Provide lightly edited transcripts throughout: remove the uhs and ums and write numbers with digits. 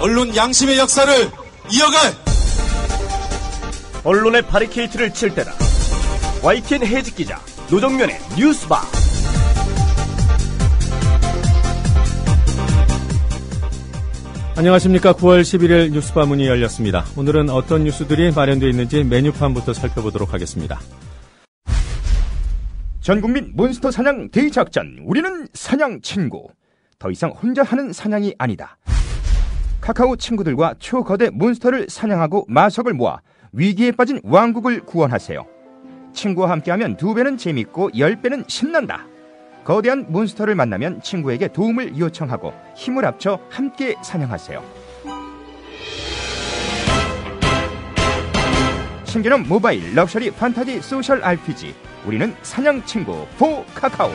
언론 양심의 역사를 이어갈 언론의 바리케이트를 칠 때다. YTN 해직 기자 노정면의 뉴스바. 안녕하십니까. 9월 11일 뉴스바 문이 열렸습니다. 오늘은 어떤 뉴스들이 마련되어 있는지 메뉴판부터 살펴보도록 하겠습니다. 전국민 몬스터 사냥 대작전. 우리는 사냥 친구. 더 이상 혼자 하는 사냥이 아니다. 카카오 친구들과 초거대 몬스터를 사냥하고 마석을 모아 위기에 빠진 왕국을 구원하세요. 친구와 함께하면 2배는 재밌고 10배는 신난다. 거대한 몬스터를 만나면 친구에게 도움을 요청하고 힘을 합쳐 함께 사냥하세요. 신개념 모바일 럭셔리 판타지 소셜 RPG. 우리는 사냥 친구 4 카카오.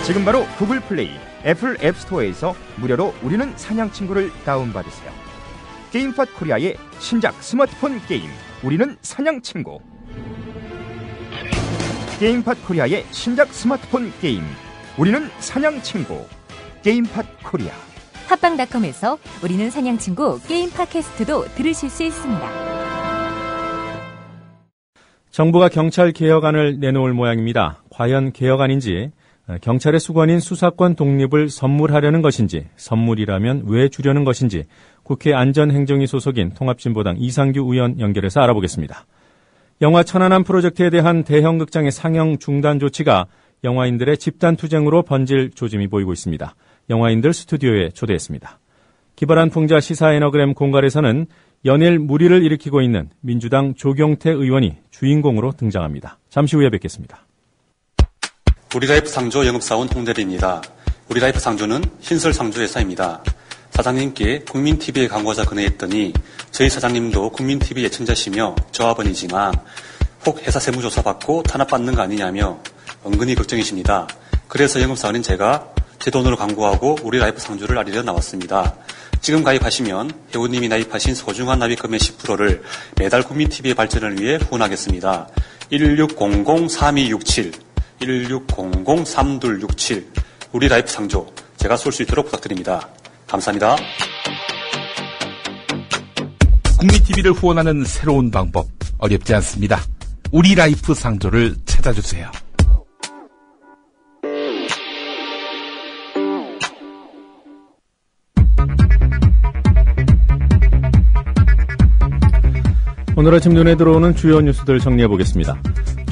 지금 바로 구글 플레이, 애플 앱스토어에서 무료로 우리는 사냥 친구를 다운받으세요. 게임팟 코리아의 신작 스마트폰 게임 우리는 사냥 친구. 게임팟 코리아의 신작 스마트폰 게임 우리는 사냥 친구. 게임팟 코리아. 팟빵닷컴에서 우리는 사냥 친구 게임 팟캐스트도 들으실 수 있습니다. 정부가 경찰 개혁안을 내놓을 모양입니다. 과연 개혁안인지, 경찰의 수건인 수사권 독립을 선물하려는 것인지, 선물이라면 왜 주려는 것인지 국회 안전행정위 소속인 통합진보당 이상규 의원 연결해서 알아보겠습니다. 영화 천안함 프로젝트에 대한 대형 극장의 상영 중단 조치가 영화인들의 집단투쟁으로 번질 조짐이 보이고 있습니다. 영화인들 스튜디오에 초대했습니다. 기발한 풍자 시사 에너그램 공갈에서는 연일 물의를 일으키고 있는 민주당 조경태 의원이 주인공으로 등장합니다. 잠시 후에 뵙겠습니다. 우리라이프 상조 영업사원 홍대리입니다. 우리라이프 상조는 신설상조 회사입니다. 사장님께 국민TV에 광고자 건의했더니 저희 사장님도 국민TV 예청자시며 조합원이지만 혹 회사 세무조사 받고 탄압받는 거 아니냐며 은근히 걱정이십니다. 그래서 영업사원인 제가 제 돈으로 광고하고 우리라이프 상조를 알리려 나왔습니다. 지금 가입하시면 회원님이 납입하신 소중한 납입금의 10%를 매달 국민TV의 발전을 위해 후원하겠습니다. 1600-3267 1600-3267 우리라이프 상조 제가 쏠 수 있도록 부탁드립니다. 감사합니다. 국민TV를 후원하는 새로운 방법 어렵지 않습니다. 우리라이프 상조를 찾아주세요. 오늘 아침 눈에 들어오는 주요 뉴스들 정리해보겠습니다.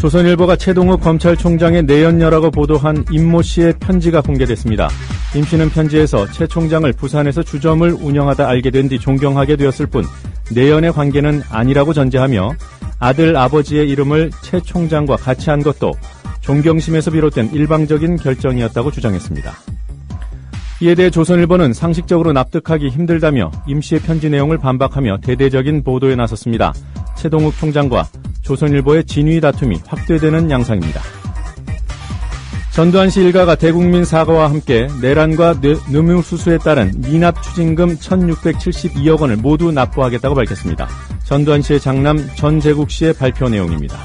조선일보가 최동욱 검찰총장의 내연녀라고 보도한 임모 씨의 편지가 공개됐습니다. 임 씨는 편지에서 최 총장을 부산에서 주점을 운영하다 알게 된 뒤 존경하게 되었을 뿐 내연의 관계는 아니라고 전제하며 아들 아버지의 이름을 최 총장과 같이 한 것도 존경심에서 비롯된 일방적인 결정이었다고 주장했습니다. 이에 대해 조선일보는 상식적으로 납득하기 힘들다며 임 씨의 편지 내용을 반박하며 대대적인 보도에 나섰습니다. 최동욱 총장과 조선일보의 진위 다툼이 확대되는 양상입니다. 전두환 씨 일가가 대국민 사과와 함께 내란과 뇌물수수에 따른 미납 추징금 1,672억 원을 모두 납부하겠다고 밝혔습니다. 전두환 씨의 장남 전재국 씨의 발표 내용입니다.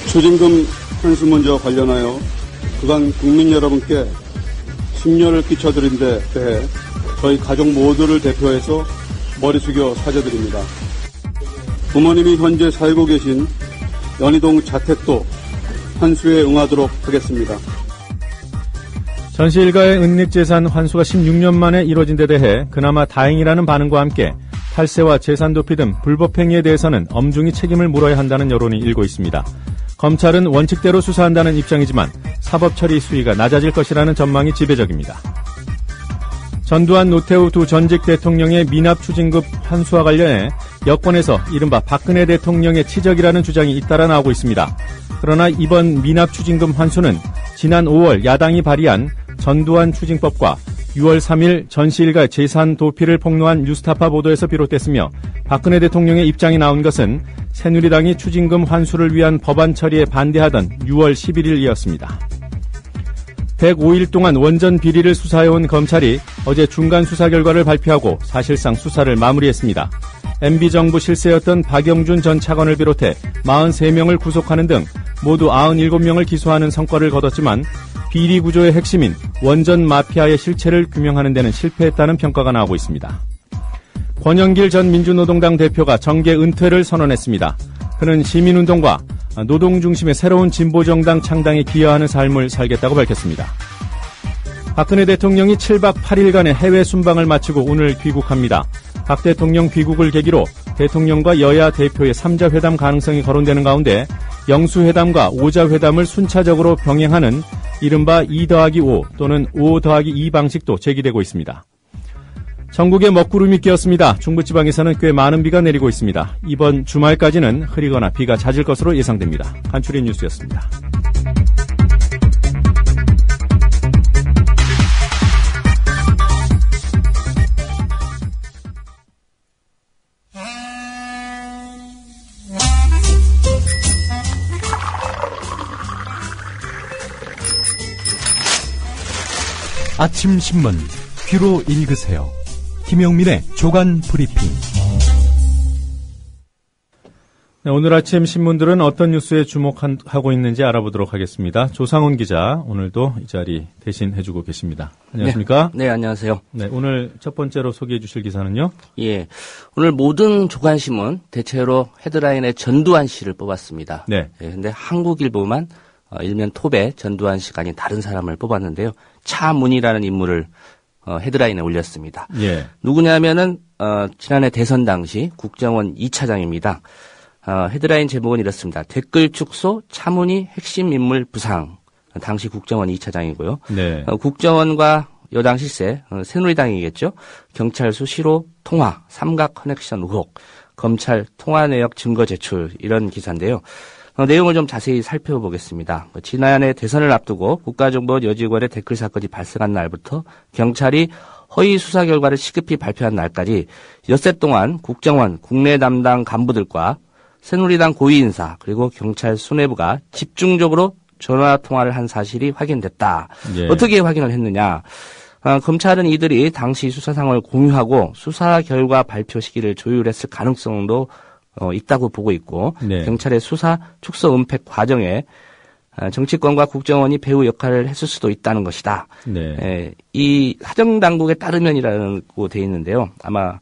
추징금 환수 문제와 관련하여 그간 국민 여러분께 심려를 끼쳐드린 데 대해 저희 가족 모두를 대표해서 머리 숙여 사죄드립니다. 부모님이 현재 살고 계신 연희동 자택도 환수에 응하도록 하겠습니다. 전 씨 일가의 은닉재산 환수가 16년 만에 이뤄진 데 대해 그나마 다행이라는 반응과 함께 탈세와 재산 도피 등 불법행위에 대해서는 엄중히 책임을 물어야 한다는 여론이 일고 있습니다. 검찰은 원칙대로 수사한다는 입장이지만 사법처리 수위가 낮아질 것이라는 전망이 지배적입니다. 전두환, 노태우 두 전직 대통령의 미납 추징금 환수와 관련해 여권에서 이른바 박근혜 대통령의 치적이라는 주장이 잇따라 나오고 있습니다. 그러나 이번 미납 추징금 환수는 지난 5월 야당이 발의한 전두환 추징법과 6월 3일 전 씨 일가의 재산 도피를 폭로한 뉴스타파 보도에서 비롯됐으며 박근혜 대통령의 입장이 나온 것은 새누리당이 추징금 환수를 위한 법안 처리에 반대하던 6월 11일이었습니다. 105일 동안 원전 비리를 수사해온 검찰이 어제 중간 수사 결과를 발표하고 사실상 수사를 마무리했습니다. MB정부 실세였던 박영준 전 차관을 비롯해 43명을 구속하는 등 모두 97명을 기소하는 성과를 거뒀지만 비리 구조의 핵심인 원전 마피아의 실체를 규명하는 데는 실패했다는 평가가 나오고 있습니다. 권영길 전 민주노동당 대표가 정계 은퇴를 선언했습니다. 그는 시민운동과 노동 중심의 새로운 진보정당 창당에 기여하는 삶을 살겠다고 밝혔습니다. 박근혜 대통령이 7박 8일간의 해외 순방을 마치고 오늘 귀국합니다. 박 대통령 귀국을 계기로 대통령과 여야 대표의 3자 회담 가능성이 거론되는 가운데 영수회담과 5자 회담을 순차적으로 병행하는 이른바 2+5 또는 5+2 방식도 제기되고 있습니다. 전국에 먹구름이 끼었습니다. 중부지방에서는 꽤 많은 비가 내리고 있습니다. 이번 주말까지는 흐리거나 비가 잦을 것으로 예상됩니다. 간추린 뉴스였습니다. 아침 신문 귀로 읽으세요. 김용민의 조간 브리핑. 네, 오늘 아침 신문들은 어떤 뉴스에 주목하고 있는지 알아보도록 하겠습니다. 조상훈 기자 오늘도 이 자리 대신해주고 계십니다. 안녕하십니까? 네, 안녕하세요. 네, 오늘 첫 번째로 소개해 주실 기사는요? 예, 오늘 모든 조간신문 대체로 헤드라인에 전두환 씨를 뽑았습니다. 네. 예, 근데 한국일보만 일면 톱에 전두환 씨가 아닌 다른 사람을 뽑았는데요. 차문이라는 인물을 헤드라인에 올렸습니다. 예. 누구냐면은 지난해 대선 당시 국정원 2차장입니다. 헤드라인 제목은 이렇습니다. 댓글 축소 차문이 핵심 인물 부상. 당시 국정원 2차장이고요. 네. 국정원과 여당 실세, 새누리당이겠죠. 경찰 수시로 통화, 삼각 커넥션 의혹, 검찰 통화 내역 증거 제출 이런 기사인데요. 내용을 좀 자세히 살펴보겠습니다. 지난해 대선을 앞두고 국가정보 여직원의 댓글 사건이 발생한 날부터 경찰이 허위 수사 결과를 시급히 발표한 날까지 엿새 동안 국정원 국내 담당 간부들과 새누리당 고위인사 그리고 경찰 수뇌부가 집중적으로 전화 통화를 한 사실이 확인됐다. 예. 어떻게 확인을 했느냐. 검찰은 이들이 당시 수사 상황을 공유하고 수사 결과 발표 시기를 조율했을 가능성도 있다고 보고 있고 네. 경찰의 수사 축소 은폐 과정에 정치권과 국정원이 배후 역할을 했을 수도 있다는 것이다. 네. 이 사정당국에 따르면이라고 돼 있는데요. 아마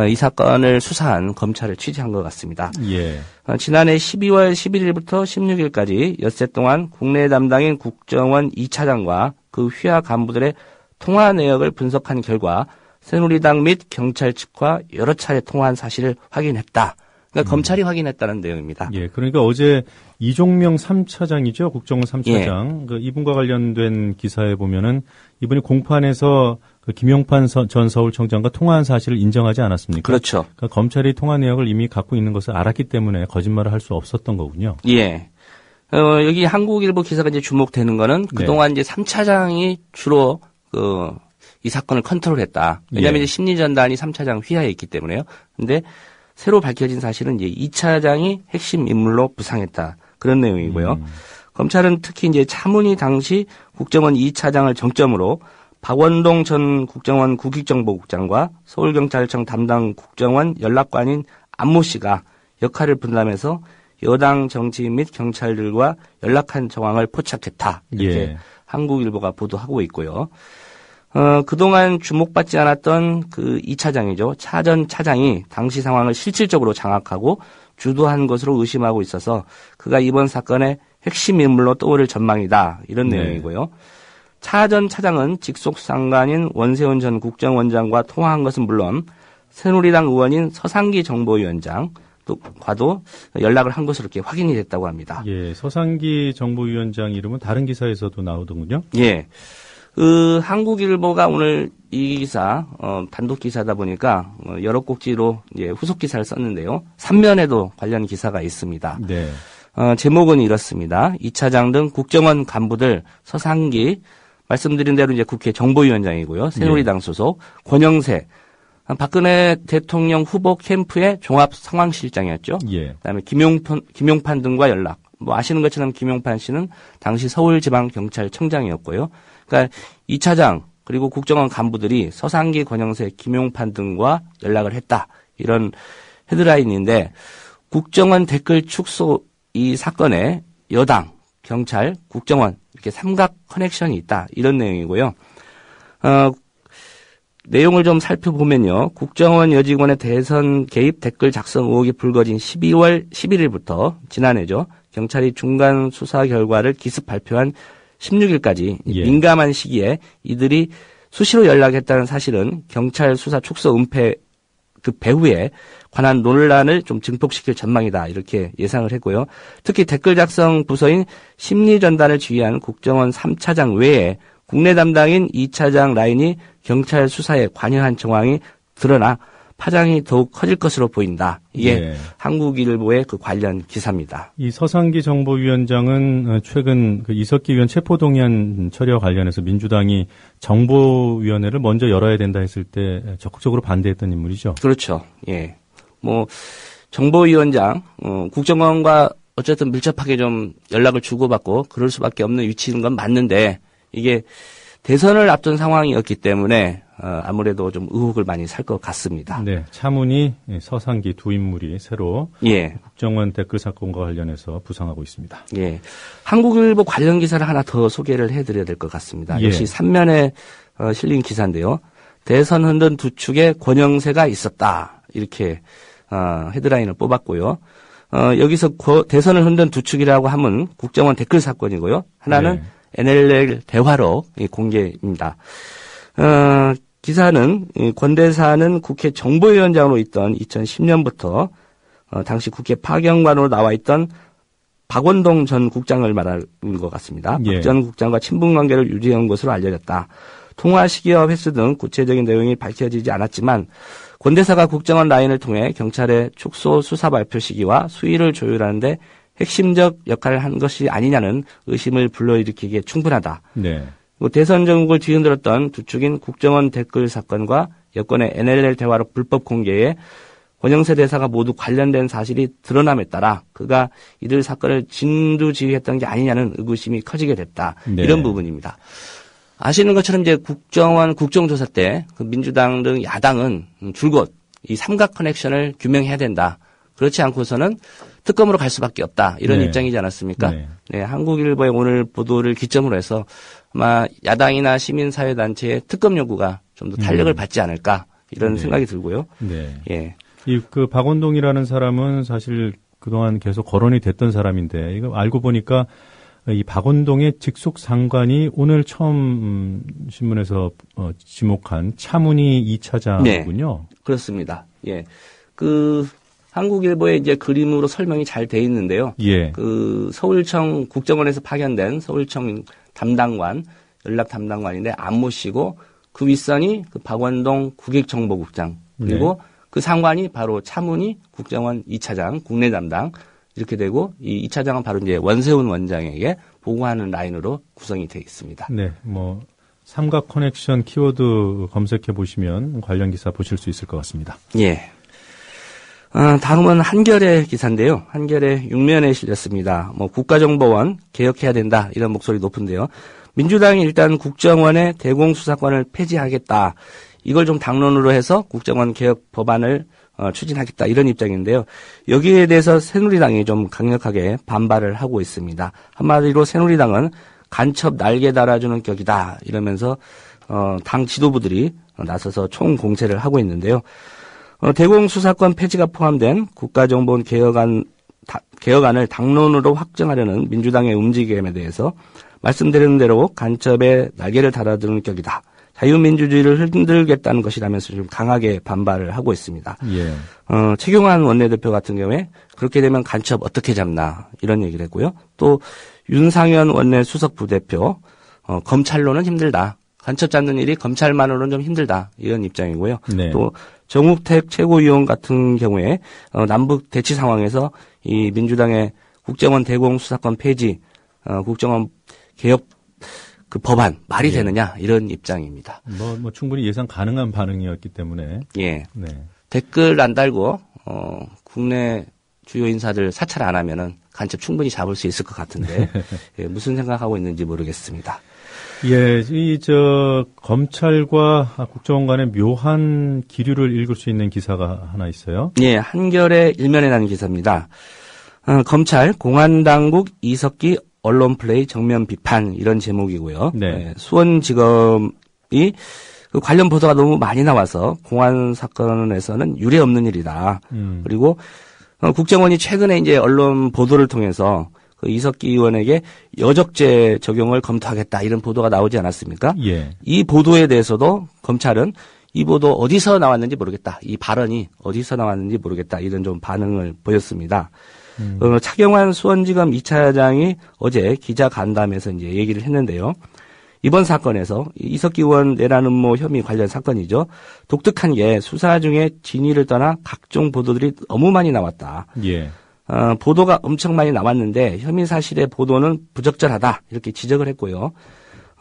이 사건을 수사한 검찰을 취재한 것 같습니다. 예. 지난해 12월 11일부터 16일까지 엿새 동안 국내 담당인 국정원 2차장과 그 휘하 간부들의 통화 내역을 분석한 결과 새누리당 및 경찰 측과 여러 차례 통화한 사실을 확인했다. 그러니까 검찰이 확인했다는 내용입니다. 예, 그러니까 어제 이종명 3차장이죠. 국정원 3차장. 예. 이분과 관련된 기사에 보면은 이분이 공판에서 김용판 전 서울청장과 통화한 사실을 인정하지 않았습니까? 그렇죠. 그러니까 검찰이 통화 내역을 이미 갖고 있는 것을 알았기 때문에 거짓말을 할 수 없었던 거군요. 예. 여기 한국일보 기사가 이제 주목되는 거는 그동안 이제 3차장이 주로 이 사건을 컨트롤했다. 왜냐하면 예. 이제 심리전단이 3차장 휘하에 있기 때문에요. 근데 새로 밝혀진 사실은 이제 2차장이 핵심 인물로 부상했다. 그런 내용이고요. 검찰은 특히 이제 차문희 당시 국정원 2차장을 정점으로 박원동 전 국정원 국익정보국장과 서울경찰청 담당 국정원 연락관인 안모 씨가 역할을 분담해서 여당 정치인 및 경찰들과 연락한 정황을 포착했다. 이렇게 예. 한국일보가 보도하고 있고요. 그동안 주목받지 않았던 그 2차장이죠. 차 전 차장이 당시 상황을 실질적으로 장악하고 주도한 것으로 의심하고 있어서 그가 이번 사건의 핵심 인물로 떠오를 전망이다. 이런 네. 내용이고요. 차 전 차장은 직속 상관인 원세훈 전 국정원장과 통화한 것은 물론 새누리당 의원인 서상기 정보위원장 과도 연락을 한 것으로 이렇게 확인이 됐다고 합니다. 예, 서상기 정보위원장 이름은 다른 기사에서도 나오더군요. 예. 한국일보가 오늘 이 기사, 단독 기사다 보니까, 여러 꼭지로, 후속 기사를 썼는데요. 3면에도 관련 기사가 있습니다. 네. 제목은 이렇습니다. 2차장 등 국정원 간부들 서상기, 말씀드린 대로 이제 국회 정보위원장이고요. 새누리당 소속, 권영세, 박근혜 대통령 후보 캠프의 종합 상황실장이었죠. 예. 그다음에 김용판 등과 연락. 아시는 것처럼 김용판 씨는 당시 서울지방경찰청장이었고요. 그러니까 2차장 그리고 국정원 간부들이 서상기, 권영세, 김용판 등과 연락을 했다. 이런 헤드라인인데 국정원 댓글 축소 이 사건에 여당, 경찰, 국정원 이렇게 삼각 커넥션이 있다. 이런 내용이고요. 내용을 좀 살펴보면요. 국정원 여직원의 대선 개입 댓글 작성 의혹이 불거진 12월 11일부터 지난해죠. 경찰이 중간 수사 결과를 기습 발표한 16일까지 민감한 시기에 이들이 수시로 연락했다는 사실은 경찰 수사 축소 은폐 그 배후에 관한 논란을 좀 증폭시킬 전망이다. 이렇게 예상을 했고요. 특히 댓글 작성 부서인 심리전단을 지휘한 국정원 3차장 외에 국내 담당인 2차장 라인이 경찰 수사에 관여한 정황이 드러나 파장이 더욱 커질 것으로 보인다. 이게 한국일보의 그 관련 기사입니다. 이 서상기 정보위원장은 최근 그 이석기 의원 체포동의안 처리와 관련해서 민주당이 정보위원회를 먼저 열어야 된다 했을 때 적극적으로 반대했던 인물이죠. 그렇죠. 예. 정보위원장, 국정원과 어쨌든 밀접하게 좀 연락을 주고받고 그럴 수밖에 없는 위치인 건 맞는데 이게 대선을 앞둔 상황이었기 때문에 아무래도 좀 의혹을 많이 살 것 같습니다. 네, 차문희, 서상기 두 인물이 새로 국정원 댓글 사건과 관련해서 부상하고 있습니다. 예, 한국일보 관련 기사를 하나 더 소개를 해드려야 될 것 같습니다. 역시 3면에 실린 기사인데요. 대선 흔든 두 축에 권영세가 있었다. 이렇게 헤드라인을 뽑았고요. 여기서 대선을 흔든 두 축이라고 하면 국정원 댓글 사건이고요. 하나는 NLL 대화록 공개입니다. 기사는 권 대사는 국회 정보위원장으로 있던 2010년부터 당시 국회 파견관으로 나와 있던 박원동 전 국장을 말하는 것 같습니다. 박 전 국장과 친분관계를 유지한 것으로 알려졌다. 통화 시기와 횟수 등 구체적인 내용이 밝혀지지 않았지만 권 대사가 국정원 라인을 통해 경찰의 축소 수사 발표 시기와 수위를 조율하는데 핵심적 역할을 한 것이 아니냐는 의심을 불러일으키기에 충분하다. 네. 대선 전국을 뒤흔들었던 두 축인 국정원 댓글 사건과 여권의 NLL 대화록 불법 공개에 권영세 대사가 모두 관련된 사실이 드러남에 따라 그가 이들 사건을 진두지휘했던 게 아니냐는 의구심이 커지게 됐다. 이런 부분입니다. 아시는 것처럼 이제 국정원 국정조사 때 그 민주당 등 야당은 줄곧 이 삼각 커넥션을 규명해야 된다. 그렇지 않고서는 특검으로 갈 수밖에 없다. 이런 입장이지 않았습니까? 네, 한국일보의 오늘 보도를 기점으로 해서 아마 야당이나 시민사회단체의 특검 요구가 좀 더 탄력을 받지 않을까 이런 생각이 들고요. 예. 그 박원동이라는 사람은 사실 그동안 계속 거론이 됐던 사람인데 이거 알고 보니까 이 박원동의 직속 상관이 오늘 처음 신문에서 지목한 차문희 2차장이군요. 네, 그렇습니다. 예. 한국일보에 이제 그림으로 설명이 잘 돼 있는데요. 그 서울청 국정원에서 파견된 서울청 담당관, 연락 담당관인데 안모 씨고 그 윗선이 그 박원동 국익정보국장 그리고 그 상관이 바로 차문희 국정원 2차장 국내 담당 이렇게 되고 이 2차장은 바로 이제 원세훈 원장에게 보고하는 라인으로 구성이 되어 있습니다. 네, 삼각 커넥션 키워드 검색해 보시면 관련 기사 보실 수 있을 것 같습니다. 예. 다음은 한겨레 기사인데요. 한겨레 6면에 실렸습니다. 국가정보원 개혁해야 된다 이런 목소리 높은데요. 민주당이 일단 국정원의 대공수사권을 폐지하겠다. 이걸 좀 당론으로 해서 국정원 개혁 법안을 추진하겠다 이런 입장인데요. 여기에 대해서 새누리당이 좀 강력하게 반발을 하고 있습니다. 한마디로 새누리당은 간첩 날개 달아주는 격이다 이러면서 당 지도부들이 나서서 총공세를 하고 있는데요. 대공수사권 폐지가 포함된 국가정보원 개혁안을 당론으로 확정하려는 민주당의 움직임에 대해서 말씀드린 대로 간첩의 날개를 달아주는 격이다. 자유민주주의를 흔들겠다는 것이라면서 좀 강하게 반발을 하고 있습니다. 최경환 원내대표 같은 경우에 그렇게 되면 간첩 어떻게 잡나 이런 얘기를 했고요. 또 윤상현 원내 수석 부대표 검찰로는 힘들다. 간첩 잡는 일이 검찰만으로는 좀 힘들다. 이런 입장이고요. 또 정욱택 최고위원 같은 경우에 남북 대치 상황에서 이 민주당의 국정원 대공수사권 폐지, 국정원 개혁 그 법안 말이 되느냐 이런 입장입니다. 충분히 예상 가능한 반응이었기 때문에 댓글 안 달고 국내 주요 인사들 사찰 안 하면은 간첩 충분히 잡을 수 있을 것 같은데 무슨 생각하고 있는지 모르겠습니다. 예, 검찰과 국정원 간의 묘한 기류를 읽을 수 있는 기사가 하나 있어요. 예, 한겨레 일면에 나는 기사입니다. 검찰, 공안당국 이석기 언론 플레이 정면 비판 이런 제목이고요. 네. 예, 수원지검이 그 관련 보도가 너무 많이 나와서 공안 사건에서는 유례 없는 일이다. 그리고 국정원이 최근에 이제 언론 보도를 통해서 그 이석기 의원에게 여적죄 적용을 검토하겠다 이런 보도가 나오지 않았습니까? 예. 이 보도에 대해서도 검찰은 이 보도 어디서 나왔는지 모르겠다. 이 발언이 어디서 나왔는지 모르겠다. 이런 좀 반응을 보였습니다. 차경환 수원지검 2차장이 어제 기자 간담회에서 이제 얘기를 했는데요. 이번 사건에서 이석기 의원 내란 음모 혐의 관련 사건이죠. 독특한 게 수사 중에 진위를 떠나 각종 보도들이 너무 많이 나왔다. 예. 보도가 엄청 많이 나왔는데 혐의 사실의 보도는 부적절하다 이렇게 지적을 했고요.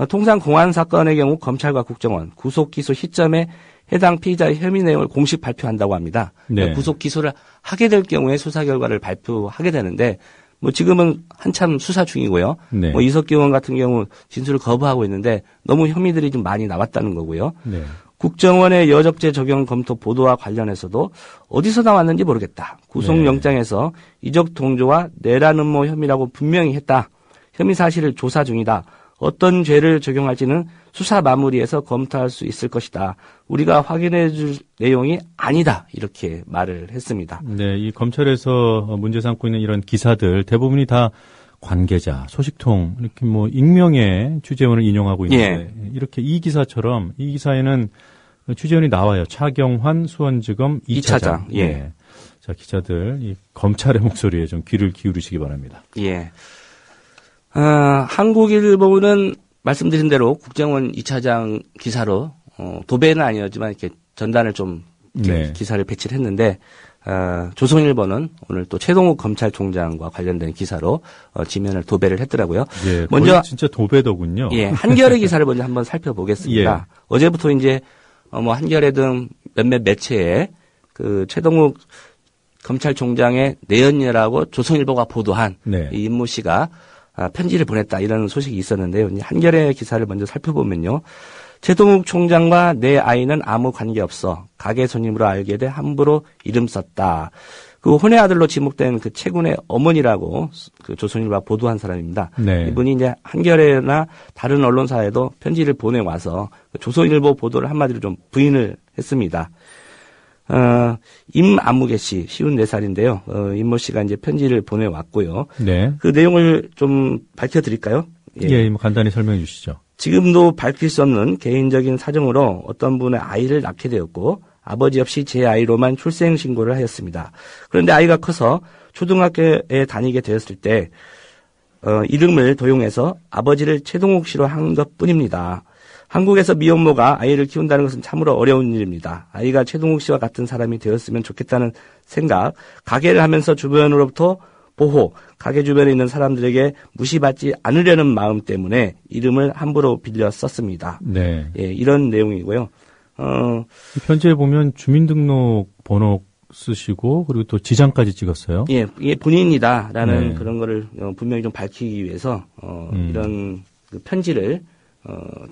통상 공안 사건의 경우 검찰과 국정원 구속 기소 시점에 해당 피의자의 혐의 내용을 공식 발표한다고 합니다. 네. 구속 기소를 하게 될 경우에 수사 결과를 발표하게 되는데 뭐 지금은 한참 수사 중이고요. 네. 뭐 이석기 의원 같은 경우 진술을 거부하고 있는데 너무 혐의들이 좀 많이 나왔다는 거고요. 네. 국정원의 여적죄 적용 검토 보도와 관련해서도 어디서 나왔는지 모르겠다. 구속영장에서 이적 동조와 내란 음모 혐의라고 분명히 했다. 혐의 사실을 조사 중이다. 어떤 죄를 적용할지는 수사 마무리해서 검토할 수 있을 것이다. 우리가 확인해 줄 내용이 아니다. 이렇게 말을 했습니다. 네, 이 검찰에서 문제 삼고 있는 이런 기사들 대부분이 다 관계자, 소식통 이렇게 뭐 익명의 취재원을 인용하고 있는데 이렇게 이 기사처럼 이 기사에는 취재원이 나와요. 차경환 수원지검 2차장. 예. 자, 기자들 이 검찰의 목소리에 좀 귀를 기울이시기 바랍니다. 예. 한국일보는 말씀드린 대로 국정원 2차장 기사로 도배는 아니었지만 이렇게 전단을 좀 이렇게 기사를 배치를 했는데 조선일보는 오늘 또 최동욱 검찰총장과 관련된 기사로 지면을 도배를 했더라고요. 예, 먼저 진짜 도배더군요. 예, 한겨레 기사를 먼저 한번 살펴보겠습니다. 예. 어제부터 이제 뭐 한겨레 등 몇몇 매체에 그 최동욱 검찰총장의 내연녀라고 조선일보가 보도한 이 임모 씨가 편지를 보냈다 이런 소식이 있었는데요. 한겨레 기사를 먼저 살펴보면요. 최동욱 총장과 내 아이는 아무 관계없어. 가게 손님으로 알게 돼 함부로 이름 썼다. 그 혼의 아들로 지목된 그 최군의 어머니라고 그 조선일보가 보도한 사람입니다. 네. 이분이 이제 한겨레나 다른 언론사에도 편지를 보내와서 조선일보 보도를 한마디로 좀 부인을 했습니다. 임안무개 씨, 54살인데요. 임모 씨가 이제 편지를 보내왔고요. 네. 그 내용을 좀 밝혀드릴까요? 예, 뭐 간단히 설명해 주시죠. 지금도 밝힐 수 없는 개인적인 사정으로 어떤 분의 아이를 낳게 되었고 아버지 없이 제 아이로만 출생 신고를 하였습니다. 그런데 아이가 커서 초등학교에 다니게 되었을 때 이름을 도용해서 아버지를 최동욱 씨로 한 것뿐입니다. 한국에서 미혼모가 아이를 키운다는 것은 참으로 어려운 일입니다. 아이가 최동욱 씨와 같은 사람이 되었으면 좋겠다는 생각, 가게를 하면서 주변으로부터 보호, 가게 주변에 있는 사람들에게 무시받지 않으려는 마음 때문에 이름을 함부로 빌려 썼습니다. 네. 예, 이런 내용이고요. 이 편지에 보면 주민등록 번호 쓰시고 그리고 또 지장까지 찍었어요. 예, 이게 본인이다라는 그런 거를 분명히 좀 밝히기 위해서 이런 그 편지를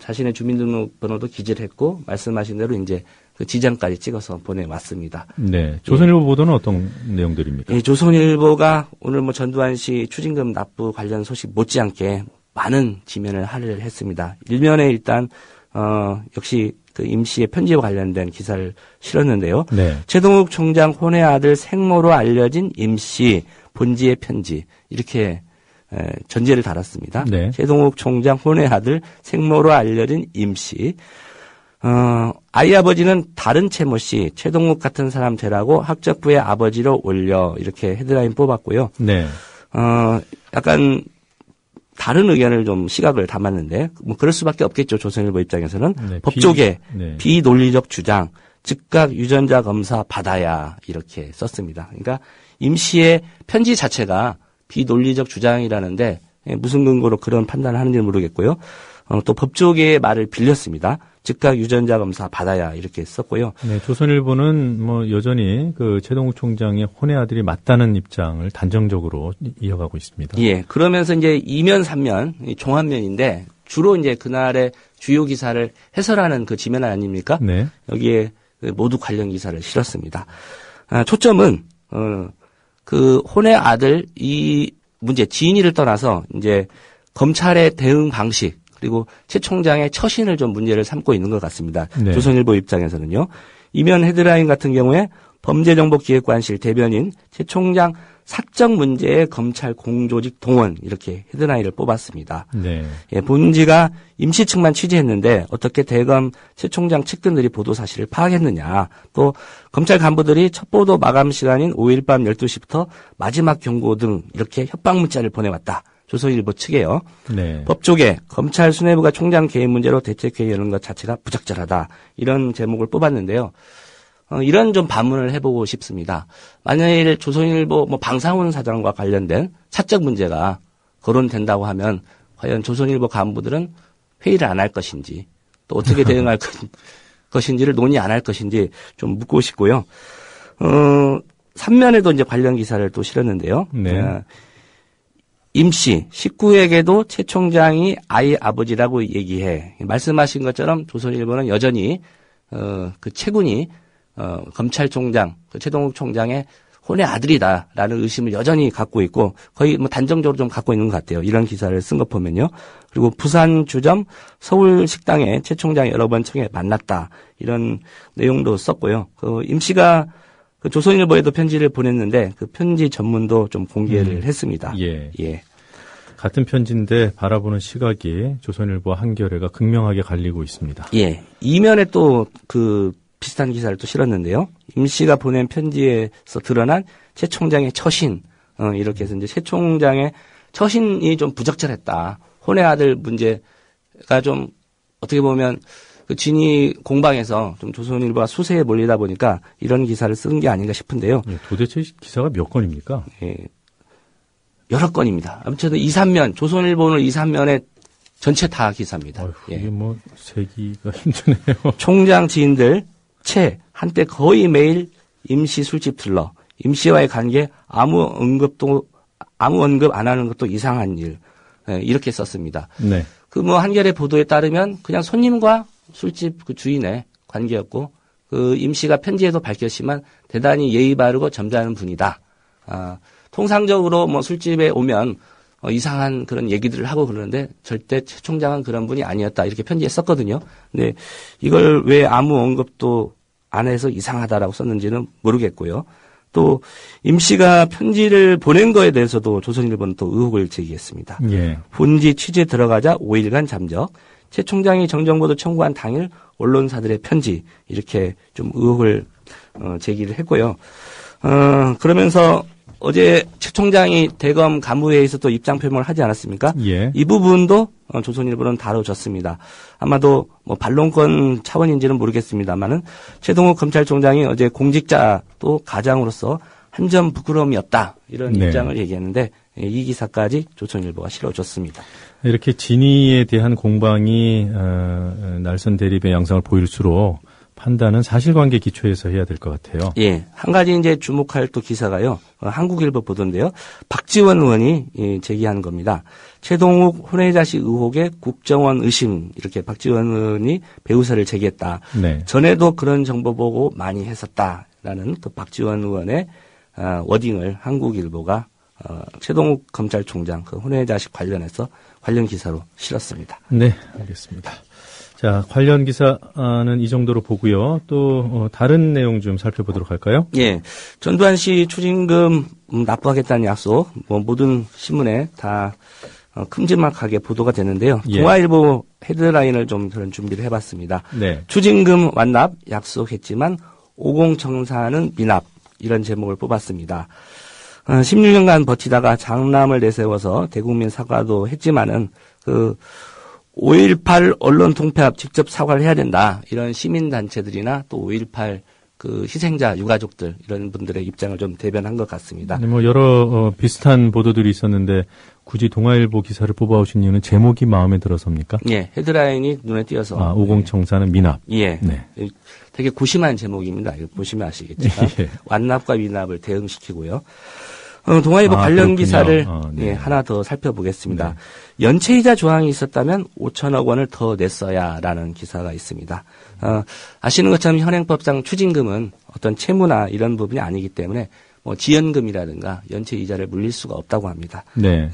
자신의 주민등록 번호도 기재를 했고 말씀하신 대로 이제 그 지장까지 찍어서 보내왔습니다. 네. 조선일보 보도는 어떤 내용들입니까? 예, 조선일보가 오늘 뭐 전두환 씨 추징금 납부 관련 소식 못지않게 많은 지면을 할애를 했습니다. 일면에 일단 역시 그 임 씨의 편지와 관련된 기사를 실었는데요. 네. 최동욱 총장 혼의 아들 생모로 알려진 임 씨 본지의 편지 이렇게 전제를 달았습니다. 네. 최동욱 총장 혼의 아들 생모로 알려진 임 씨. 아이 아버지는 다른 채모 씨, 최동욱 같은 사람 되라고 학적부의 아버지로 올려 이렇게 헤드라인 뽑았고요. 네. 약간 다른 의견을 좀 시각을 담았는데 뭐 그럴 수밖에 없겠죠. 조선일보 입장에서는 네, 법조계 비논리적 주장, 즉각 유전자 검사 받아야 이렇게 썼습니다. 그러니까 임 씨의 편지 자체가 비논리적 주장이라는데 무슨 근거로 그런 판단을 하는지는 모르겠고요. 또 법조계의 말을 빌렸습니다. 즉각 유전자 검사 받아야 이렇게 썼고요. 네, 조선일보는 뭐 여전히 그 최동욱 총장의 혼의 아들이 맞다는 입장을 단정적으로 이어가고 있습니다. 예, 그러면서 이제 2면 3면 종합면인데 주로 이제 그날의 주요 기사를 해설하는 그 지면 아닙니까? 네. 여기에 모두 관련 기사를 실었습니다. 초점은 그 혼의 아들 이 문제 지인이를 떠나서 이제 검찰의 대응 방식 그리고 최 총장의 처신을 좀 문제를 삼고 있는 것 같습니다. 네. 조선일보 입장에서는요. 이면 헤드라인 같은 경우에 범죄정보기획관실 대변인 최 총장 사적 문제에 검찰 공조직 동원 이렇게 헤드라인을 뽑았습니다. 네. 예, 본지가 임시 측만 취재했는데 어떻게 대검 최 총장 측근들이 보도 사실을 파악했느냐. 또 검찰 간부들이 첫 보도 마감 시간인 5일 밤 12시부터 마지막 경고 등 이렇게 협박 문자를 보내왔다. 조선일보 측에요. 네. 법조계 검찰 수뇌부가 총장 개인 문제로 대책회의 여는 것 자체가 부적절하다. 이런 제목을 뽑았는데요. 이런 좀 반문을 해보고 싶습니다. 만일 조선일보 방상훈 사장과 관련된 사적 문제가 거론된다고 하면 과연 조선일보 간부들은 회의를 안 할 것인지 또 어떻게 대응할 것인지를 논의 안 할 것인지 좀 묻고 싶고요. 3면에도 이제 관련 기사를 또 실었는데요. 네. 임씨, 식구에게도 최 총장이 아이 아버지라고 얘기해. 말씀하신 것처럼 조선일보는 여전히 그 최군이 검찰총장, 그 최동욱 총장의 혼의 아들이다라는 의심을 여전히 갖고 있고 거의 단정적으로 좀 갖고 있는 것 같아요. 이런 기사를 쓴 거 보면요. 그리고 부산 주점 서울 식당에 최 총장이 여러 번 청해 만났다. 이런 내용도 썼고요. 그 임 씨가 그 조선일보에도 편지를 보냈는데 그 편지 전문도 좀 공개를 했습니다. 예. 예. 같은 편지인데 바라보는 시각이 조선일보와 한겨레가 극명하게 갈리고 있습니다. 예. 이면에 또 그 비슷한 기사를 또 실었는데요. 임 씨가 보낸 편지에서 드러난 최 총장의 처신, 이렇게 해서 이제 최 총장의 처신이 좀 부적절했다. 혼의 아들 문제가 좀 어떻게 보면 그 진위 공방에서 좀 조선일보가 수세에 몰리다 보니까 이런 기사를 쓰는 게 아닌가 싶은데요. 예, 도대체 기사가 몇 건입니까? 예. 여러 건입니다. 아무튼 2, 3면, 조선일보는 2, 3면에 전체 다 기사입니다. 어휴, 예. 이게 뭐 세기가 힘드네요. 총장 지인들 채 한때 거의 매일 임씨 술집 들러 임씨와의 관계 아무 언급 안 하는 것도 이상한 일. 예, 이렇게 썼습니다. 네. 그 한겨레 보도에 따르면 그냥 손님과 술집 그 주인의 관계였고 그 임씨가 편지에도 밝혔지만 대단히 예의 바르고 점잖은 분이다. 통상적으로 술집에 오면 이상한 그런 얘기들을 하고 그러는데 절대 최 총장은 그런 분이 아니었다. 이렇게 편지에 썼거든요. 근데 이걸 왜 아무 언급도 안 해서 이상하다라고 썼는지는 모르겠고요. 또 임 씨가 편지를 보낸 거에 대해서도 조선일보는 또 의혹을 제기했습니다. 예. 본지 취재 들어가자 5일간 잠적. 최 총장이 정정보도 청구한 당일 언론사들의 편지 이렇게 좀 의혹을 제기를 했고요. 그러면서 어제 최 총장이 대검 간부회의에서 또 입장 표명을 하지 않았습니까? 예. 이 부분도 조선일보는 다뤄졌습니다. 아마도 반론권 차원인지는 모르겠습니다만은 최동욱 검찰총장이 어제 공직자 또 가장으로서 한 점 부끄러움이 없다 이런 네. 입장을 얘기했는데 이 기사까지 조선일보가 실어줬습니다. 이렇게 진위에 대한 공방이 날선 대립의 양상을 보일수록 판단은 사실관계 기초에서 해야 될 것 같아요. 예, 한 가지 이제 주목할 또 기사가요. 한국일보 보도인데요. 박지원 의원이 제기한 겁니다. 최동욱 혼외 자식 의혹에 국정원 의심 이렇게 박지원 의원이 배우사를 제기했다. 네. 전에도 그런 정보 보고 많이 했었다라는 또 박지원 의원의 워딩을 한국일보가 최동욱 검찰총장 그 혼외 자식 관련해서 관련 기사로 실었습니다. 네, 알겠습니다. 자, 관련 기사는 이 정도로 보고요. 또 다른 내용 좀 살펴보도록 할까요? 예, 전두환 씨 추징금 납부하겠다는 약속 모든 신문에 다 큼지막하게 보도가 되는데요. 예. 동아일보 헤드라인을 좀 그런 준비를 해봤습니다. 네. 추징금 완납 약속했지만 50청사는 미납 이런 제목을 뽑았습니다. 16년간 버티다가 장남을 내세워서 대국민 사과도 했지만은 5.18 언론 통폐합 직접 사과를 해야 된다. 이런 시민단체들이나 또 5.18 그 희생자 유가족들 이런 분들의 입장을 좀 대변한 것 같습니다. 네, 여러 비슷한 보도들이 있었는데 굳이 동아일보 기사를 뽑아오신 이유는 제목이 마음에 들어서입니까? 예, 헤드라인이 눈에 띄어서. 50청사는 미납. 예. 네. 되게 고심한 제목입니다. 이거 보시면 아시겠지만 예. 완납과 미납을 대응시키고요. 동아일보 관련 그렇군요. 기사를 네. 하나 더 살펴보겠습니다. 네. 연체이자 조항이 있었다면 5천억 원을 더 냈어야라는 기사가 있습니다. 아시는 것처럼 현행법상 추징금은 어떤 채무나 이런 부분이 아니기 때문에 뭐 지연금이라든가 연체이자를 물릴 수가 없다고 합니다. 네.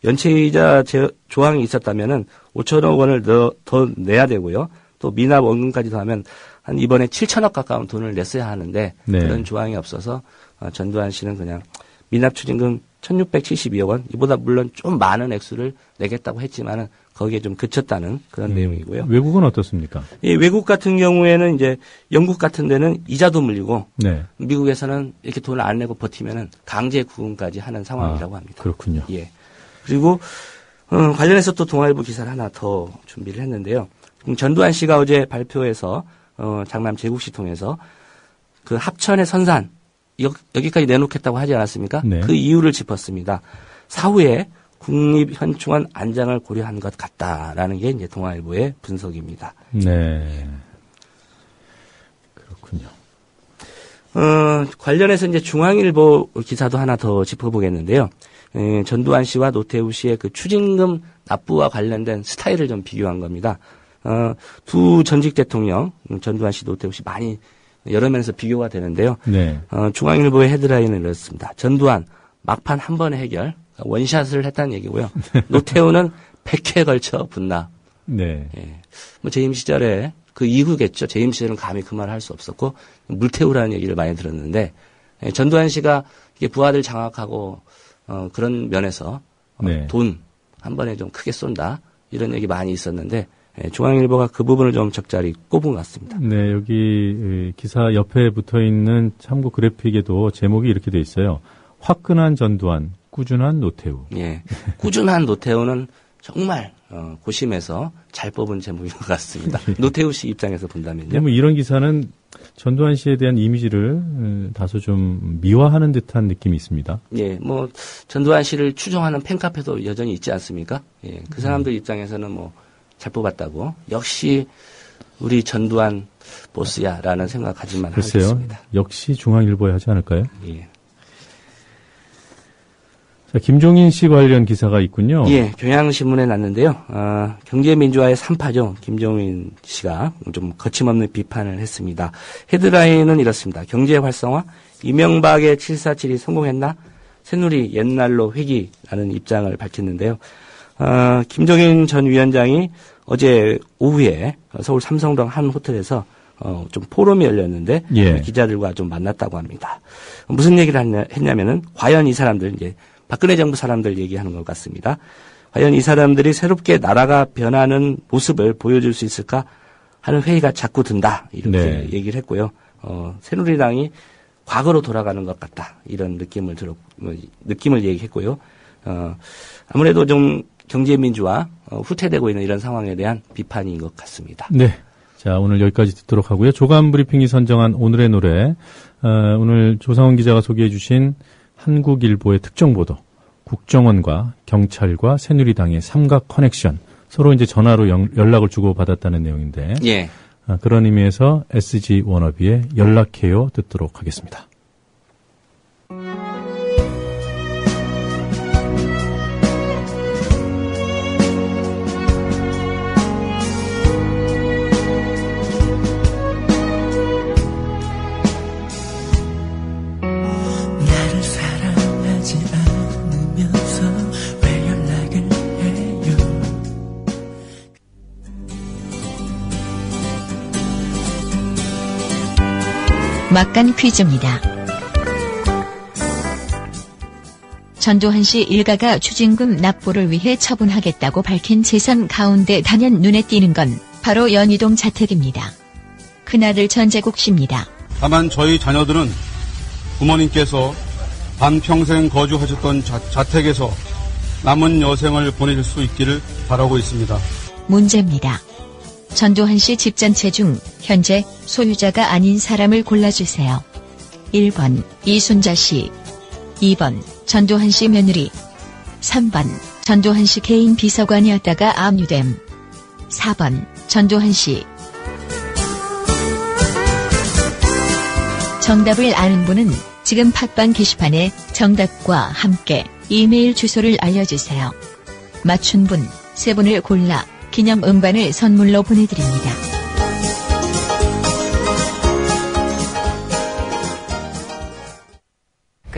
연체이자 조항이 있었다면은 5천억 원을 더 내야 되고요. 또 미납 원금까지 더하면 한 이번에 7천억 가까운 돈을 냈어야 하는데 네. 그런 조항이 없어서 전두환 씨는 그냥 미납 추징금 1,672억 원, 이보다 물론 좀 많은 액수를 내겠다고 했지만은 거기에 좀 그쳤다는 그런 내용이고요. 외국은 어떻습니까? 예, 외국 같은 경우에는 이제 영국 같은 데는 이자도 물리고 네. 미국에서는 이렇게 돈을 안 내고 버티면은 강제 구금까지 하는 상황이라고 합니다. 그렇군요. 예. 그리고 관련해서 또 동아일보 기사를 하나 더 준비를 했는데요. 전두환 씨가 어제 발표해서 장남 제국시 통해서 그 합천의 선산 여기까지 내놓겠다고 하지 않았습니까? 네. 그 이유를 짚었습니다. 사후에 국립현충원 안장을 고려한 것 같다라는 게 이제 동아일보의 분석입니다. 네. 그렇군요. 관련해서 이제 중앙일보 기사도 하나 더 짚어보겠는데요. 전두환 씨와 노태우 씨의 그 추징금 납부와 관련된 스타일을 좀 비교한 겁니다. 두 전직 대통령, 전두환 씨, 노태우 씨 많이 여러 면에서 비교가 되는데요. 네. 중앙일보의 헤드라인을 이렇습니다. 전두환 막판 한 번의 해결, 원샷을 했다는 얘기고요. 노태우는 100회에 걸쳐 분납. 네. 예. 뭐 재임 시절에 그 이후겠죠. 재임 시절은 감히 그 말을 할 수 없었고 물태우라는 얘기를 많이 들었는데 전두환 씨가 이게 부하들 장악하고 그런 면에서 네. 돈 한 번에 좀 크게 쏜다 이런 얘기 많이 있었는데 중앙일보가 그 부분을 좀 적절히 꼽은 것 같습니다. 네, 여기 기사 옆에 붙어 있는 참고 그래픽에도 제목이 이렇게 돼 있어요. 화끈한 전두환, 꾸준한 노태우. 예, 꾸준한 노태우는 정말 고심해서 잘 뽑은 제목인 것 같습니다. 노태우 씨 입장에서 본다면요. 뭐 이런 기사는 전두환 씨에 대한 이미지를 다소 좀 미화하는 듯한 느낌이 있습니다. 예, 뭐 전두환 씨를 추종하는 팬카페도 여전히 있지 않습니까? 예, 그 사람들 입장에서는 뭐 잘 뽑았다고 역시 우리 전두환 보스야라는 생각 가지만 글쎄요, 하겠습니다. 역시 중앙일보에 하지 않을까요? 예. 자, 김종인 씨 관련 기사가 있군요. 예, 경향신문에 났는데요. 경제민주화의 3파죠. 김종인 씨가 좀 거침없는 비판을 했습니다. 헤드라인은 이렇습니다. 경제 활성화, 이명박의 747이 성공했나? 새누리 옛날로 회귀라는 입장을 밝혔는데요. 김종인 전 위원장이 어제 오후에 서울 삼성동 한 호텔에서 좀 포럼이 열렸는데 예. 기자들과 좀 만났다고 합니다. 무슨 얘기를 했냐면은 과연 이 사람들 이제 박근혜 정부 사람들 얘기하는 것 같습니다. 과연 이 사람들이 새롭게 나라가 변하는 모습을 보여줄 수 있을까 하는 회의가 자꾸 든다 이렇게 네. 얘기를 했고요. 새누리당이 과거로 돌아가는 것 같다 이런 느낌을 얘기했고요. 아무래도 좀 경제민주화 후퇴되고 있는 이런 상황에 대한 비판인 것 같습니다. 네. 자, 오늘 여기까지 듣도록 하고요. 조간 브리핑이 선정한 오늘의 노래, 오늘 조상훈 기자가 소개해 주신 한국일보의 특정 보도, 국정원과 경찰과 새누리당의 삼각 커넥션, 서로 이제 전화로 연락을 주고받았다는 내용인데, 예. 그런 의미에서 SG 워너비의 연락해요 듣도록 하겠습니다. 막간 퀴즈입니다. 전두환 씨 일가가 추징금 납부를 위해 처분하겠다고 밝힌 재산 가운데 단연 눈에 띄는 건 바로 연희동 자택입니다. 큰아들 전재국 씨입니다. 다만 저희 자녀들은 부모님께서 반평생 거주하셨던 자택에서 남은 여생을 보내실 수 있기를 바라고 있습니다. 문제입니다. 전두환 씨 집 전체 중 현재 소유자가 아닌 사람을 골라주세요. 1번 이순자 씨, 2번 전두환 씨 며느리, 3번 전두환 씨 개인 비서관이었다가 압류됨, 4번 전두환 씨. 정답을 아는 분은 지금 팟빵 게시판에 정답과 함께 이메일 주소를 알려주세요. 맞춘 분 3분을 골라 기념 음반을 선물로 보내드립니다.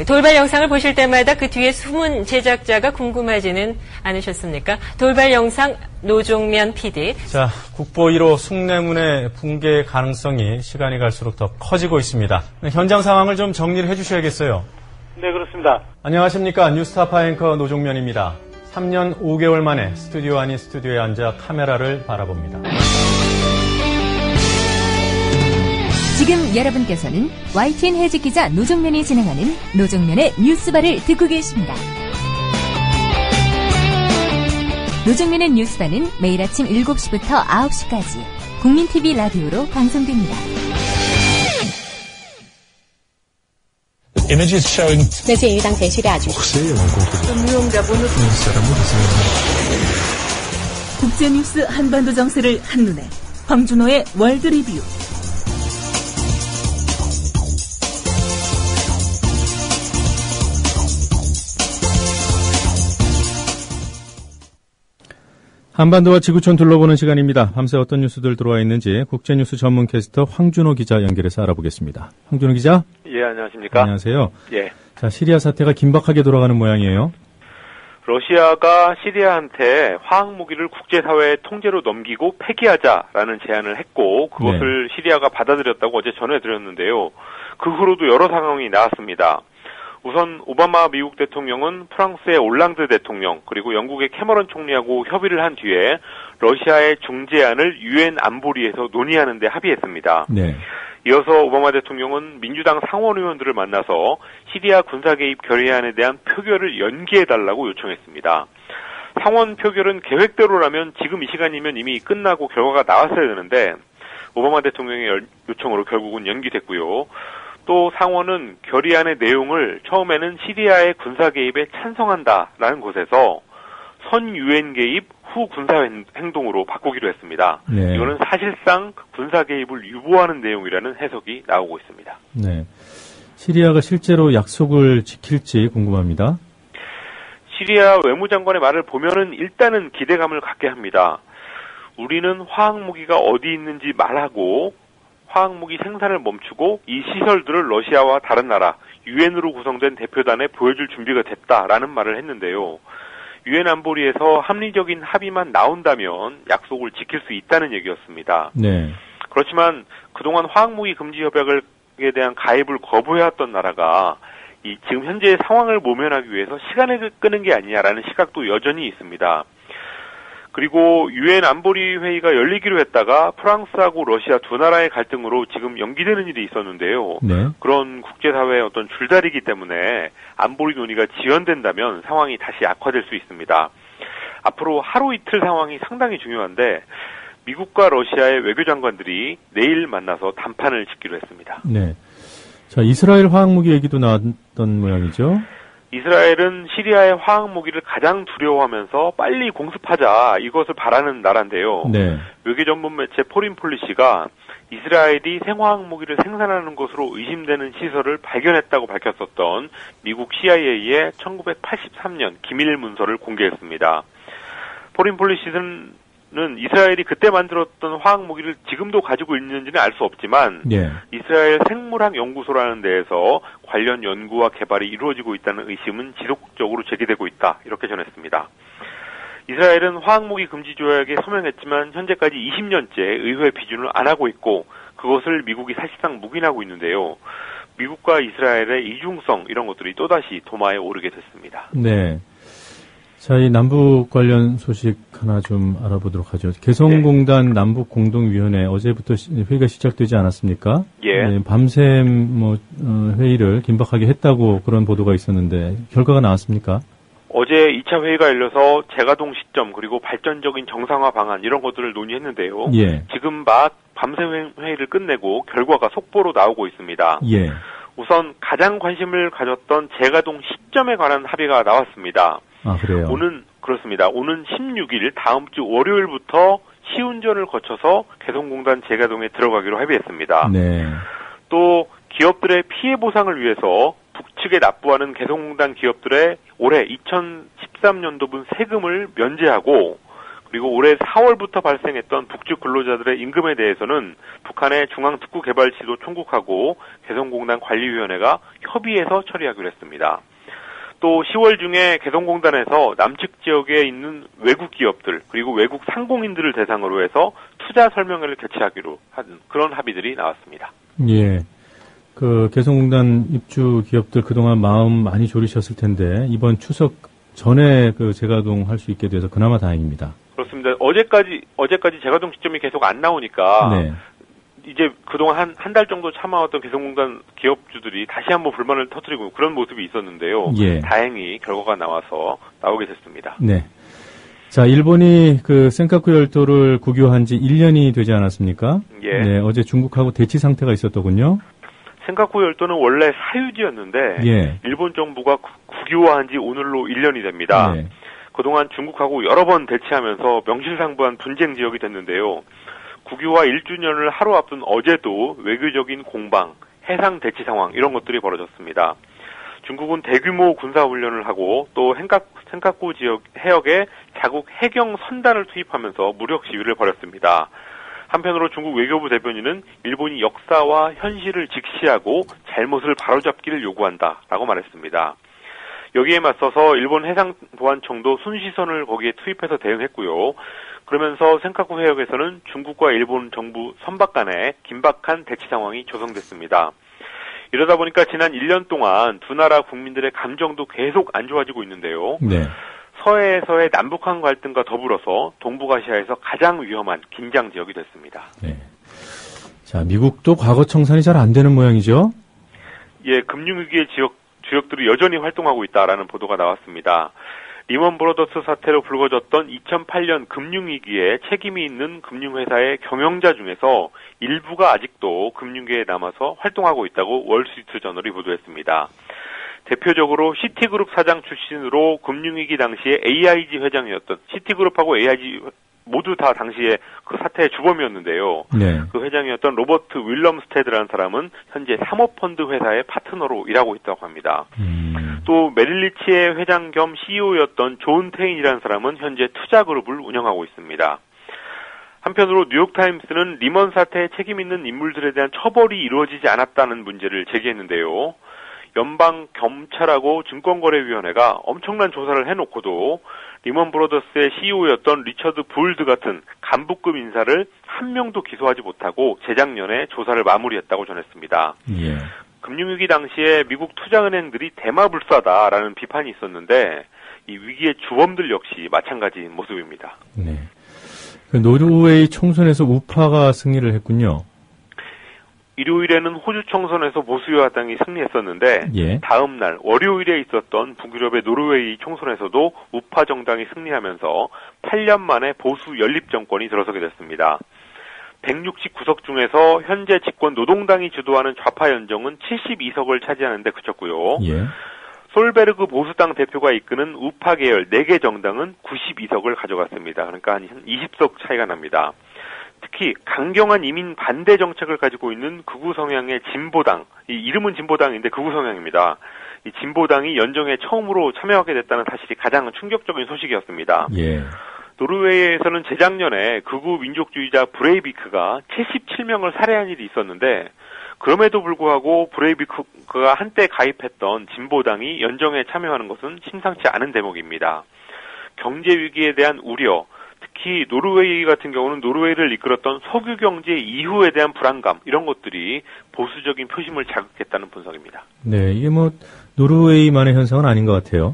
돌발 영상을 보실 때마다 그 뒤에 숨은 제작자가 궁금하지는 않으셨습니까? 돌발 영상 노종면 PD. 자, 국보 1호 숭례문의 붕괴 가능성이 시간이 갈수록 더 커지고 있습니다. 현장 상황을 좀 정리를 해주셔야겠어요. 네, 그렇습니다. 안녕하십니까. 뉴스타파 앵커 노종면입니다. 3년 5개월 만에 스튜디오 아닌 스튜디오에 앉아 카메라를 바라봅니다. 지금 여러분께서는 YTN 해직 기자 노종면이 진행하는 노종면의 뉴스바를 듣고 계십니다. 노종면의 뉴스바는 매일 아침 7시부터 9시까지 국민TV 라디오로 방송됩니다. 제1당 대시라주. 국제뉴스 한반도 정세를 한눈에 황준호의 월드 리뷰. 한반도와 지구촌 둘러보는 시간입니다. 밤새 어떤 뉴스들 들어와 있는지 국제뉴스 전문 캐스터 황준호 기자 연결해서 알아보겠습니다. 황준호 기자. 예, 안녕하십니까. 안녕하세요. 예. 자, 시리아 사태가 긴박하게 돌아가는 모양이에요. 러시아가 시리아한테 화학무기를 국제사회의 통제로 넘기고 폐기하자라는 제안을 했고 그것을 시리아가 받아들였다고 어제 전해드렸는데요. 그 후로도 여러 상황이 나왔습니다. 우선 오바마 미국 대통령은 프랑스의 올랑드 대통령 그리고 영국의 캐머런 총리하고 협의를 한 뒤에 러시아의 중재안을 유엔 안보리에서 논의하는 데 합의했습니다. 네. 이어서 오바마 대통령은 민주당 상원의원들을 만나서 시리아 군사개입 결의안에 대한 표결을 연기해달라고 요청했습니다. 상원 표결은 계획대로라면 지금 이 시간이면 이미 끝나고 결과가 나왔어야 되는데 오바마 대통령의 요청으로 결국은 연기됐고요. 또 상원은 결의안의 내용을 처음에는 시리아의 군사 개입에 찬성한다라는 곳에서 선 유엔 개입 후 군사 행동으로 바꾸기로 했습니다. 네. 이거는 사실상 군사 개입을 유보하는 내용이라는 해석이 나오고 있습니다. 네. 시리아가 실제로 약속을 지킬지 궁금합니다. 시리아 외무장관의 말을 보면은 일단은 기대감을 갖게 합니다. 우리는 화학무기가 어디 있는지 말하고 화학무기 생산을 멈추고 이 시설들을 러시아와 다른 나라, 유엔으로 구성된 대표단에 보여줄 준비가 됐다라는 말을 했는데요. 유엔 안보리에서 합리적인 합의만 나온다면 약속을 지킬 수 있다는 얘기였습니다. 네. 그렇지만 그동안 화학무기 금지 협약에 대한 가입을 거부해왔던 나라가 이 지금 현재의 상황을 모면하기 위해서 시간을 끄는 게 아니냐라는 시각도 여전히 있습니다. 그리고 유엔 안보리 회의가 열리기로 했다가 프랑스하고 러시아 두 나라의 갈등으로 지금 연기되는 일이 있었는데요. 네. 그런 국제사회의 어떤 줄다리기 때문에 안보리 논의가 지연된다면 상황이 다시 악화될 수 있습니다. 앞으로 하루 이틀 상황이 상당히 중요한데 미국과 러시아의 외교장관들이 내일 만나서 담판을 짓기로 했습니다. 네. 자, 이스라엘 화학무기 얘기도 나왔던 모양이죠. 이스라엘은 시리아의 화학무기를 가장 두려워하면서 빨리 공습하자 이것을 바라는 나라인데요. 네. 외교 전문 매체 포린폴리시가 이스라엘이 생화학무기를 생산하는 것으로 의심되는 시설을 발견했다고 밝혔었던 미국 CIA의 1983년 기밀 문서를 공개했습니다. 포린폴리시는 이스라엘이 그때 만들었던 화학무기를 지금도 가지고 있는지는 알 수 없지만 이스라엘 생물학 연구소라는 데에서 관련 연구와 개발이 이루어지고 있다는 의심은 지속적으로 제기되고 있다 이렇게 전했습니다. 이스라엘은 화학무기 금지 조약에 서명했지만 현재까지 20년째 의회 비준을 안 하고 있고 그것을 미국이 사실상 묵인하고 있는데요. 미국과 이스라엘의 이중성 이런 것들이 또다시 도마에 오르게 됐습니다. 네. 자, 이 남북 관련 소식 하나 좀 알아보도록 하죠. 개성공단 남북공동위원회 어제부터 회의가 시작되지 않았습니까? 예. 네, 밤샘 회의를 긴박하게 했다고 그런 보도가 있었는데 결과가 나왔습니까? 어제 2차 회의가 열려서 재가동 시점 그리고 발전적인 정상화 방안 이런 것들을 논의했는데요. 예. 지금 막 밤샘 회의를 끝내고 결과가 속보로 나오고 있습니다. 예. 우선 가장 관심을 가졌던 재가동 시점에 관한 합의가 나왔습니다. 아, 그래요? 그렇습니다. 오는 16일 다음 주 월요일부터 시운전을 거쳐서 개성공단 재가동에 들어가기로 합의했습니다. 네. 또 기업들의 피해 보상을 위해서 북측에 납부하는 개성공단 기업들의 올해 2013년도분 세금을 면제하고 그리고 올해 4월부터 발생했던 북측 근로자들의 임금에 대해서는 북한의 중앙특구개발지도 총국하고 개성공단 관리위원회가 협의해서 처리하기로 했습니다. 또 10월 중에 개성공단에서 남측 지역에 있는 외국 기업들 그리고 외국 상공인들을 대상으로 해서 투자 설명회를 개최하기로 한 그런 합의들이 나왔습니다. 예. 그 개성공단 입주 기업들 그동안 마음 많이 졸이셨을 텐데 이번 추석 전에 그 재가동할 수 있게 돼서 그나마 다행입니다. 그렇습니다. 어제까지 재가동 시점이 계속 안 나오니까 네. 이제 그동안 한 달 정도 참아왔던 개성공단 기업주들이 다시 한번 불만을 터뜨리고 그런 모습이 있었는데요. 예. 다행히 결과가 나와서 나오게 됐습니다. 네. 자, 일본이 그 센카쿠 열도를 국유한 지 1년이 되지 않았습니까? 예. 네, 어제 중국하고 대치 상태가 있었더군요. 센카쿠 열도는 원래 사유지였는데 예. 일본 정부가 국유화한 지 오늘로 1년이 됩니다. 예. 그동안 중국하고 여러 번 대치하면서 명실상부한 분쟁 지역이 됐는데요. 국유화 1주년을 하루 앞둔 어제도 외교적인 공방, 해상 대치 상황 이런 것들이 벌어졌습니다. 중국은 대규모 군사훈련을 하고 또 센카쿠 지역 해역에 자국 해경 선단을 투입하면서 무력 시위를 벌였습니다. 한편으로 중국 외교부 대변인은 일본이 역사와 현실을 직시하고 잘못을 바로잡기를 요구한다라고 말했습니다. 여기에 맞서서 일본 해상보안청도 순시선을 거기에 투입해서 대응했고요. 그러면서 센카쿠 해역에서는 중국과 일본 정부 선박 간에 긴박한 대치 상황이 조성됐습니다. 이러다 보니까 지난 1년 동안 두 나라 국민들의 감정도 계속 안 좋아지고 있는데요. 네. 서해에서의 남북한 갈등과 더불어서 동북아시아에서 가장 위험한 긴장 지역이 됐습니다. 네. 자, 미국도 과거 청산이 잘 안 되는 모양이죠? 예, 금융위기의 주역들이 여전히 활동하고 있다라는 보도가 나왔습니다. 리먼 브로더스 사태로 불거졌던 2008년 금융위기에 책임이 있는 금융회사의 경영자 중에서 일부가 아직도 금융계에 남아서 활동하고 있다고 월스트리트저널이 보도했습니다. 대표적으로 시티그룹 사장 출신으로 금융위기 당시에 AIG 회장이었던 시티그룹하고 AIG 모두 다 당시에 그 사태의 주범이었는데요. 네. 그 회장이었던 로버트 윌럼스테드라는 사람은 현재 사모펀드 회사의 파트너로 일하고 있다고 합니다. 또 메릴리치의 회장 겸 CEO였던 존 테인이라는 사람은 현재 투자그룹을 운영하고 있습니다. 한편으로 뉴욕타임스는 리먼 사태에 책임 있는 인물들에 대한 처벌이 이루어지지 않았다는 문제를 제기했는데요. 연방 검찰하고 증권거래위원회가 엄청난 조사를 해놓고도 리먼 브로더스의 CEO였던 리처드 불드 같은 간부급 인사를 한 명도 기소하지 못하고 재작년에 조사를 마무리했다고 전했습니다. 예. 금융위기 당시에 미국 투자은행들이 대마불사다라는 비판이 있었는데 이 위기의 주범들 역시 마찬가지인 모습입니다. 네. 그 노르웨이 총선에서 우파가 승리를 했군요. 일요일에는 호주 총선에서 보수여당이 승리했었는데 예. 다음 날 월요일에 있었던 북유럽의 노르웨이 총선에서도 우파 정당이 승리하면서 8년 만에 보수 연립 정권이 들어서게 됐습니다. 169석 중에서 현재 집권 노동당이 주도하는 좌파 연정은 72석을 차지하는 데 그쳤고요. 예. 솔베르그 보수당 대표가 이끄는 우파 계열 4개 정당은 92석을 가져갔습니다. 그러니까 한 20석 차이가 납니다. 특히 강경한 이민 반대 정책을 가지고 있는 극우 성향의 진보당, 이 이름은 진보당인데 극우 성향입니다. 이 진보당이 연정에 처음으로 참여하게 됐다는 사실이 가장 충격적인 소식이었습니다. 예. 노르웨이에서는 재작년에 극우 민족주의자 브레이비크가 77명을 살해한 일이 있었는데 그럼에도 불구하고 브레이비크가 한때 가입했던 진보당이 연정에 참여하는 것은 심상치 않은 대목입니다. 경제 위기에 대한 우려, 특히 노르웨이 같은 경우는 노르웨이를 이끌었던 석유 경제 이후에 대한 불안감 이런 것들이 보수적인 표심을 자극했다는 분석입니다. 네, 이게 뭐 노르웨이만의 현상은 아닌 것 같아요.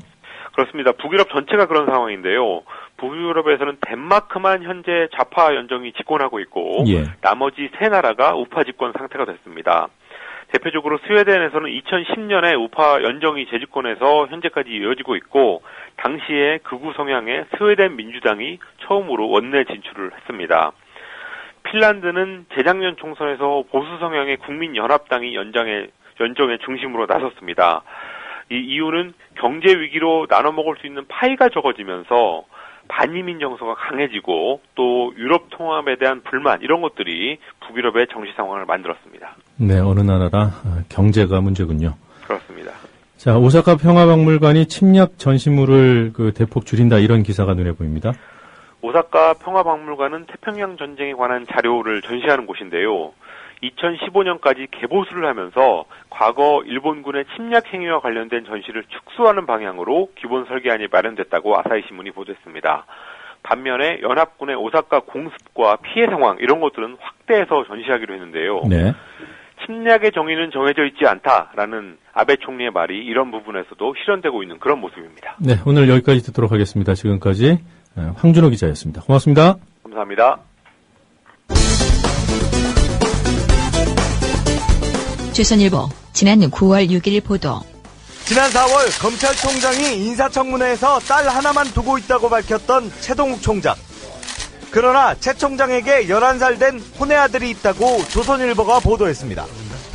그렇습니다. 북유럽 전체가 그런 상황인데요. 북유럽에서는 덴마크만 현재 좌파 연정이 집권하고 있고 예. 나머지 세 나라가 우파 집권 상태가 됐습니다. 대표적으로 스웨덴에서는 2010년에 우파 연정이 재집권해서 현재까지 이어지고 있고 당시에 극우 성향의 스웨덴 민주당이 처음으로 원내 진출을 했습니다. 핀란드는 재작년 총선에서 보수 성향의 국민연합당이 연정의 중심으로 나섰습니다. 이 이유는 경제 위기로 나눠 먹을 수 있는 파이가 적어지면서 반이민 정서가 강해지고 또 유럽 통합에 대한 불만 이런 것들이 북유럽의 정치 상황을 만들었습니다. 네, 어느 나라라 경제가 문제군요. 그렇습니다. 자, 오사카 평화박물관이 침략 전시물을 대폭 줄인다 이런 기사가 눈에 보입니다. 오사카 평화박물관은 태평양 전쟁에 관한 자료를 전시하는 곳인데요. 2015년까지 개보수를 하면서 과거 일본군의 침략 행위와 관련된 전시를 축소하는 방향으로 기본 설계안이 마련됐다고 아사히 신문이 보도했습니다. 반면에 연합군의 오사카 공습과 피해 상황 이런 것들은 확대해서 전시하기로 했는데요. 네. 침략의 정의는 정해져 있지 않다라는 아베 총리의 말이 이런 부분에서도 실현되고 있는 그런 모습입니다. 네, 오늘 여기까지 듣도록 하겠습니다. 지금까지 황준호 기자였습니다. 고맙습니다. 감사합니다. 조선일보 지난 9월 6일 보도. 지난 4월 검찰총장이 인사청문회에서 딸 하나만 두고 있다고 밝혔던 최동욱 총장. 그러나 최 총장에게 11살 된 혼외 아들이 있다고 조선일보가 보도했습니다.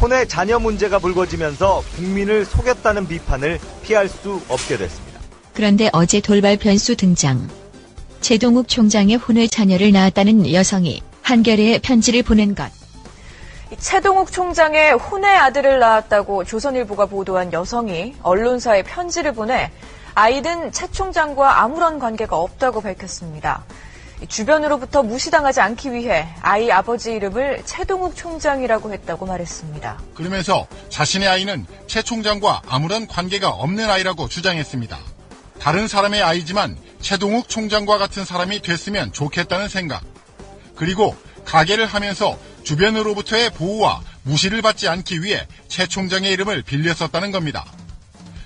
혼외 자녀 문제가 불거지면서 국민을 속였다는 비판을 피할 수 없게 됐습니다. 그런데 어제 돌발 변수 등장. 최동욱 총장의 혼외 자녀를 낳았다는 여성이 한겨레에 편지를 보낸 것. 최동욱 총장의 혼외 아들을 낳았다고 조선일보가 보도한 여성이 언론사에 편지를 보내 아이는 최 총장과 아무런 관계가 없다고 밝혔습니다. 주변으로부터 무시당하지 않기 위해 아이 아버지 이름을 최동욱 총장이라고 했다고 말했습니다. 그러면서 자신의 아이는 최 총장과 아무런 관계가 없는 아이라고 주장했습니다. 다른 사람의 아이지만 최동욱 총장과 같은 사람이 됐으면 좋겠다는 생각. 그리고 가게를 하면서 주변으로부터의 보호와 무시를 받지 않기 위해 최 총장의 이름을 빌려 썼다는 겁니다.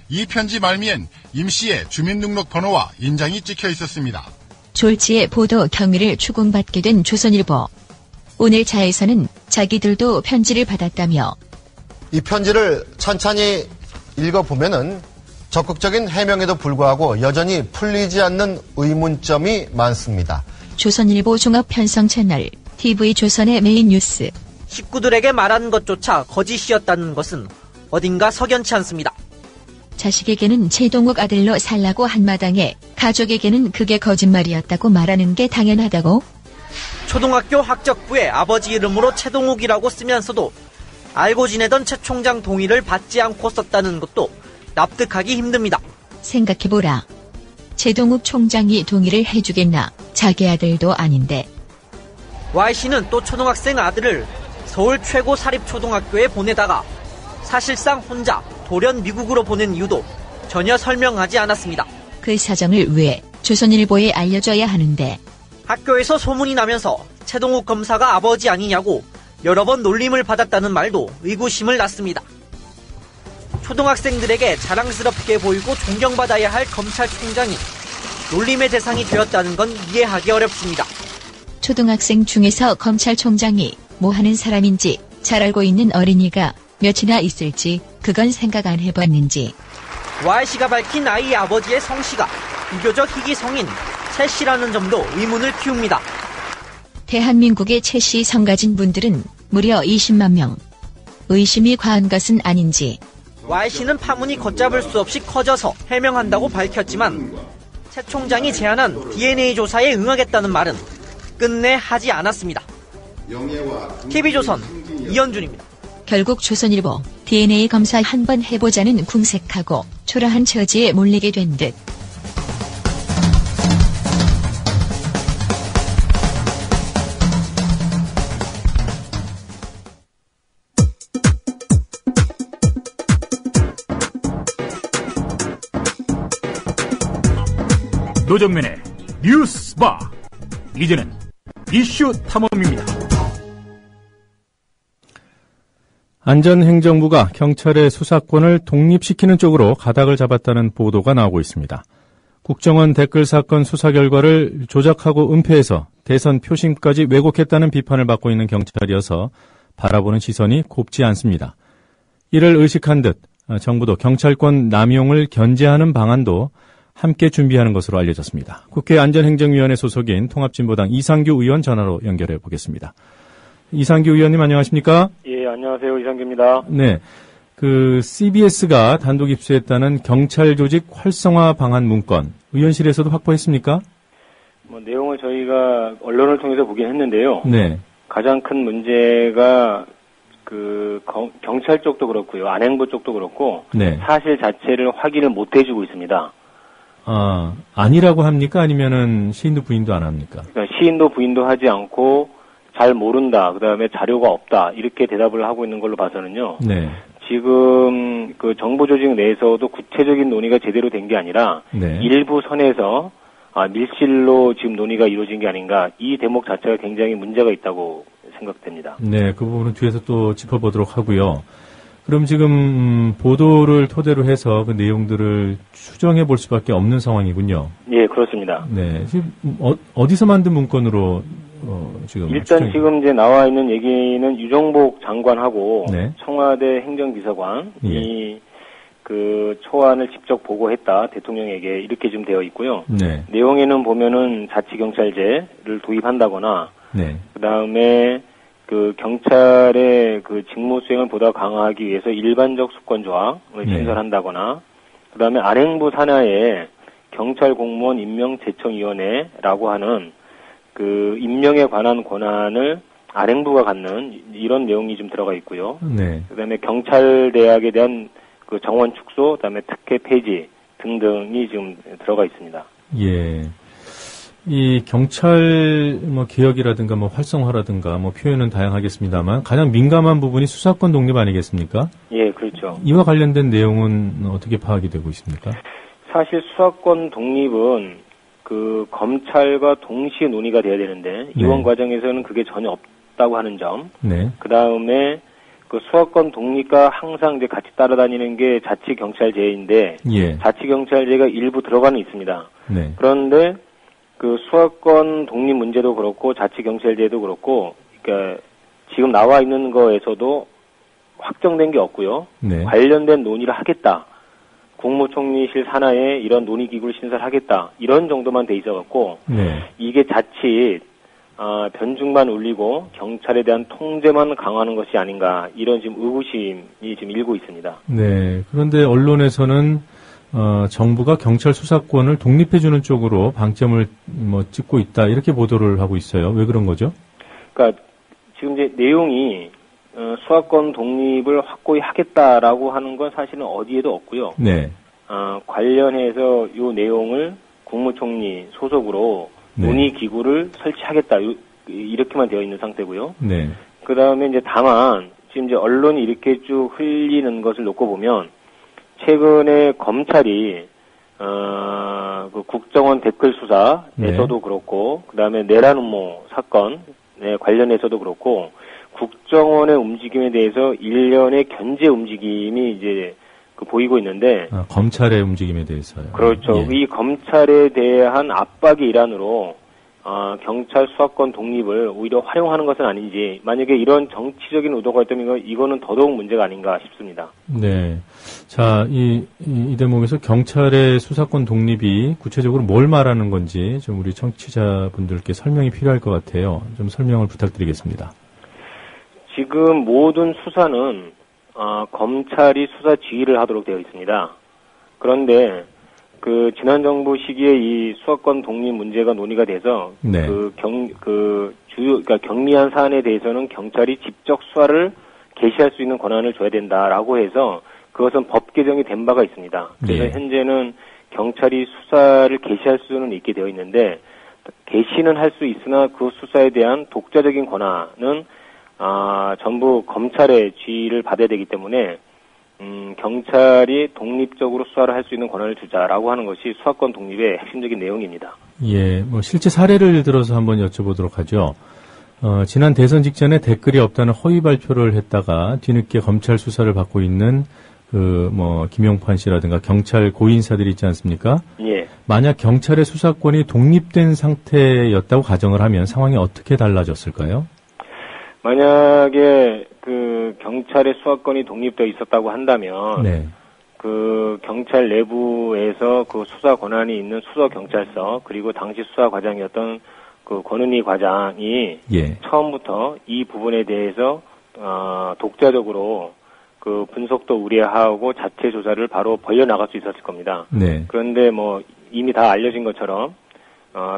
이 편지 말미엔 임 씨의 주민등록번호와 인장이 찍혀 있었습니다. 졸지의 보도 경위를 추궁받게 된 조선일보. 오늘 자에서는 자기들도 편지를 받았다며 이 편지를 찬찬히 읽어보면은 적극적인 해명에도 불구하고 여전히 풀리지 않는 의문점이 많습니다. 조선일보 종합편성 채널 TV조선의 메인 뉴스. 식구들에게 말한 것조차 거짓이었다는 것은 어딘가 석연치 않습니다. 자식에게는 최동욱 아들로 살라고 한 마당에 가족에게는 그게 거짓말이었다고 말하는 게 당연하다고? 초등학교 학적부에 아버지 이름으로 최동욱이라고 쓰면서도 알고 지내던 최 총장 동의를 받지 않고 썼다는 것도 납득하기 힘듭니다. 생각해보라. 최동욱 총장이 동의를 해주겠나? 자기 아들도 아닌데. Y씨는 또 초등학생 아들을 서울 최고 사립초등학교에 보내다가 사실상 혼자 돌연 미국으로 보낸 이유도 전혀 설명하지 않았습니다. 그 사정을 왜 조선일보에 알려줘야 하는데. 학교에서 소문이 나면서 최동욱 검사가 아버지 아니냐고 여러 번 놀림을 받았다는 말도 의구심을 낳습니다. 초등학생들에게 자랑스럽게 보이고 존경받아야 할 검찰총장이 놀림의 대상이 되었다는 건 이해하기 어렵습니다. 초등학생 중에서 검찰총장이 뭐 하는 사람인지 잘 알고 있는 어린이가 몇이나 있을지 그건 생각 안 해봤는지. Y씨가 밝힌 아이 아버지의 성씨가 비교적 희귀 성인 최씨라는 점도 의문을 키웁니다. 대한민국의 최씨 성 가진 분들은 무려 20만 명. 의심이 과한 것은 아닌지. Y씨는 파문이 걷잡을 수 없이 커져서 해명한다고 밝혔지만 최 총장이 제안한 DNA 조사에 응하겠다는 말은 끝내 하지 않았습니다. TV조선 이현준입니다. 결국 조선일보 DNA 검사 한번 해보자는 궁색하고 초라한 처지에 몰리게 된 듯. 노정면의 뉴스바. 이제는 이슈 탐험입니다. 안전행정부가 경찰의 수사권을 독립시키는 쪽으로 가닥을 잡았다는 보도가 나오고 있습니다. 국정원 댓글 사건 수사 결과를 조작하고 은폐해서 대선 표심까지 왜곡했다는 비판을 받고 있는 경찰이어서 바라보는 시선이 곱지 않습니다. 이를 의식한 듯 정부도 경찰권 남용을 견제하는 방안도 함께 준비하는 것으로 알려졌습니다. 국회 안전행정위원회 소속인 통합진보당 이상규 의원 전화로 연결해 보겠습니다. 이상규 의원님 안녕하십니까? 예, 안녕하세요. 이상규입니다. 네. CBS가 단독 입수했다는 경찰 조직 활성화 방안 문건, 의원실에서도 확보했습니까? 내용을 저희가 언론을 통해서 보긴 했는데요. 네. 가장 큰 문제가 경찰 쪽도 그렇고요. 안행부 쪽도 그렇고 네. 사실 자체를 확인을 못 해주고 있습니다. 아니라고 합니까? 아니면은 시인도 부인도 안 합니까? 그러니까 시인도 부인도 하지 않고 잘 모른다. 그다음에 자료가 없다. 이렇게 대답을 하고 있는 걸로 봐서는요. 네. 지금 그 정부 조직 내에서도 구체적인 논의가 제대로 된 게 아니라 네. 일부 선에서 밀실로 지금 논의가 이루어진 게 아닌가. 이 대목 자체가 굉장히 문제가 있다고 생각됩니다. 네, 그 부분은 뒤에서 또 짚어보도록 하고요. 그럼 지금 보도를 토대로 해서 그 내용들을 추정해 볼 수밖에 없는 상황이군요. 예, 그렇습니다. 네, 지금 어디서 만든 문건으로 지금 일단 지금 이제 나와 있는 얘기는 유정복 장관하고 네. 청와대 행정비서관이 예. 그 초안을 직접 보고했다 대통령에게 이렇게 좀 되어 있고요. 네. 내용에는 보면은 자치경찰제를 도입한다거나, 네. 그 다음에 그 경찰의 그 직무 수행을 보다 강화하기 위해서 일반적 수권 조항을 네. 신설한다거나, 그 다음에 안행부 산하에 경찰 공무원 임명 제청위원회라고 하는 그 임명에 관한 권한을 안행부가 갖는 이런 내용이 좀 들어가 있고요. 네. 그 다음에 경찰대학에 대한 그 정원 축소, 그 다음에 특혜 폐지 등등이 지금 들어가 있습니다. 예. 이 경찰 개혁이라든가 활성화라든가 표현은 다양하겠습니다만 가장 민감한 부분이 수사권 독립 아니겠습니까? 예, 그렇죠. 이와 관련된 내용은 어떻게 파악이 되고 있습니까? 사실 수사권 독립은 그 검찰과 동시에 논의가 돼야 되는데 이번 과정에서는 그게 전혀 없다고 하는 점. 네. 그 다음에 그 수사권 독립과 항상 이제 같이 따라다니는 게 자치경찰제인데 예. 자치경찰제가 일부 들어가는 있습니다. 네. 그런데 그 수사권 독립 문제도 그렇고 자치경찰제도 그렇고, 그러니까 지금 나와 있는 거에서도 확정된 게 없고요. 네. 관련된 논의를 하겠다. 국무총리실 산하에 이런 논의기구를 신설하겠다. 이런 정도만 돼 있어갖고 네. 이게 자칫 변죽만 울리고 경찰에 대한 통제만 강화하는 것이 아닌가 이런 지금 의구심이 지금 일고 있습니다. 네. 그런데 언론에서는 정부가 경찰 수사권을 독립해주는 쪽으로 방점을 찍고 있다 이렇게 보도를 하고 있어요. 왜 그런 거죠? 그러니까 지금 이제 내용이 수사권 독립을 확고히 하겠다라고 하는 건 사실은 어디에도 없고요. 네. 관련해서 이 내용을 국무총리 소속으로 네. 논의 기구를 설치하겠다 이렇게만 되어 있는 상태고요. 네. 그 다음에 이제 다만 지금 이제 언론이 이렇게 쭉 흘리는 것을 놓고 보면 최근에 검찰이 그 국정원 댓글 수사에서도 네. 그렇고 그 다음에 내란 음모 사건에 관련해서도 그렇고 국정원의 움직임에 대해서 일련의 견제 움직임이 이제 보이고 있는데 검찰의 움직임에 대해서요. 그렇죠. 예. 이 검찰에 대한 압박의 일환으로 경찰 수사권 독립을 오히려 활용하는 것은 아닌지 만약에 이런 정치적인 의도가 있다면 이거는 더더욱 문제가 아닌가 싶습니다. 네. 자, 이 대목에서 경찰의 수사권 독립이 구체적으로 뭘 말하는 건지 좀 우리 청취자분들께 설명이 필요할 것 같아요. 좀 설명을 부탁드리겠습니다. 지금 모든 수사는 검찰이 수사 지휘를 하도록 되어 있습니다. 그런데 그 지난 정부 시기에 이 수사권 독립 문제가 논의가 돼서 네. 그러니까 경미한 사안에 대해서는 경찰이 직접 수사를 개시할 수 있는 권한을 줘야 된다라고 해서 그것은 법 개정이 된 바가 있습니다. 그래서 네. 현재는 경찰이 수사를 개시할 수는 있게 되어 있는데 개시는 할 수 있으나 그 수사에 대한 독자적인 권한은 전부 검찰의 지휘를 받아야 되기 때문에 경찰이 독립적으로 수사를 할 수 있는 권한을 주자라고 하는 것이 수사권 독립의 핵심적인 내용입니다. 예, 실제 사례를 들어서 한번 여쭤보도록 하죠. 지난 대선 직전에 댓글이 없다는 허위 발표를 했다가 뒤늦게 검찰 수사를 받고 있는 김용판 씨라든가 경찰 고인사들이 있지 않습니까? 예. 만약 경찰의 수사권이 독립된 상태였다고 가정을 하면 상황이 어떻게 달라졌을까요? 만약에 그 경찰의 수사권이 독립되어 있었다고 한다면 네. 그 경찰 내부에서 그 수사 권한이 있는 수서경찰서 그리고 당시 수사 과장이었던 그 권은희 과장이 예. 처음부터 이 부분에 대해서 독자적으로 그 분석도 우려하고 자체 조사를 바로 벌려나갈 수 있었을 겁니다. 네. 그런데 이미 다 알려진 것처럼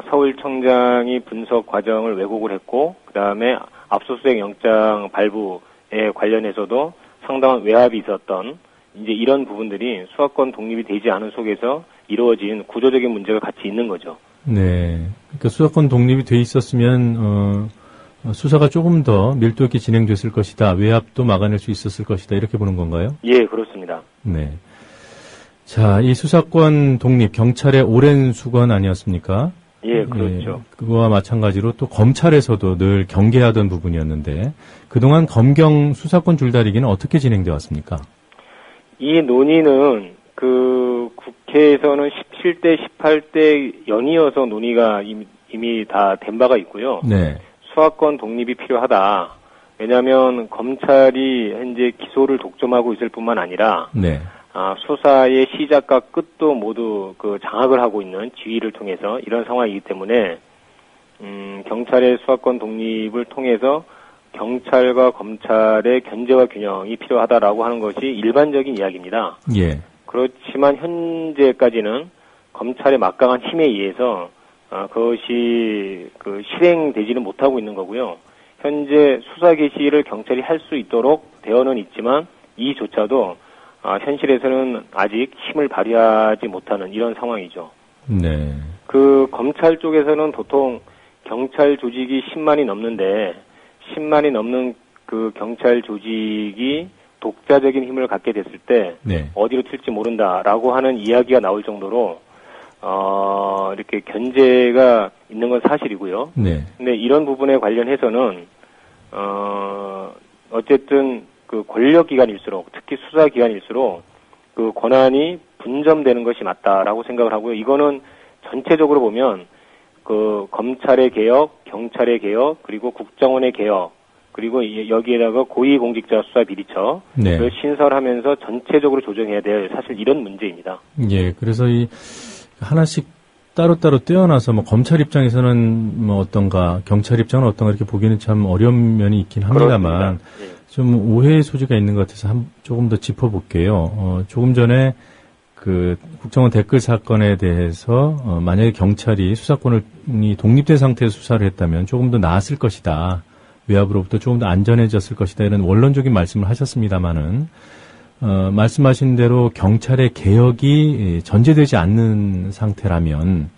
서울청장이 분석 과정을 왜곡을 했고 그 다음에 압수수색 영장 발부에 관련해서도 상당한 외압이 있었던 이제 이런 부분들이 수사권 독립이 되지 않은 속에서 이루어진 구조적인 문제가 같이 있는 거죠. 네. 그러니까 수사권 독립이 돼 있었으면 수사가 조금 더 밀도 있게 진행됐을 것이다. 외압도 막아낼 수 있었을 것이다. 이렇게 보는 건가요? 예, 그렇습니다. 네. 자, 이 수사권 독립, 경찰의 오랜 수건 아니었습니까? 예, 그렇죠. 그거와 마찬가지로 또 검찰에서도 늘 경계하던 부분이었는데 그동안 검경 수사권 줄다리기는 어떻게 진행되어 왔습니까? 이 논의는 그 국회에서는 17대, 18대 연이어서 논의가 이미 다 된 바가 있고요. 네. 수사권 독립이 필요하다. 왜냐하면 검찰이 현재 기소를 독점하고 있을 뿐만 아니라 네. 수사의 시작과 끝도 모두 그 장악을 하고 있는 지휘를 통해서 이런 상황이기 때문에 경찰의 수사권 독립을 통해서 경찰과 검찰의 견제와 균형이 필요하다라고 하는 것이 일반적인 이야기입니다. 예. 그렇지만 현재까지는 검찰의 막강한 힘에 의해서 그것이 그 실행되지는 못하고 있는 거고요. 현재 수사 개시를 경찰이 할 수 있도록 되어는 있지만 이조차도 현실에서는 아직 힘을 발휘하지 못하는 이런 상황이죠. 네. 그 검찰 쪽에서는 보통 경찰 조직이 10만이 넘는데 10만이 넘는 그 경찰 조직이 독자적인 힘을 갖게 됐을 때 네. 어디로 튈지 모른다라고 하는 이야기가 나올 정도로 이렇게 견제가 있는 건 사실이고요. 네. 근데 이런 부분에 관련해서는 어쨌든 그 권력 기관일수록 특히 수사 기관일수록 그 권한이 분점되는 것이 맞다라고 생각을 하고요. 이거는 전체적으로 보면 그 검찰의 개혁, 경찰의 개혁, 그리고 국정원의 개혁, 그리고 여기에다가 고위공직자 수사 비리처를 네. 신설하면서 전체적으로 조정해야 될 사실 이런 문제입니다. 예, 그래서 이 하나씩 따로따로 떼어놔서 뭐 검찰 입장에서는 뭐 어떤가, 경찰 입장은 어떤가 이렇게 보기는 참 어려운 면이 있긴 합니다만 좀 오해의 소지가 있는 것 같아서 조금 더 짚어볼게요. 조금 전에 그 국정원 댓글 사건에 대해서 만약에 경찰이 수사권을 독립된 상태에서 수사를 했다면 조금 더 나았을 것이다. 외압으로부터 조금 더 안전해졌을 것이다. 이런 원론적인 말씀을 하셨습니다마는 말씀하신 대로 경찰의 개혁이 전제되지 않는 상태라면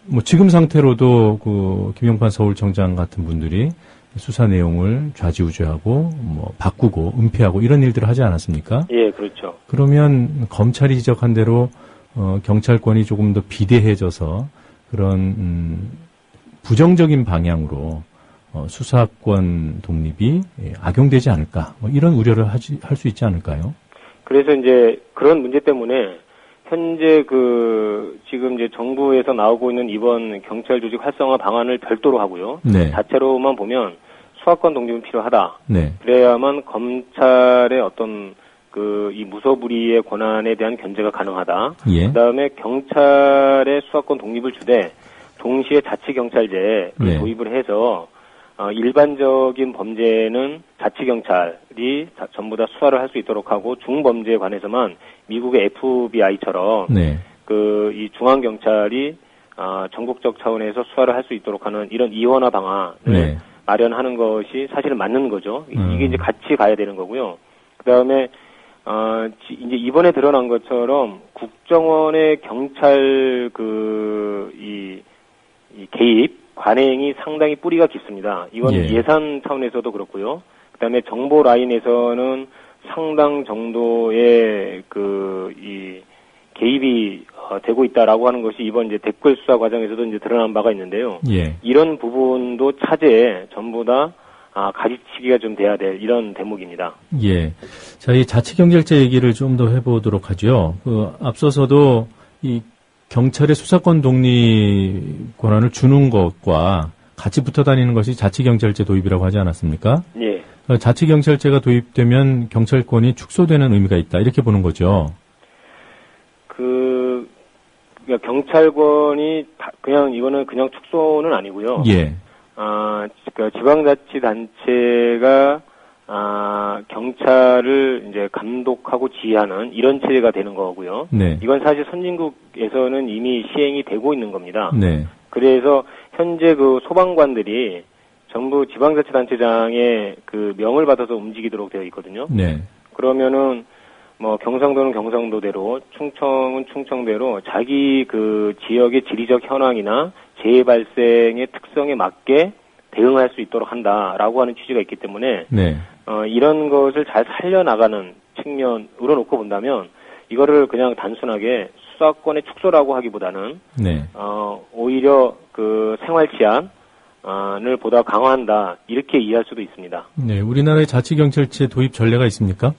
뭐 지금 상태로도 김용판 서울청장 같은 분들이 수사 내용을 좌지우지하고 뭐 바꾸고 은폐하고 이런 일들을 하지 않았습니까? 예, 그렇죠. 그러면 검찰이 지적한 대로 경찰권이 조금 더 비대해져서 그런 부정적인 방향으로 수사권 독립이 악용되지 않을까? 뭐 이런 우려를 할 수 있지 않을까요? 그래서 이제 그런 문제 때문에 현재 지금 이제 정부에서 나오고 있는 이번 경찰 조직 활성화 방안을 별도로 하고요. 네. 자체로만 보면 수사권 독립은 필요하다. 네. 그래야만 검찰의 어떤 이 무소불위의 권한에 대한 견제가 가능하다. 예. 그다음에 경찰의 수사권 독립을 주되 동시에 자치경찰제를 네. 도입을 해서 일반적인 범죄는 자치경찰이 전부 다 수사를 할 수 있도록 하고 중범죄에 관해서만 미국의 FBI처럼 네. 이 중앙경찰이 전국적 차원에서 수사를 할 수 있도록 하는 이런 이원화 방안을 네. 마련하는 것이 사실은 맞는 거죠. 이게 이제 같이 가야 되는 거고요. 그다음에 이제 이번에 드러난 것처럼 국정원의 경찰 이 개입 관행이 상당히 뿌리가 깊습니다. 이건 예산 차원에서도 그렇고요. 그다음에 정보 라인에서는 상당 정도의 이 개입이 되고 있다라고 하는 것이 이번 이제 댓글 수사 과정에서도 이제 드러난 바가 있는데요. 예. 이런 부분도 차제에 전부 다 가지치기가 좀 돼야 될 이런 대목입니다. 예. 자, 이 자치경찰제 얘기를 좀 더 해보도록 하죠. 앞서서도 이 경찰의 수사권 독립 권한을 주는 것과 같이 붙어 다니는 것이 자치경찰제 도입이라고 하지 않았습니까? 예. 자치경찰제가 도입되면 경찰권이 축소되는 의미가 있다. 이렇게 보는 거죠. 그러니까 경찰권이 이거는 그냥 축소는 아니고요. 예. 지방자치단체가 경찰을 이제 감독하고 지휘하는 이런 체제가 되는 거고요. 네. 이건 사실 선진국에서는 이미 시행이 되고 있는 겁니다. 네. 그래서 현재 소방관들이 전부 지방자치단체장의 그 명을 받아서 움직이도록 되어 있거든요. 네. 그러면은 뭐 경상도는 경상도대로, 충청은 충청대로 자기 그 지역의 지리적 현황이나 재해 발생의 특성에 맞게 대응할 수 있도록 한다라고 하는 취지가 있기 때문에 네. 이런 것을 잘 살려나가는 측면으로 놓고 본다면 이거를 그냥 단순하게 수사권의 축소라고 하기보다는 네. 오히려 그 생활 치안을 보다 강화한다 이렇게 이해할 수도 있습니다. 네, 우리나라의 자치경찰제 도입 전례가 있습니까?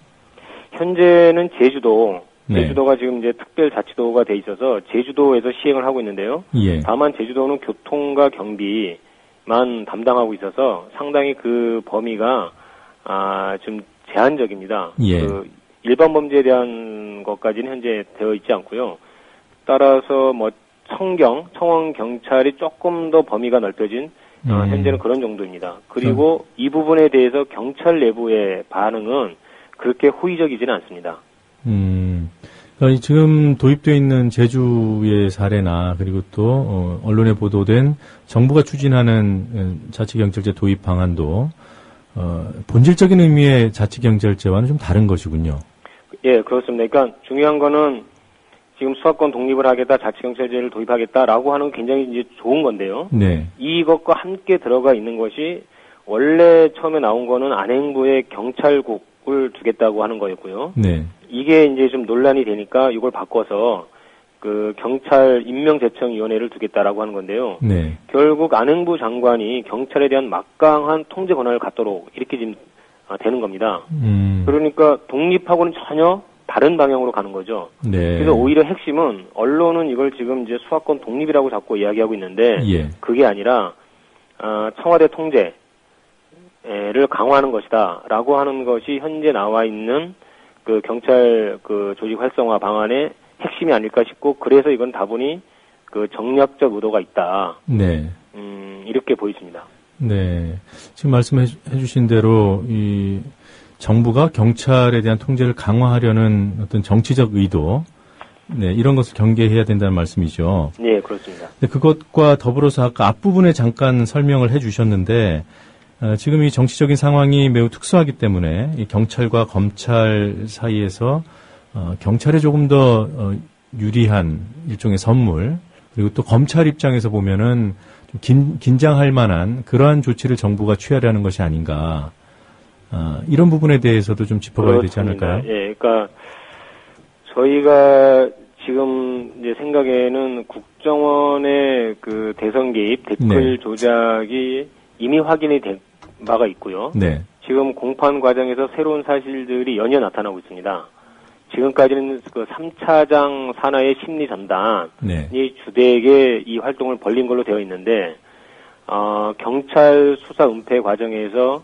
현재는 제주도가 네. 지금 이제 특별자치도가 돼 있어서 제주도에서 시행을 하고 있는데요. 예. 다만 제주도는 교통과 경비만 담당하고 있어서 상당히 그 범위가 좀 제한적입니다. 예. 그 일반 범죄에 대한 것까지는 현재 되어 있지 않고요. 따라서 뭐 청원 경찰이 조금 더 범위가 넓혀진 현재는 그런 정도입니다. 그리고 이 부분에 대해서 경찰 내부의 반응은 그렇게 호의적이지는 않습니다. 그러니까 지금 도입되어 있는 제주의 사례나 그리고 또 언론에 보도된 정부가 추진하는 자치경찰제 도입 방안도 본질적인 의미의 자치경찰제와는 좀 다른 것이군요. 예, 그렇습니다. 그러니까 중요한 거는 지금 수사권 독립을 하겠다, 자치경찰제를 도입하겠다라고 하는 굉장히 이제 좋은 건데요. 네. 이것과 함께 들어가 있는 것이 원래 처음에 나온 거는 안행부에 경찰국을 두겠다고 하는 거였고요. 네. 이게 이제 좀 논란이 되니까 이걸 바꿔서 그 경찰 임명제청위원회를 두겠다라고 하는 건데요. 네. 결국 안행부 장관이 경찰에 대한 막강한 통제 권한을 갖도록 이렇게 지금 되는 겁니다. 그러니까 독립하고는 전혀 다른 방향으로 가는 거죠. 네. 그래서 오히려 핵심은 언론은 이걸 지금 이제 수사권 독립이라고 자꾸 이야기하고 있는데 예. 그게 아니라 청와대 통제를 강화하는 것이다라고 하는 것이 현재 나와 있는 그 경찰 그 조직 활성화 방안의 핵심이 아닐까 싶고 그래서 이건 다분히 그 정략적 의도가 있다. 네. 이렇게 보여집니다. 네. 지금 말씀해 주신 대로 이 정부가 경찰에 대한 통제를 강화하려는 어떤 정치적 의도, 네, 이런 것을 경계해야 된다는 말씀이죠. 네, 그렇습니다. 네, 그것과 더불어서 아까 앞부분에 잠깐 설명을 해 주셨는데, 지금 이 정치적인 상황이 매우 특수하기 때문에 이 경찰과 검찰 사이에서 경찰에 조금 더 유리한 일종의 선물, 그리고 또 검찰 입장에서 보면은 좀 긴장할 만한 그러한 조치를 정부가 취하려는 것이 아닌가. 이런 부분에 대해서도 좀 짚어봐야 되지 않을까요? 예, 그러니까 저희가 지금 이제 생각에는 국정원의 그 대선 개입, 댓글 조작이 이미 확인이 된 바가 있고요. 네. 지금 공판 과정에서 새로운 사실들이 연이어 나타나고 있습니다. 지금까지는 그 3차장 산하의 심리 전단이 네. 주되게 이 활동을 벌린 걸로 되어 있는데 경찰 수사 은폐 과정에서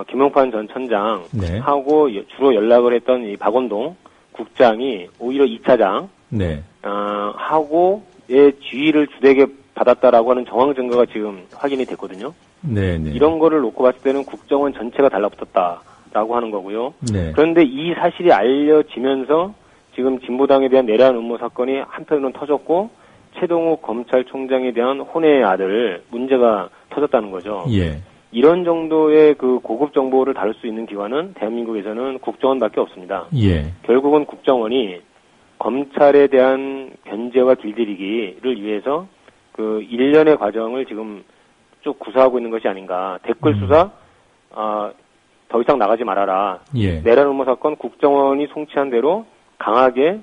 김용판 전 천장하고 네. 주로 연락을 했던 이 박원동 국장이 오히려 2차장 네. 하고의 지휘를 주되게 받았다라고 하는 정황 증거가 지금 확인이 됐거든요. 네, 네. 이런 거를 놓고 봤을 때는 국정원 전체가 달라붙었다라고 하는 거고요. 네. 그런데 이 사실이 알려지면서 지금 진보당에 대한 내란 음모 사건이 한편으로는 터졌고 최동욱 검찰총장에 대한 혼외의 아들 문제가 터졌다는 거죠. 예. 이런 정도의 그 고급 정보를 다룰 수 있는 기관은 대한민국에서는 국정원밖에 없습니다. 예. 결국은 국정원이 검찰에 대한 견제와 길들이기를 위해서 그 일련의 과정을 지금 쭉 구사하고 있는 것이 아닌가. 댓글 수사, 더 이상 나가지 말아라. 예. 내란 음모 사건 국정원이 송치한 대로 강하게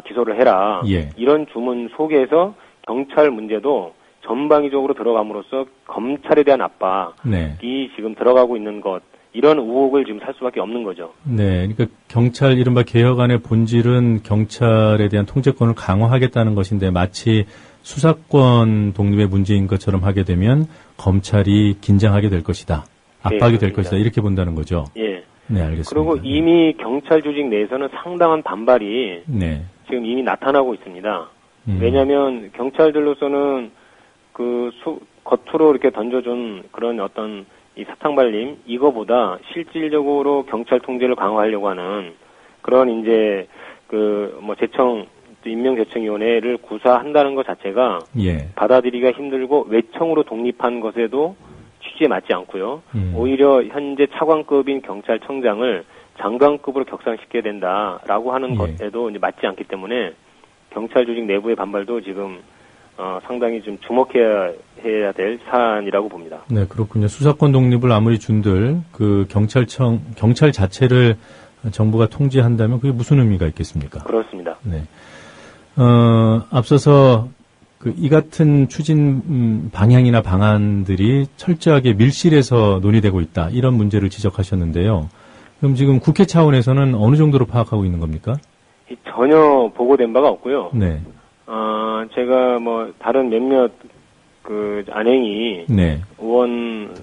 기소를 해라. 예. 이런 주문 속에서 경찰 문제도 전방위적으로 들어감으로써 검찰에 대한 압박이 네. 지금 들어가고 있는 것, 이런 의혹을 지금 살 수밖에 없는 거죠. 네. 그러니까 경찰 이른바 개혁안의 본질은 경찰에 대한 통제권을 강화하겠다는 것인데 마치 수사권 독립의 문제인 것처럼 하게 되면 검찰이 긴장하게 될 것이다. 압박이 네, 될 것이다. 이렇게 본다는 거죠. 예. 네, 알겠습니다. 그리고 이미 경찰 조직 내에서는 상당한 반발이 네. 지금 이미 나타나고 있습니다. 왜냐하면 경찰들로서는 그 겉으로 이렇게 던져준 그런 어떤 이 사탕발림 이거보다 실질적으로 경찰 통제를 강화하려고 하는 그런 이제 그 뭐 임명제청위원회를 구사한다는 것 자체가 예. 받아들이기가 힘들고 외청으로 독립한 것에도 취지에 맞지 않고요. 오히려 현재 차관급인 경찰청장을 장관급으로 격상시켜야 된다라고 하는 것에도 이제 맞지 않기 때문에 경찰 조직 내부의 반발도 지금 상당히 좀 주목해야 될 사안이라고 봅니다. 네, 그렇군요. 수사권 독립을 아무리 준들 그 경찰 자체를 정부가 통제한다면 그게 무슨 의미가 있겠습니까? 그렇습니다. 네. 앞서서 이 같은 추진 방향이나 방안들이 철저하게 밀실에서 논의되고 있다. 이런 문제를 지적하셨는데요. 그럼 지금 국회 차원에서는 어느 정도로 파악하고 있는 겁니까? 전혀 보고된 바가 없고요. 네. 제가 뭐 다른 몇몇 그 안행이 네. 의원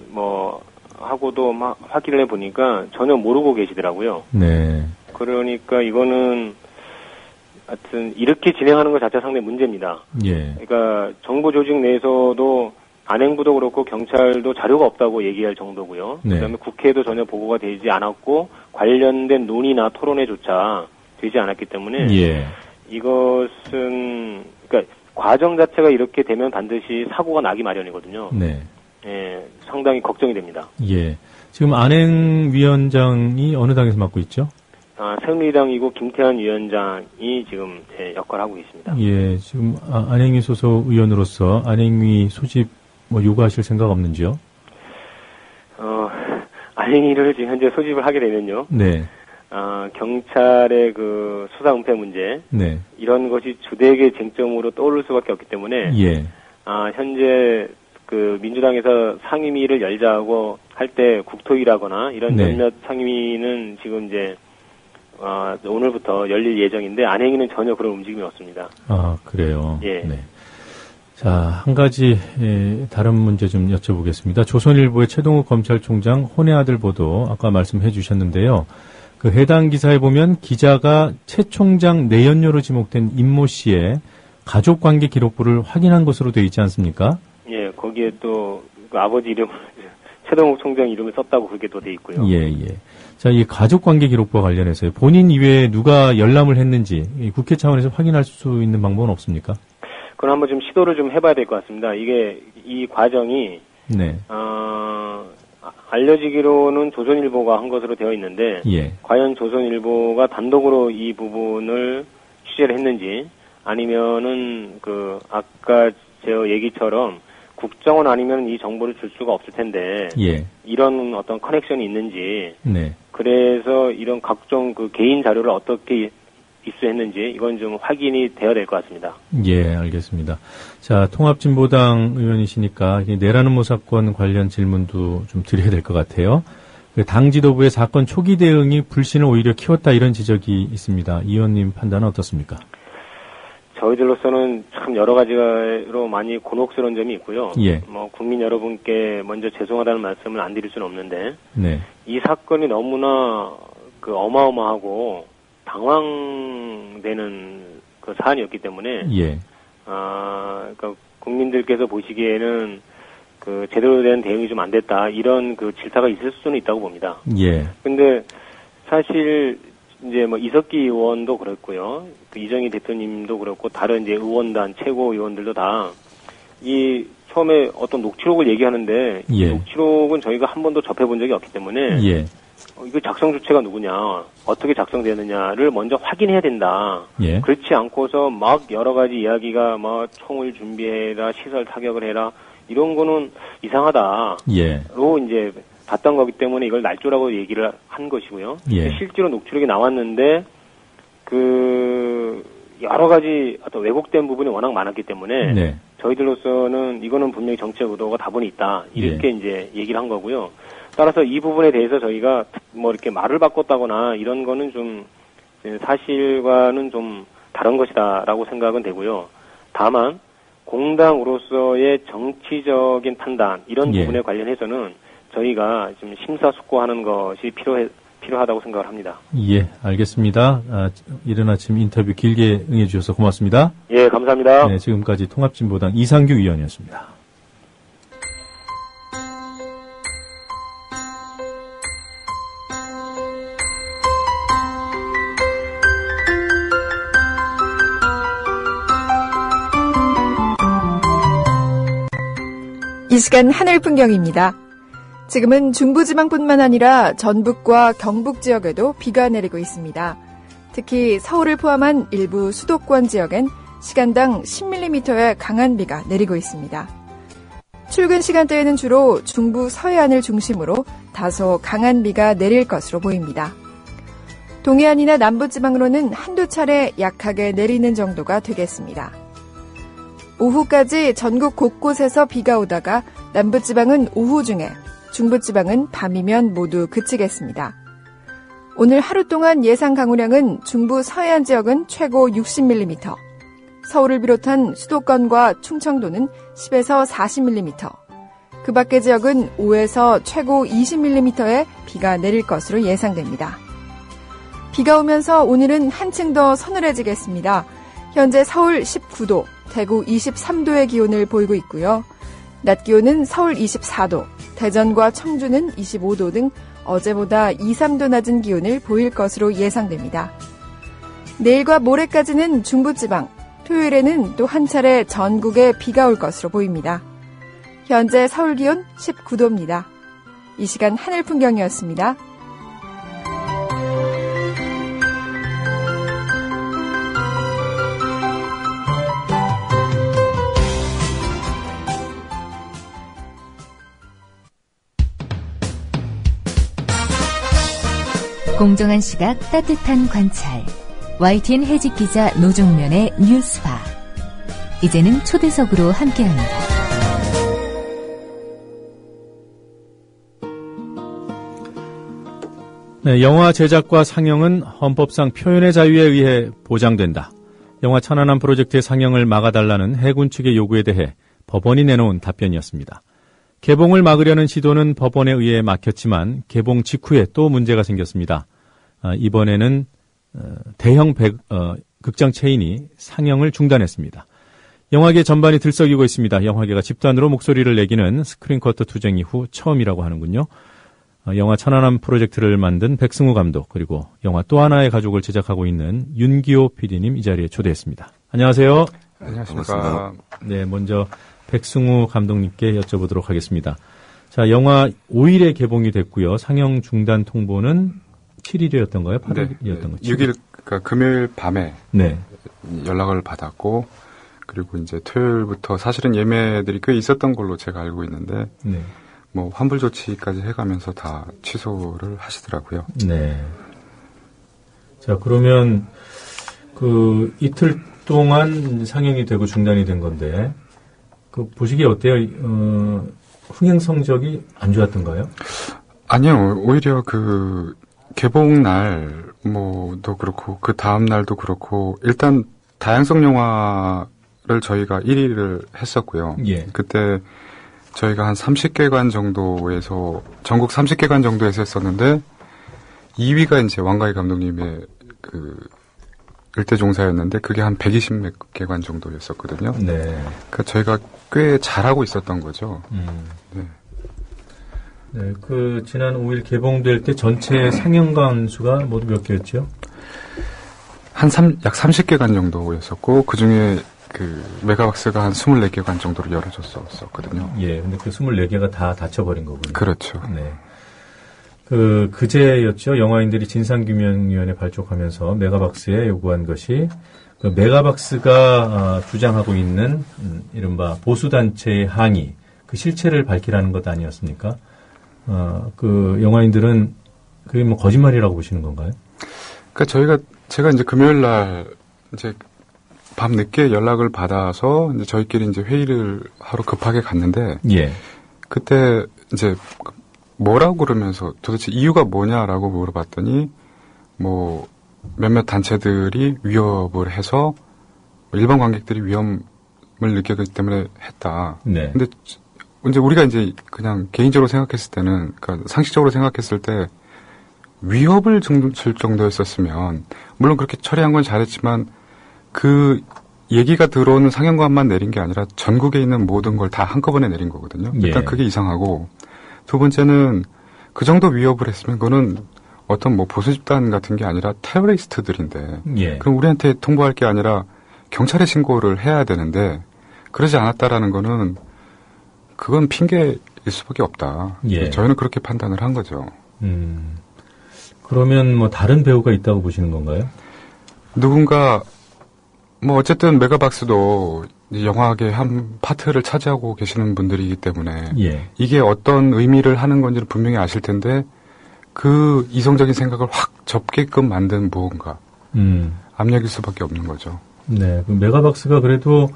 하고도 막 확인을 해보니까 전혀 모르고 계시더라고요. 네. 그러니까 이거는 하여튼 이렇게 진행하는 것 자체가 상당히 문제입니다. 예. 그러니까 정부 조직 내에서도 안행부도 그렇고 경찰도 자료가 없다고 얘기할 정도고요. 네. 그다음에 국회에도 전혀 보고가 되지 않았고 관련된 논의나 토론회조차 되지 않았기 때문에 예. 이것은 그러니까 과정 자체가 이렇게 되면 반드시 사고가 나기 마련이거든요. 네. 예, 상당히 걱정이 됩니다. 예. 지금 안행위원장이 어느 당에서 맡고 있죠? 새누리당이고 김태환 위원장이 지금 제 역할을 하고 있습니다. 예, 지금 안행위 소속 의원으로서 안행위 소집 요구하실 생각 없는지요? 안행위를 지금 현재 소집을 하게 되면요. 네. 경찰의 그 수사 은폐 문제, 네. 이런 것이 주되게 쟁점으로 떠오를 수밖에 없기 때문에, 예. 현재 그 민주당에서 상임위를 열자고 할 때 국토위라거나 이런 네. 몇몇 상임위는 지금 이제 오늘부터 열릴 예정인데 안행위는 전혀 그런 움직임이 없습니다. 그래요. 예. 네. 자, 한 가지 다른 문제 좀 여쭤보겠습니다. 조선일보의 최동욱 검찰총장 혼외 아들 보도 아까 말씀해 주셨는데요. 그 해당 기사에 보면 기자가 최 총장 내연녀로 지목된 임모 씨의 가족관계 기록부를 확인한 것으로 되어 있지 않습니까? 예, 거기에 또 그 아버지 이름 최동욱 총장 이름을 썼다고 그렇게 또 돼 있고요. 예, 예. 자, 이 가족관계 기록부와 관련해서 본인 이외에 누가 열람을 했는지 국회 차원에서 확인할 수 있는 방법은 없습니까? 그건 한번 좀 시도를 좀 해봐야 될 것 같습니다. 이 과정이 네. 알려지기로는 조선일보가 한 것으로 되어 있는데 예. 과연 조선일보가 단독으로 이 부분을 취재를 했는지 아니면은 그 아까 제 얘기처럼 국정원 아니면 이 정보를 줄 수가 없을 텐데 예. 이런 어떤 커넥션이 있는지 네. 그래서 이런 각종 그 개인 자료를 어떻게 입수했는지 이건 좀 확인이 되어야 될 것 같습니다. 예, 알겠습니다. 자, 통합진보당 의원이시니까 내라는 모사건 관련 질문도 좀 드려야 될 것 같아요. 당 지도부의 사건 초기 대응이 불신을 오히려 키웠다 이런 지적이 있습니다. 이 의원님 판단은 어떻습니까? 저희들로서는 참 여러 가지로 많이 곤혹스러운 점이 있고요. 예. 국민 여러분께 먼저 죄송하다는 말씀을 안 드릴 수는 없는데 네. 이 사건이 너무나 그 어마어마하고 당황되는 그 사안이었기 때문에 예. 그러니까 국민들께서 보시기에는 그 제대로 된 대응이 좀 안 됐다 이런 그 질타가 있을 수는 있다고 봅니다. 예. 근데 사실 이제 이석기 의원도 그렇고요, 그 이정희 대표님도 그렇고 다른 이제 의원단 최고 의원들도 다 이 처음에 어떤 녹취록을 얘기하는데 예. 녹취록은 저희가 한 번도 접해본 적이 없기 때문에 예. 이거 작성 주체가 누구냐, 어떻게 작성되느냐를 먼저 확인해야 된다. 예. 그렇지 않고서 막 여러 가지 이야기가 막 총을 준비해라, 시설 타격을 해라 이런 거는 이상하다. 예. 로 이제 봤던 거기 때문에 이걸 날조라고 얘기를 한 것이고요. 예. 실제로 녹취록이 나왔는데 그 여러 가지 어떤 왜곡된 부분이 워낙 많았기 때문에 네. 저희들로서는 이거는 분명히 정치적 의도가 다분히 있다 이렇게 이제 얘기를 한 거고요. 따라서 이 부분에 대해서 저희가 이렇게 말을 바꿨다거나 이런 거는 좀 사실과는 좀 다른 것이다라고 생각은 되고요. 다만 공당으로서의 정치적인 판단 이런 예. 부분에 관련해서는 저희가 지금 심사숙고하는 것이 필요하다고 생각을 합니다. 예, 알겠습니다. 이른 아침 인터뷰 길게 응해주셔서 고맙습니다. 예, 감사합니다. 네, 지금까지 통합진보당 이상규 의원이었습니다. 이 시간 하늘 풍경입니다. 지금은 중부지방뿐만 아니라 전북과 경북 지역에도 비가 내리고 있습니다. 특히 서울을 포함한 일부 수도권 지역엔 시간당 10mm의 강한 비가 내리고 있습니다. 출근 시간대에는 주로 중부 서해안을 중심으로 다소 강한 비가 내릴 것으로 보입니다. 동해안이나 남부지방으로는 한두 차례 약하게 내리는 정도가 되겠습니다. 오후까지 전국 곳곳에서 비가 오다가 남부지방은 오후 중에, 중부지방은 밤이면 모두 그치겠습니다. 오늘 하루 동안 예상 강우량은 중부 서해안 지역은 최고 60mm, 서울을 비롯한 수도권과 충청도는 10에서 40mm, 그 밖의 지역은 5에서 최고 20mm의 비가 내릴 것으로 예상됩니다. 비가 오면서 오늘은 한층 더 서늘해지겠습니다. 현재 서울 19도, 대구 23도의 기온을 보이고 있고요. 낮 기온은 서울 24도, 대전과 청주는 25도 등 어제보다 2, 3도 낮은 기온을 보일 것으로 예상됩니다. 내일과 모레까지는 중부지방, 토요일에는 또 한 차례 전국에 비가 올 것으로 보입니다. 현재 서울 기온 19도입니다. 이 시간 하늘 풍경이었습니다. 공정한 시각, 따뜻한 관찰. YTN 해직 기자 노종면의 뉴스바. 이제는 초대석으로 함께합니다. 네, 영화 제작과 상영은 헌법상 표현의 자유에 의해 보장된다. 영화 천안함 프로젝트의 상영을 막아달라는 해군 측의 요구에 대해 법원이 내놓은 답변이었습니다. 개봉을 막으려는 시도는 법원에 의해 막혔지만 개봉 직후에 또 문제가 생겼습니다. 이번에는 대형 극장 체인이 상영을 중단했습니다. 영화계 전반이 들썩이고 있습니다. 영화계가 집단으로 목소리를 내기는 스크린쿼터 투쟁 이후 처음이라고 하는군요. 영화 천안함 프로젝트를 만든 백승우 감독, 그리고 영화 또 하나의 가족을 제작하고 있는 윤기호 PD님 이 자리에 초대했습니다. 안녕하세요. 안녕하십니까. 네, 먼저 백승우 감독님께 여쭤보도록 하겠습니다. 자, 영화 5일에 개봉이 됐고요. 상영 중단 통보는 7일이었던가요? 8일이었던가요? 6일, 그러니까 금요일 밤에 네. 연락을 받았고, 그리고 이제 토요일부터 사실은 예매들이 꽤 있었던 걸로 제가 알고 있는데, 네. 뭐 환불 조치까지 해가면서 다 취소를 하시더라고요. 네. 자, 그러면 그 이틀 동안 상영이 되고 중단이 된 건데, 그 보시기에 어때요? 흥행 성적이 안 좋았던가요? 아니요, 오히려 그 개봉 날 뭐도 그렇고 그 다음 날도 그렇고 일단 다양성 영화를 저희가 1위를 했었고요. 예. 그때 저희가 한 30개관 정도에서 전국 30개관 정도에서 했었는데 2위가 이제 왕가희 감독님의 그 일대종사였는데 그게 한 120몇 개관 정도였었거든요. 네. 그러니까 저희가 꽤 잘하고 있었던 거죠. 네. 네, 그 지난 5일 개봉될 때 전체 상영관 수가 모두 몇 개였죠? 약 30개관 정도였었고 그 중에 그 메가박스가 한 24개관 정도로 열어줬었거든요. 예, 근데 그 24개가 다 닫혀버린 거군요. 그렇죠. 네. 그제였죠. 영화인들이 진상규명위원회 발족하면서 메가박스에 요구한 것이 그 메가박스가 주장하고 있는 이른바 보수단체의 항의, 그 실체를 밝히라는 것 아니었습니까? 그 영화인들은 그게 뭐 거짓말이라고 보시는 건가요? 그러니까 제가 이제 금요일 날 이제 밤 늦게 연락을 받아서 이제 저희끼리 이제 회의를 하러 급하게 갔는데, 예. 그때 이제 뭐라고 그러면서 도대체 이유가 뭐냐라고 물어봤더니 뭐 몇몇 단체들이 위협을 해서 일반 관객들이 위험을 느꼈기 때문에 했다. 네. 근데 이제 우리가 이제 그냥 개인적으로 생각했을 때는, 그러니까 상식적으로 생각했을 때 위협을 줄 정도였었으면 물론 그렇게 처리한 건 잘했지만 그 얘기가 들어오는 상영관만 내린 게 아니라 전국에 있는 모든 걸 다 한꺼번에 내린 거거든요. 일단 예. 그게 이상하고, 두 번째는 그 정도 위협을 했으면 그거는 어떤 뭐 보수 집단 같은 게 아니라 테러리스트들인데, 예. 그럼 우리한테 통보할 게 아니라 경찰에 신고를 해야 되는데 그러지 않았다라는 거는 그건 핑계일 수밖에 없다. 예. 저희는 그렇게 판단을 한 거죠. 그러면 뭐 다른 배우가 있다고 보시는 건가요? 누군가 뭐 어쨌든 메가박스도 영화계 한 파트를 차지하고 계시는 분들이기 때문에 예. 이게 어떤 의미를 하는 건지를 분명히 아실 텐데 그 이성적인 생각을 확 접게끔 만든 무언가 압력일 수밖에 없는 거죠. 네, 그 메가박스가 그래도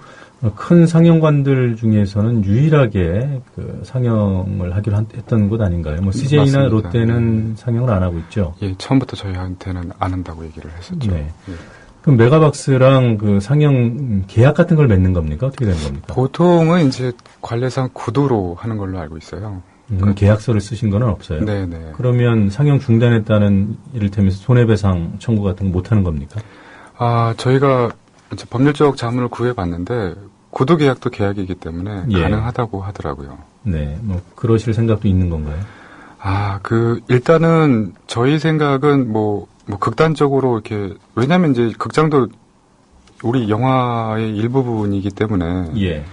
큰 상영관들 중에서는 유일하게 그 상영을 하기로 했던 곳 아닌가요? 뭐 CJ나 맞습니다. 롯데는 상영을 안 하고 있죠. 예, 처음부터 저희한테는 안 한다고 얘기를 했었죠. 네. 예. 그럼 메가박스랑 그 상영 계약 같은 걸 맺는 겁니까? 어떻게 되는 겁니까? 보통은 이제 관례상 구두로 하는 걸로 알고 있어요. 계약서를 쓰신 건 없어요? 네네. 그러면 상영 중단했다는 이를테면 손해배상 청구 같은 거 못 하는 겁니까? 저희가 이제 법률적 자문을 구해봤는데 구두 계약도 계약이기 때문에 예. 가능하다고 하더라고요. 네, 뭐 그러실 생각도 있는 건가요? 일단은 저희 생각은 뭐 극단적으로 이렇게 왜냐하면 이제 극장도 우리 영화의 일부분이기 때문에 예.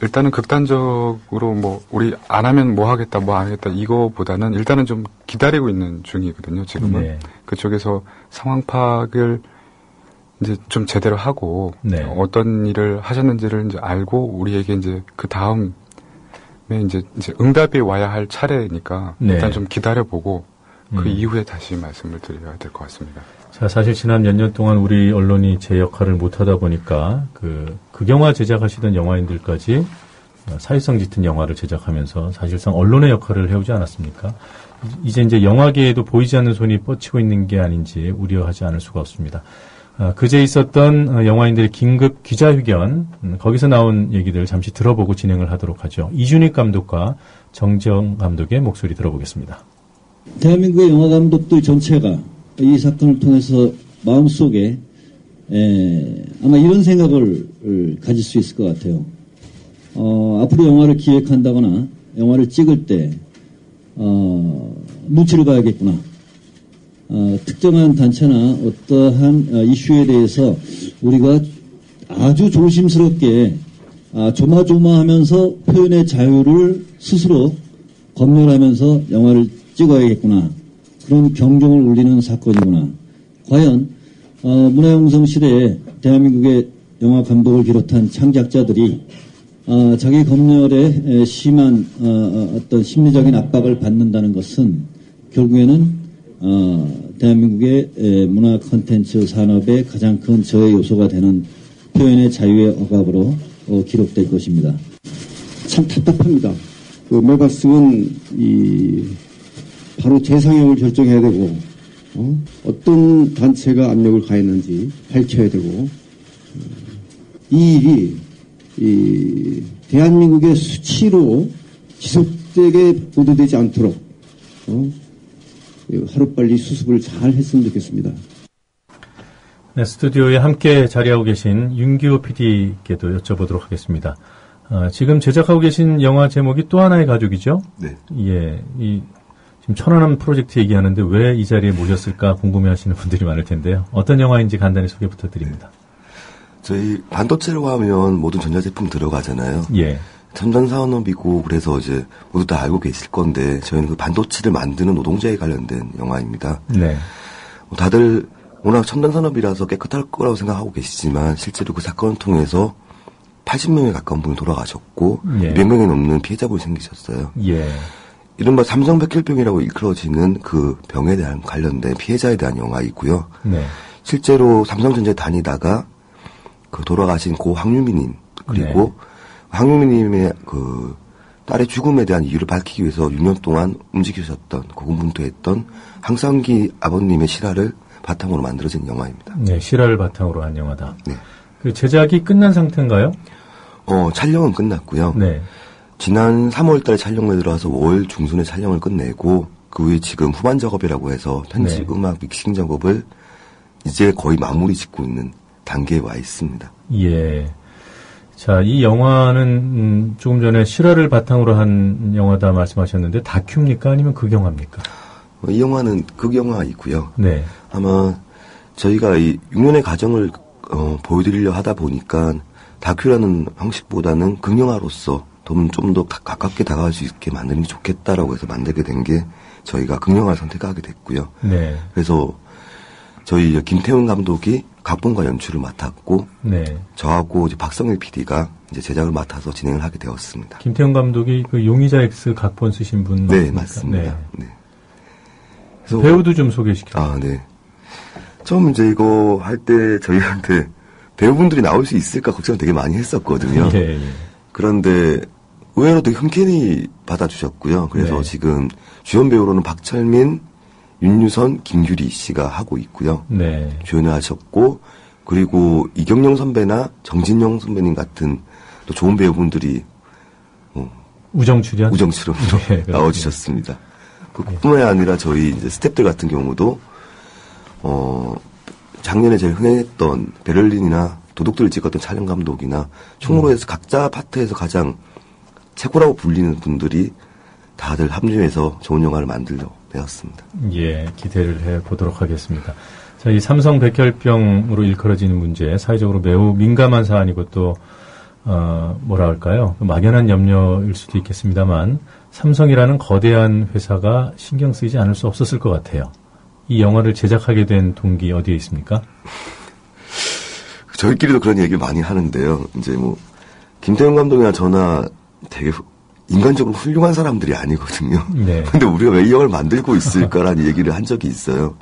일단은 극단적으로 뭐 우리 안 하면 뭐 하겠다 뭐 안 하겠다 이거보다는 일단은 좀 기다리고 있는 중이거든요. 지금은 네. 그쪽에서 상황 파악을 이제 좀 제대로 하고 네. 어떤 일을 하셨는지를 이제 알고 우리에게 이제 그 다음에 이제 응답이 와야 할 차례니까 네. 일단 좀 기다려보고 그 이후에 다시 말씀을 드려야 될 것 같습니다. 자, 사실 지난 몇 년 동안 우리 언론이 제 역할을 못하다 보니까 극영화 제작하시던 영화인들까지 사회성 짙은 영화를 제작하면서 사실상 언론의 역할을 해오지 않았습니까? 이제 영화계에도 보이지 않는 손이 뻗치고 있는 게 아닌지 우려하지 않을 수가 없습니다. 그제 있었던 영화인들의 긴급 기자회견, 거기서 나온 얘기들 잠시 들어보고 진행을 하도록 하죠. 이준익 감독과 정재영 감독의 목소리 들어보겠습니다. 대한민국의 영화 감독들 전체가 이 사건을 통해서 마음속에 아마 이런 생각을 가질 수 있을 것 같아요. 앞으로 영화를 기획한다거나 영화를 찍을 때 눈치를 봐야겠구나. 특정한 단체나 어떠한 이슈에 대해서 우리가 아주 조심스럽게 조마조마하면서 표현의 자유를 스스로 검열하면서 영화를 찍어야겠구나. 그런 경종을 울리는 사건이구나. 과연 문화영성 시대에 대한민국의 영화 감독을 비롯한 창작자들이 자기 검열에 심한 어떤 심리적인 압박을 받는다는 것은 결국에는 대한민국의 문화 콘텐츠 산업의 가장 큰 저해 요소가 되는 표현의 자유의 억압으로 기록될 것입니다. 참 답답합니다. 메가스는 바로 재상영을 결정해야 되고 어떤 단체가 압력을 가했는지 밝혀야 되고 이 일이 대한민국의 수치로 지속되게 보도되지 않도록 하루빨리 수습을 잘 했으면 좋겠습니다. 네, 스튜디오에 함께 자리하고 계신 윤기호 PD께도 여쭤보도록 하겠습니다. 지금 제작하고 계신 영화 제목이 또 하나의 가족이죠? 네. 예, 지금 천안함 프로젝트 얘기하는데 왜 이 자리에 모셨을까 궁금해하시는 분들이 많을 텐데요. 어떤 영화인지 간단히 소개 부탁드립니다. 저희 반도체라고 하면 모든 전자제품 들어가잖아요. 예. 첨단 산업이고 그래서 이제 모두 다 알고 계실 건데 저희는 그 반도체를 만드는 노동자에 관련된 영화입니다. 네. 다들 워낙 첨단 산업이라서 깨끗할 거라고 생각하고 계시지만 실제로 그 사건을 통해서 80명에 가까운 분이 돌아가셨고 예. 200명이 넘는 피해자분이 생기셨어요. 예. 이른바 삼성백혈병이라고 일컬어지는 그 병에 대한 관련된 피해자에 대한 영화이고요. 네. 실제로 삼성전자에 다니다가 그 돌아가신 고 황유미님 그리고 황유미님의 그 딸의 죽음에 대한 이유를 밝히기 위해서 6년 동안 움직이셨던 고군분투했던 황상기 아버님의 실화를 바탕으로 만들어진 영화입니다. 네, 실화를 바탕으로 한 영화다. 네. 그 제작이 끝난 상태인가요? 촬영은 끝났고요. 네. 지난 3월 달에 촬영에 들어와서 5월 중순에 촬영을 끝내고 그 후에 지금 후반 작업이라고 해서 편집, 음악, 믹싱 작업을 이제 거의 마무리 짓고 있는 단계에 와 있습니다. 예. 자, 이 영화는 조금 전에 실화를 바탕으로 한 영화다 말씀하셨는데 다큐입니까? 아니면 극영화입니까? 이 영화는 극영화이고요. 네. 아마 저희가 이 6년의 과정을 보여드리려 하다 보니까 다큐라는 형식보다는 극영화로서 좀 더 가깝게 다가갈 수 있게 만드는 게 좋겠다라고 해서 만들게 된 게 저희가 극영화를 선택하게 됐고요. 네. 그래서 저희 김태훈 감독이 각본과 연출을 맡았고, 네. 저하고 이제 박성일 PD가 이제 제작을 맡아서 진행을 하게 되었습니다. 김태훈 감독이 그 용의자 X 각본 쓰신 분 네, 맞습니까? 맞습니다. 네. 그래서 배우도 좀 소개시켜주세요. 아, 네. 처음 이제 이거 할 때 저희한테 배우분들이 나올 수 있을까 걱정을 되게 많이 했었거든요. 예, 예. 그런데 의외로 되게 흔쾌히 받아주셨고요. 그래서 네. 지금 주연 배우로는 박철민, 윤유선, 김규리 씨가 하고 있고요. 네. 주연을 하셨고, 그리고 이경영 선배나 정진영 선배님 같은 또 좋은 배우분들이 우정 출연으로 네, 나와주셨습니다. 그뿐만이 아니라 저희 이제 스태프들 같은 경우도 작년에 제일 흥행했던 베를린이나 도둑들을 찍었던 촬영 감독이나 총으로에서 각자 파트에서 가장 최고라고 불리는 분들이 다들 합류해서 좋은 영화를 만들려 내었습니다. 예, 기대를 해보도록 하겠습니다. 자, 이 삼성 백혈병으로 일컬어지는 문제, 사회적으로 매우 민감한 사안이고 또 뭐라 할까요? 막연한 염려일 수도 있겠습니다만 삼성이라는 거대한 회사가 신경 쓰이지 않을 수 없었을 것 같아요. 이 영화를 제작하게 된 동기 어디에 있습니까? 저희끼리도 그런 얘기를 많이 하는데요. 이제 뭐 김태형 감독이나 저나 되게 인간적으로 훌륭한 사람들이 아니거든요. 네. 근데 우리가 왜 이 영화를 만들고 있을까라는 얘기를 한 적이 있어요.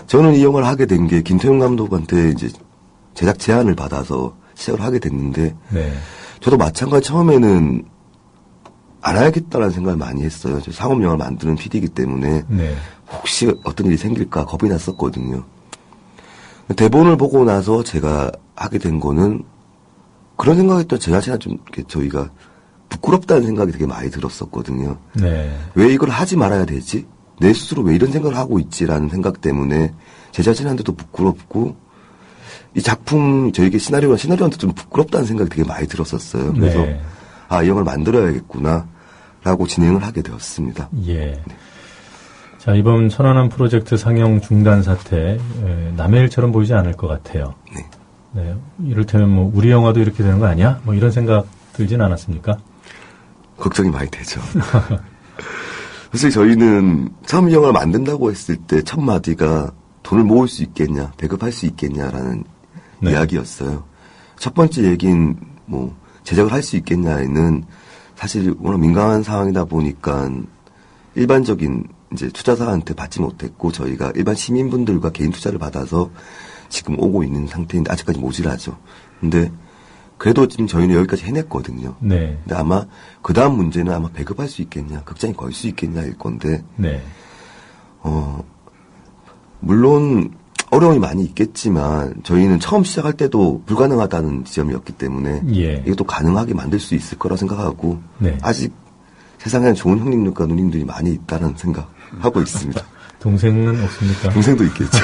저는 이 영화를 하게 된 게 김태형 감독한테 이제 제작 제안을 받아서 시작을 하게 됐는데, 네. 저도 마찬가지 처음에는 안 하겠다라는 생각을 많이 했어요. 저 상업 영화를 만드는 PD이기 때문에 네. 혹시 어떤 일이 생길까 겁이 났었거든요. 대본을 보고 나서 제가 하게 된 거는 그런 생각했던 제 자체가 좀 이렇게 저희가 부끄럽다는 생각이 되게 많이 들었었거든요. 네. 왜 이걸 하지 말아야 되지? 내 스스로 왜 이런 생각을 하고 있지라는 생각 때문에 제 자신한테도 부끄럽고 이 작품 저에게 시나리오한테 좀 부끄럽다는 생각이 되게 많이 들었었어요. 그래서 네. 이 영화를 만들어야겠구나 라고 진행을 하게 되었습니다. 예. 네. 자, 이번 천안함 프로젝트 상영 중단 사태 남의 일처럼 보이지 않을 것 같아요. 네. 네. 이를테면 뭐 우리 영화도 이렇게 되는 거 아니야? 뭐 이런 생각 들진 않았습니까? 걱정이 많이 되죠. 사실 저희는 처음 이 영화를 만든다고 했을 때 첫 마디가 돈을 모을 수 있겠냐, 배급할 수 있겠냐라는 네. 이야기였어요. 첫 번째 얘기는 뭐 제작을 할 수 있겠냐에는 사실 워낙 민감한 상황이다 보니까 일반적인 이제 투자사한테 받지 못했고 저희가 일반 시민분들과 개인 투자를 받아서 지금 오고 있는 상태인데 아직까지 모자라죠. 근데 그래도 지금 저희는 여기까지 해냈거든요. 네. 근데 아마 그 다음 문제는 아마 배급할 수 있겠냐, 극장에 걸 수 있겠냐일 건데, 네. 물론 어려움이 많이 있겠지만 저희는 처음 시작할 때도 불가능하다는 지점이었기 때문에 예. 이것도 가능하게 만들 수 있을 거라 생각하고 네. 아직 세상에 좋은 형님들과 누님들이 많이 있다는 생각하고 있습니다. 동생은 없습니까? 동생도 있겠죠.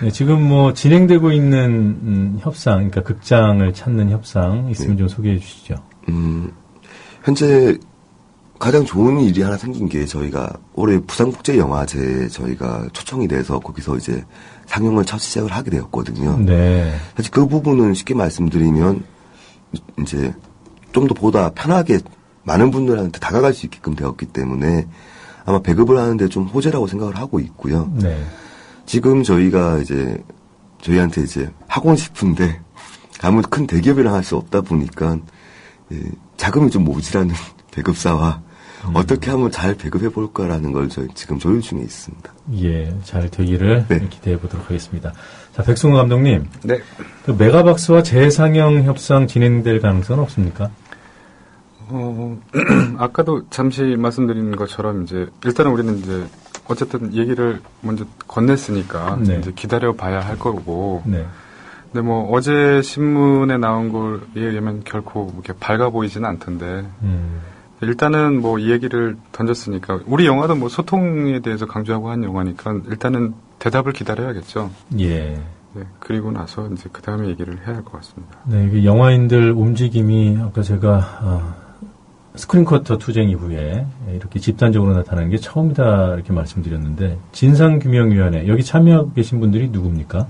네, 지금 뭐 진행되고 있는 협상, 그러니까 극장을 찾는 협상 있으면 네. 좀 소개해 주시죠. 현재 가장 좋은 일이 하나 생긴 게 저희가 올해 부산국제영화제에 저희가 초청이 돼서 거기서 이제 상영을 첫 시작을 하게 되었거든요. 네. 사실 그 부분은 쉽게 말씀드리면 이제 좀 더 보다 편하게 많은 분들한테 다가갈 수 있게끔 되었기 때문에 아마 배급을 하는데 좀 호재라고 생각을 하고 있고요. 네. 지금 저희가 이제 저희한테 이제 하고 싶은데 아무 큰 대기업이랑 할 수 없다 보니까 자금이 좀 모자라는 배급사와 어떻게 하면 잘 배급해 볼까라는 걸 저희 지금 조율 중에 있습니다. 예, 잘 되기를 네. 기대해 보도록 하겠습니다. 자, 백승호 감독님. 네. 그 메가박스와 재상영 협상 진행될 가능성은 없습니까? 아까도 잠시 말씀드린 것처럼 이제 일단은 우리는 이제 어쨌든 얘기를 먼저 건넸으니까 네. 이제 기다려 봐야 할 거고. 네. 근데 뭐 어제 신문에 나온 걸 의하면 결코 이렇게 밝아 보이지는 않던데. 일단은 뭐 이 얘기를 던졌으니까 우리 영화도 뭐 소통에 대해서 강조하고 한 영화니까 일단은 대답을 기다려야겠죠. 예. 네, 그리고 나서 이제 그 다음에 얘기를 해야 할 것 같습니다. 네, 그 영화인들 움직임이 아까 제가 스크린쿼터 투쟁 이후에 이렇게 집단적으로 나타나는 게 처음이다 이렇게 말씀드렸는데 진상규명위원회 여기 참여하고 계신 분들이 누굽니까?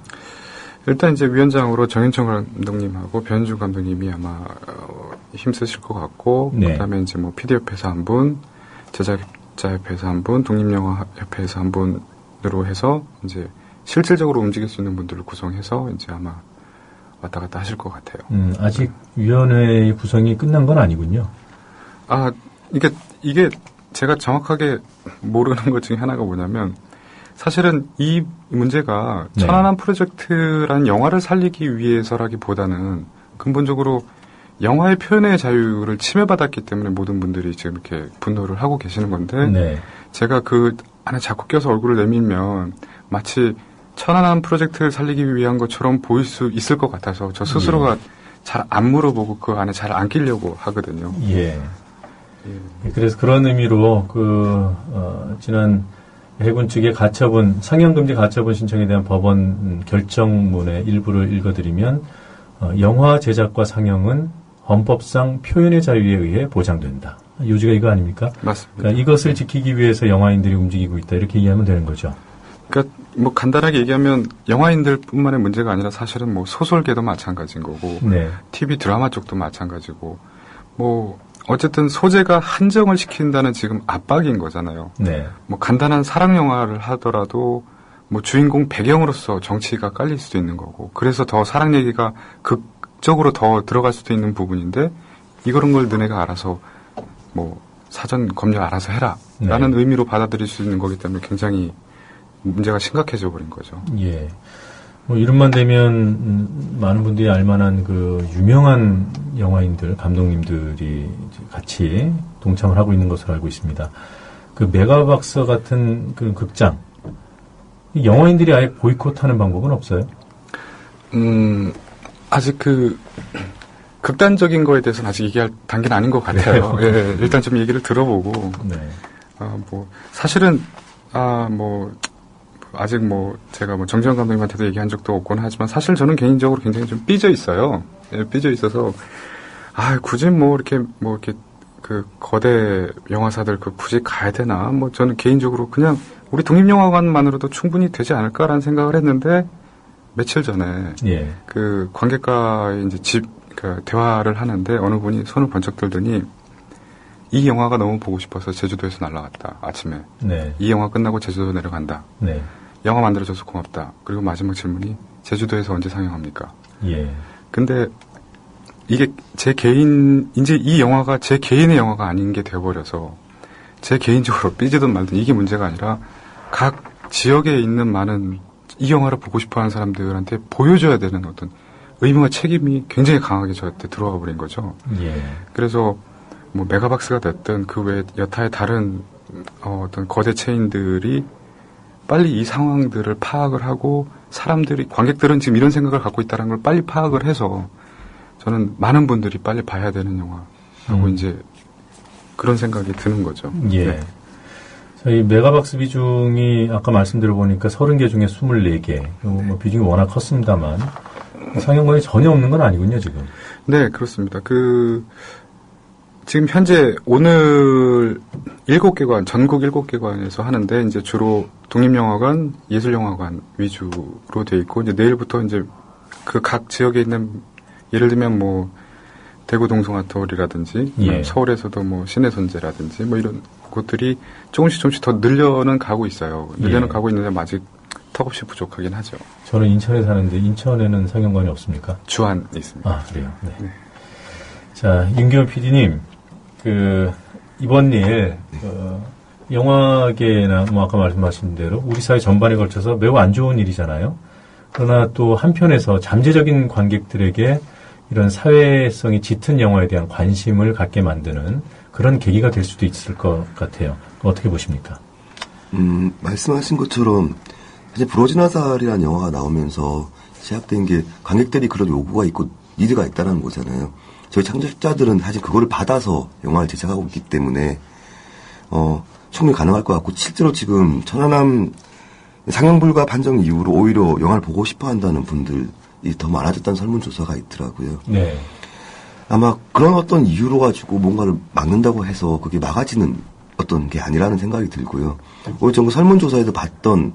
일단 이제 위원장으로 정인청 감독님하고 변주 감독님이 아마 힘쓰실 것 같고, 네. 그다음에 이제 뭐 PD협회에서 한 분, 제작자협회에서 한 분, 독립영화협회에서 한 분으로 해서 이제 실질적으로 움직일 수 있는 분들을 구성해서 이제 아마 왔다 갔다 하실 것 같아요. 아직 위원회의 구성이 끝난 건 아니군요. 아, 이게 제가 정확하게 모르는 것 중에 하나가 뭐냐면, 사실은 이 문제가 네. 천안함 프로젝트라는 영화를 살리기 위해서라기보다는 근본적으로 영화의 표현의 자유를 침해받았기 때문에 모든 분들이 지금 이렇게 분노를 하고 계시는 건데, 네. 제가 그 안에 자꾸 껴서 얼굴을 내밀면 마치 천안함 프로젝트를 살리기 위한 것처럼 보일 수 있을 것 같아서 저 스스로가 잘 안 물어보고 그 안에 잘 안 끼려고 하거든요. 예. 그래서 그런 의미로 지난 해군 측의 가처분, 상영금지 가처분 신청에 대한 법원 결정문의 일부를 읽어드리면, 영화 제작과 상영은 헌법상 표현의 자유에 의해 보장된다. 요지가 이거 아닙니까? 맞습니다. 그러니까 이것을 지키기 위해서 영화인들이 움직이고 있다. 이렇게 이해하면 되는 거죠. 그러니까 뭐 간단하게 얘기하면 영화인들뿐만의 문제가 아니라 사실은 뭐 소설계도 마찬가지인 거고, 네. TV 드라마 쪽도 마찬가지고, 뭐 어쨌든 소재가 한정을 시킨다는 지금 압박인 거잖아요. 네. 뭐 간단한 사랑 영화를 하더라도 뭐 주인공 배경으로서 정치가 깔릴 수도 있는 거고, 그래서 더 사랑 얘기가 극적으로 더 들어갈 수도 있는 부분인데, 이런 걸 너네가 알아서 뭐 사전 검열 알아서 해라라는 네. 의미로 받아들일 수 있는 거기 때문에 굉장히 문제가 심각해져 버린 거죠. 예. 뭐 이름만 대면 많은 분들이 알만한 그 유명한 영화인들, 감독님들이 같이 동참을 하고 있는 것으로 알고 있습니다. 그 메가박스 같은 그 극장, 영화인들이 아예 보이콧하는 방법은 없어요? 아직 극단적인 거에 대해서는 아직 얘기할 단계는 아닌 것 같아요. 예, 일단 좀 얘기를 들어보고. 네. 사실은, 아직 제가 정지현 감독님한테도 얘기한 적도 없곤 하지만 사실 저는 개인적으로 굉장히 좀 삐져 있어요. 예, 삐져 있어서, 굳이 이렇게 그 거대 영화사들 굳이 가야 되나? 저는 개인적으로 그냥 우리 독립영화관만으로도 충분히 되지 않을까라는 생각을 했는데, 며칠 전에, 예. 그 관객과의 이제 대화를 하는데 어느 분이 손을 번쩍 들더니, 이 영화가 너무 보고 싶어서 제주도에서 날라갔다, 아침에. 네. 이 영화 끝나고 제주도 내려간다. 네. 영화 만들어줘서 고맙다. 그리고 마지막 질문이, 제주도에서 언제 상영합니까? 예. 근데, 이게 이제 이 영화가 제 개인의 영화가 아닌 게 되어버려서, 제 개인적으로 삐지든 말든 이게 문제가 아니라, 각 지역에 있는 많은 이 영화를 보고 싶어 하는 사람들한테 보여줘야 되는 어떤 의무와 책임이 굉장히 강하게 저한테 들어와 버린 거죠. 예. 그래서, 메가박스가 됐든 그 외에 여타의 다른 어떤 거대 체인들이 빨리 이 상황들을 파악을 하고 관객들은 지금 이런 생각을 갖고 있다는 걸 빨리 파악을 해서 저는 많은 분들이 빨리 봐야 되는 영화라고 이제 그런 생각이 드는 거죠. 예. 네. 저희 메가박스 비중이 아까 말씀드려보니까 30개 중에 24개. 비중이 워낙 컸습니다만 상영관이 전혀 없는 건 아니군요, 지금. 네, 그렇습니다. 지금 현재 오늘 7개관, 전국 7개관에서 하는데, 이제 주로 독립영화관, 예술영화관 위주로 돼 있고, 이제 내일부터 이제 그 각 지역에 있는, 예를 들면 대구 동성아토리라든지, 예. 서울에서도 신의 손재라든지, 이런 곳들이 조금씩 더 늘려는 가고 있어요. 늘려는 예. 가고 있는데 아직 턱없이 부족하긴 하죠. 저는 인천에 사는데, 인천에는 상영관이 없습니까? 주안에 있습니다. 아, 그래요? 네. 네. 자, 윤기원 PD님. 이번 일, 영화계나, 아까 말씀하신 대로, 우리 사회 전반에 걸쳐서 매우 안 좋은 일이잖아요. 그러나 또 한편에서 잠재적인 관객들에게 이런 사회성이 짙은 영화에 대한 관심을 갖게 만드는 그런 계기가 될 수도 있을 것 같아요. 어떻게 보십니까? 말씀하신 것처럼, 사실 브로지나살이라는 영화가 나오면서 시작된 게 관객들이 그런 요구가 있고 니드가 있다는 거잖아요. 저희 창작자들은 사실 그거를 받아서 영화를 제작하고 있기 때문에 충분히 가능할 것 같고, 실제로 지금 천안함 상영불가 판정 이후로 오히려 영화를 보고 싶어 한다는 분들이 더 많아졌다는 설문조사가 있더라고요. 네. 아마 그런 어떤 이유로 가지고 뭔가를 막는다고 해서 그게 막아지는 어떤 게 아니라는 생각이 들고요. 오히려 전 설문조사에서 봤던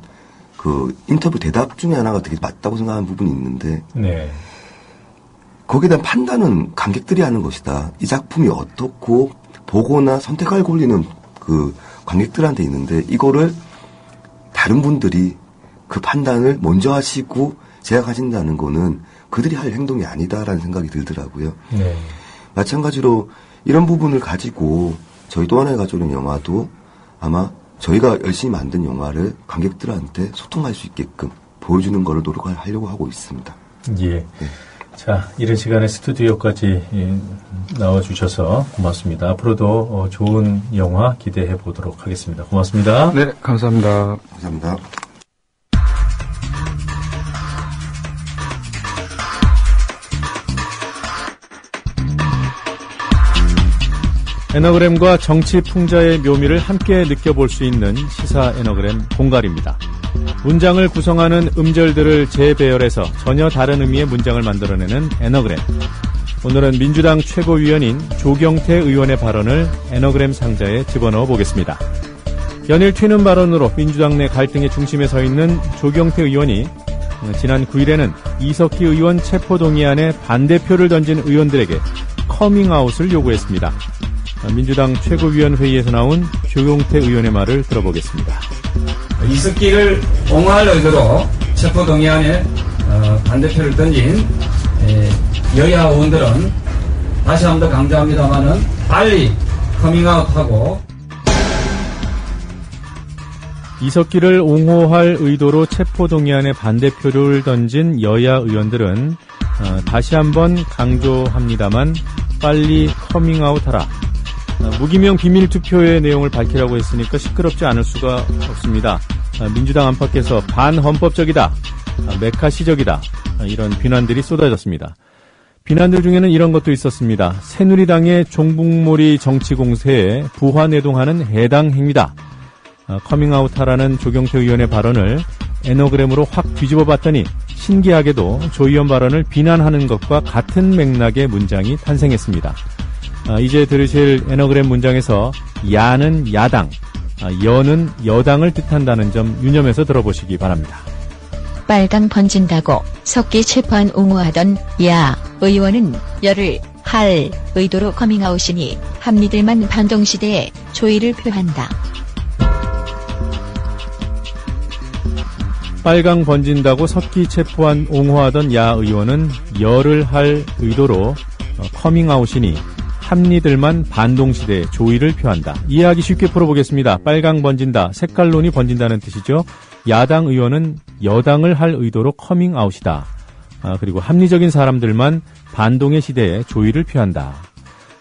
그 인터뷰 대답 중에 하나가 되게 맞다고 생각하는 부분이 있는데, 네. 거기에 대한 판단은 관객들이 하는 것이다. 이 작품이 어떻고 보거나 선택할 권리는 그 관객들한테 있는데 이거를 다른 분들이 그 판단을 먼저 하시고 제약하신다는 거는 그들이 할 행동이 아니다라는 생각이 들더라고요. 네. 마찬가지로 이런 부분을 가지고 저희 또 하나의 가족의 영화도 아마 저희가 열심히 만든 영화를 관객들한테 소통할 수 있게끔 보여주는 거를 노력하려고 하고 있습니다. 예. 네. 자, 이른 시간에 스튜디오까지 나와주셔서 고맙습니다. 앞으로도 좋은 영화 기대해 보도록 하겠습니다. 고맙습니다. 네, 감사합니다. 감사합니다. 에너그램과 정치 풍자의 묘미를 함께 느껴볼 수 있는 시사 에너그램 공갈입니다. 문장을 구성하는 음절들을 재배열해서 전혀 다른 의미의 문장을 만들어내는 에너그램. 오늘은 민주당 최고위원인 조경태 의원의 발언을 에너그램 상자에 집어넣어 보겠습니다. 연일 튀는 발언으로 민주당 내 갈등의 중심에 서 있는 조경태 의원이 지난 9일에는 이석기 의원 체포동의안에 반대표를 던진 의원들에게 커밍아웃을 요구했습니다. 민주당 최고위원회의에서 나온 조경태 의원의 말을 들어보겠습니다. 이석기를 옹호할 의도로 체포동의안에 반대표를 던진 여야 의원들은 다시 한 번 더 강조합니다마는 빨리 커밍아웃하고 이석기를 옹호할 의도로 체포동의안에 반대표를 던진 여야 의원들은 다시 한번 강조합니다만 빨리 커밍아웃하라. 무기명 비밀투표의 내용을 밝히라고 했으니까 시끄럽지 않을 수가 없습니다. 민주당 안팎에서 반헌법적이다, 메카시적이다 이런 비난들이 쏟아졌습니다. 비난들 중에는 이런 것도 있었습니다. 새누리당의 종북몰이 정치공세에 부화내동하는 해당 행위다. 커밍아웃하라는 조경태 의원의 발언을 에너그램으로 확 뒤집어 봤더니 신기하게도 조 의원 발언을 비난하는 것과 같은 맥락의 문장이 탄생했습니다. 이제 들으실 에너그램 문장에서 야는 야당, 여는 여당을 뜻한다는 점 유념해서 들어보시기 바랍니다. 빨강 번진다고 석기 체포안 옹호하던 야 의원은 열을 할 의도로 커밍아웃이니 합리들만 반동시대에 조의를 표한다. 빨강 번진다고 석기 체포안 옹호하던 야 의원은 열을 할 의도로 커밍아웃이니 합리들만 반동시대에 조의를 표한다. 이해하기 쉽게 풀어보겠습니다. 빨강 번진다, 색깔론이 번진다는 뜻이죠. 야당 의원은 여당을 할 의도로 커밍아웃이다. 그리고 합리적인 사람들만 반동의 시대에 조의를 표한다.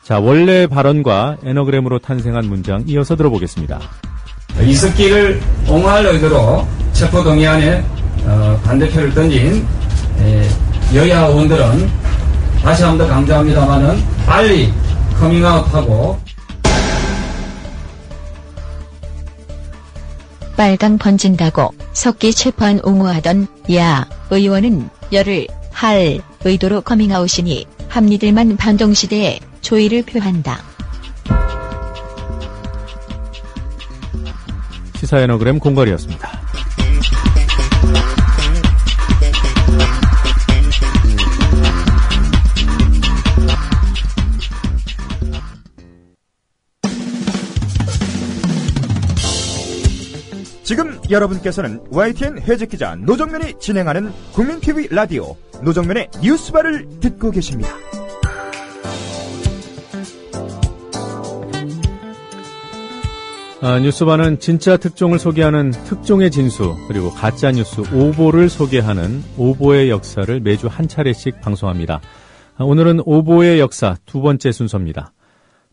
자, 원래 발언과 에너그램으로 탄생한 문장 이어서 들어보겠습니다. 이석기를 옹호할 의도로 체포동의안에 반대표를 던진 여야 의원들은 다시 한 번 더 강조합니다마는 빨리 커밍아웃하고 빨강 번진다고 석기 체포안 옹호하던 야 의원은 열을 할 의도로 커밍아웃이니 합리들만 반동시대에 조의를 표한다. 시사 에너그램 공갈이었습니다. 지금 여러분께서는 YTN 해직기자 노정면이 진행하는 국민TV 라디오 노정면의 뉴스바를 듣고 계십니다. 뉴스바는 진짜 특종을 소개하는 특종의 진수, 그리고 가짜뉴스 오보를 소개하는 오보의 역사를 매주 한 차례씩 방송합니다. 오늘은 오보의 역사 두 번째 순서입니다.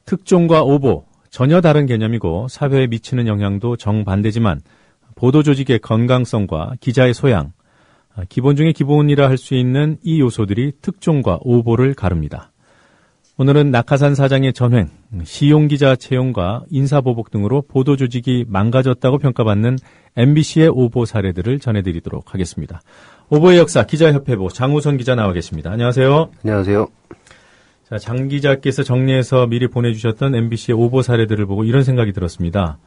특종과 오보, 전혀 다른 개념이고 사회에 미치는 영향도 정반대지만 보도조직의 건강성과 기자의 소양, 기본 중에 기본이라 할 수 있는 이 요소들이 특종과 오보를 가릅니다. 오늘은 낙하산 사장의 전횡, 시용기자 채용과 인사보복 등으로 보도조직이 망가졌다고 평가받는 MBC의 오보 사례들을 전해드리도록 하겠습니다. 오보의 역사 기자협회보 장우선 기자 나와 계십니다. 안녕하세요. 안녕하세요. 자, 장 기자께서 정리해서 미리 보내주셨던 MBC의 오보 사례들을 보고 이런 생각이 들었습니다.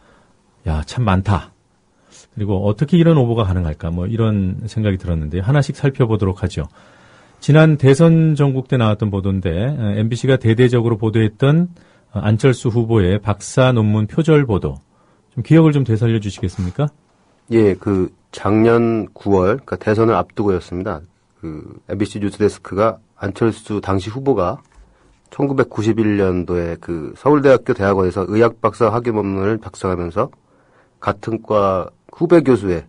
야, 참 많다. 그리고 어떻게 이런 오보가 가능할까? 이런 생각이 들었는데 하나씩 살펴보도록 하죠. 지난 대선 전국 때 나왔던 보도인데 MBC가 대대적으로 보도했던 안철수 후보의 박사 논문 표절 보도. 좀 기억을 좀 되살려 주시겠습니까? 예, 작년 9월, 그러니까 대선을 앞두고였습니다. MBC 뉴스데스크가 안철수 당시 후보가 1991년도에 서울대학교 대학원에서 의학박사 학위 논문을 작성하면서 같은 과 후배 교수의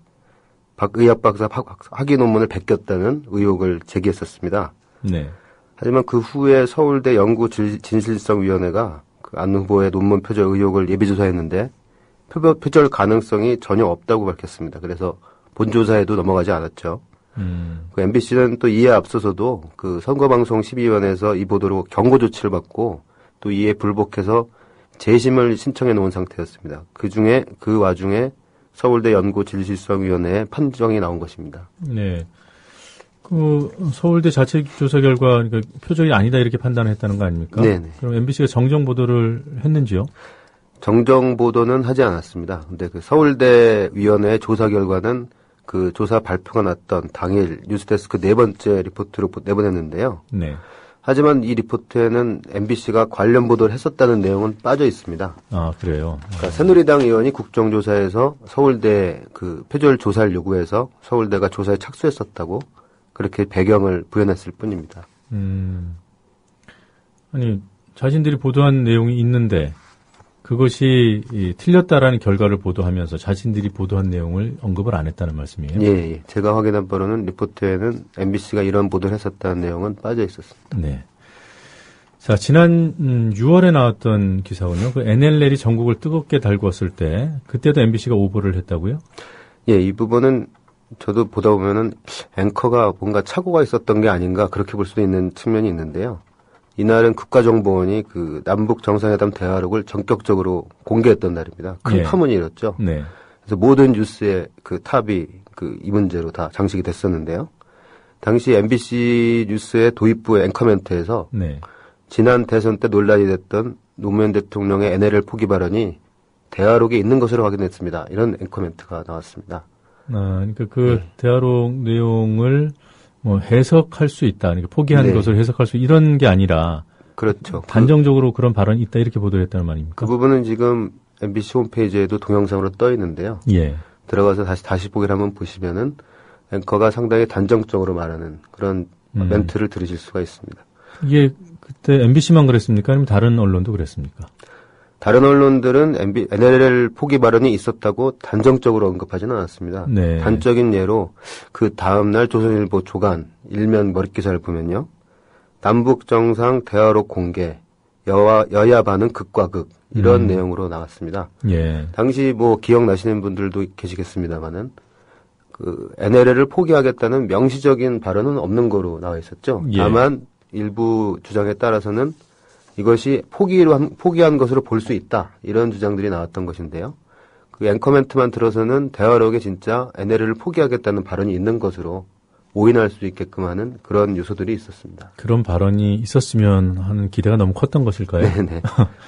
의학박사 학위 논문을 베꼈다는 의혹을 제기했었습니다. 네. 하지만 그 후에 서울대 연구진실성위원회가 안 후보의 논문 표절 의혹을 예비조사했는데 표절 가능성이 전혀 없다고 밝혔습니다. 그래서 본조사에도 넘어가지 않았죠. MBC는 또 이에 앞서서도 선거방송심의위원회에서 이 보도로 경고 조치를 받고 또 이에 불복해서 재심을 신청해 놓은 상태였습니다. 그 와중에 서울대 연구진실성위원회의 판정이 나온 것입니다. 네. 서울대 자체 조사 결과 표절이 아니다 이렇게 판단했다는 거 아닙니까? 네네. 그럼 MBC가 정정 보도를 했는지요? 정정 보도는 하지 않았습니다. 근데 서울대 위원회 조사 결과는 조사 발표가 났던 당일 뉴스데스크 4번째 리포트로 내보냈는데요. 네. 하지만 이 리포트에는 MBC가 관련 보도를 했었다는 내용은 빠져 있습니다. 아, 그래요? 그러니까 새누리당 의원이 국정조사에서 서울대 표절 조사를 요구해서 서울대가 조사에 착수했었다고 그렇게 배경을 부연했을 뿐입니다. 아니, 자신들이 보도한 내용이 있는데 그것이 틀렸다라는 결과를 보도하면서 자신들이 보도한 내용을 언급을 안 했다는 말씀이에요? 예. 제가 확인한 바로는 리포트에는 MBC가 이런 보도를 했었다는 내용은 빠져 있었습니다. 네. 자, 지난 6월에 나왔던 기사군요. NLL이 전국을 뜨겁게 달궜을 때 그때도 MBC가 오보를 했다고요? 예, 이 부분은 저도 보다 보면은 앵커가 뭔가 착오가 있었던 게 아닌가 그렇게 볼 수도 있는 측면이 있는데요. 이날은 국가정보원이 남북 정상회담 대화록을 전격적으로 공개했던 날입니다. 큰 파문이 일었죠. 네. 그래서 모든 뉴스의 탑이 이 문제로 다 장식이 됐었는데요. 당시 MBC 뉴스의 도입부 앵커 멘트에서 네. 지난 대선 때 논란이 됐던 노무현 대통령의 NLL 포기 발언이 대화록에 있는 것으로 확인했습니다. 이런 앵커 멘트가 나왔습니다. 그러니까 대화록 내용을 해석할 수 있다. 그러니까 포기한 것을 해석할 수 이런 게 아니라 그렇죠. 단정적으로 그런 발언이 있다 이렇게 보도했다는 말입니까? 그 부분은 지금 MBC 홈페이지에도 동영상으로 떠 있는데요. 예. 들어가서 다시 보기를 한번 보시면은 앵커가 상당히 단정적으로 말하는 그런 멘트를 들으실 수가 있습니다. 이게 그때 MBC만 그랬습니까? 아니면 다른 언론도 그랬습니까? 다른 언론들은 NLL 포기 발언이 있었다고 단정적으로 언급하지는 않았습니다. 네. 단적인 예로 다음날 조선일보 조간 일면 머릿기사를 보면요. 남북 정상 대화록 공개, 여야 반응 극과 극 이런 내용으로 나왔습니다. 예. 당시 기억나시는 분들도 계시겠습니다만은 NLL을 포기하겠다는 명시적인 발언은 없는 거로 나와 있었죠. 예. 다만 일부 주장에 따라서는 이것이 포기한 것으로 볼 수 있다. 이런 주장들이 나왔던 것인데요. 앵커 멘트만 들어서는 대화록에 진짜 NLL을 포기하겠다는 발언이 있는 것으로 오인할 수 있게끔 하는 그런 요소들이 있었습니다. 그런 발언이 있었으면 하는 기대가 너무 컸던 것일까요? 네네.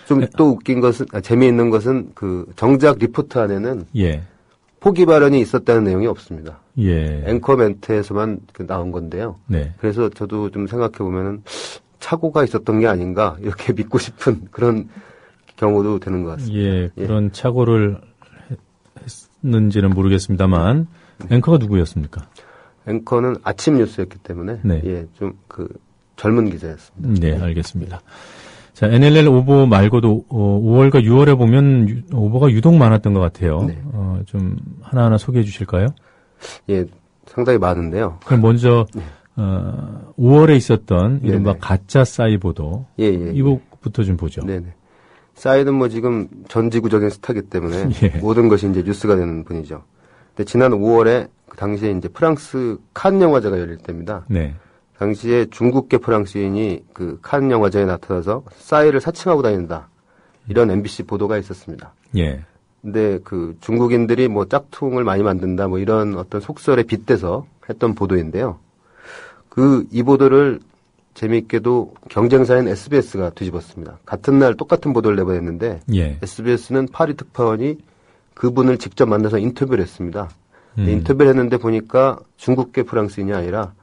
좀 또 웃긴 것은, 재미있는 것은 정작 리포트 안에는 포기 발언이 있었다는 내용이 없습니다. 예. 앵커 멘트에서만 나온 건데요. 네. 그래서 저도 좀 생각해 보면은 착오가 있었던 게 아닌가 이렇게 믿고 싶은 그런 경우도 되는 것 같습니다. 예, 그런 착오를 했는지는 모르겠습니다만 앵커가 누구였습니까? 앵커는 아침 뉴스였기 때문에 좀 젊은 기자였습니다. 네, 알겠습니다. 자, NLL 오보 말고도 5월과 6월에 보면 오보가 유독 많았던 것 같아요. 네. 좀 하나하나 소개해 주실까요? 예, 상당히 많은데요. 그럼 먼저 5월에 있었던 이른바 가짜 싸이 보도. 이부터 좀 보죠. 네네. 싸이는 지금 전지구적인 스타기 때문에 모든 것이 이제 뉴스가 되는 분이죠. 근데 지난 5월에 당시에 이제 프랑스 칸 영화제가 열릴 때입니다. 네. 당시에 중국계 프랑스인이 칸 영화제에 나타나서 싸이를 사칭하고 다닌다. 이런 MBC 보도가 있었습니다. 예. 근데 중국인들이 짝퉁을 많이 만든다 이런 어떤 속설에 빗대서 했던 보도인데요. 이 보도를 재미있게도 경쟁사인 SBS가 뒤집었습니다. 같은 날 똑같은 보도를 내보냈는데 SBS는 파리 특파원이 그분을 직접 만나서 인터뷰를 했습니다. 인터뷰를 했는데 보니까 중국계 프랑스인이 아니라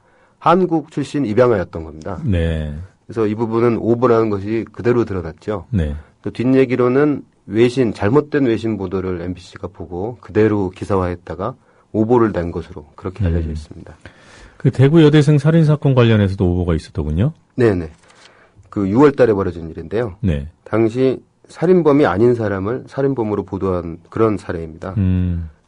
한국 출신 입양아였던 겁니다. 네. 그래서 이 부분은 오보라는 것이 그대로 드러났죠. 네. 또 뒷얘기로는 잘못된 외신 보도를 MBC가 보고 그대로 기사화했다가 오보를 낸 것으로 그렇게 알려져 있습니다. 그 대구 여대생 살인 사건 관련해서도 오보가 있었더군요. 네네. 그 6월 달에 벌어진 일인데요. 네. 당시 살인범이 아닌 사람을 살인범으로 보도한 그런 사례입니다.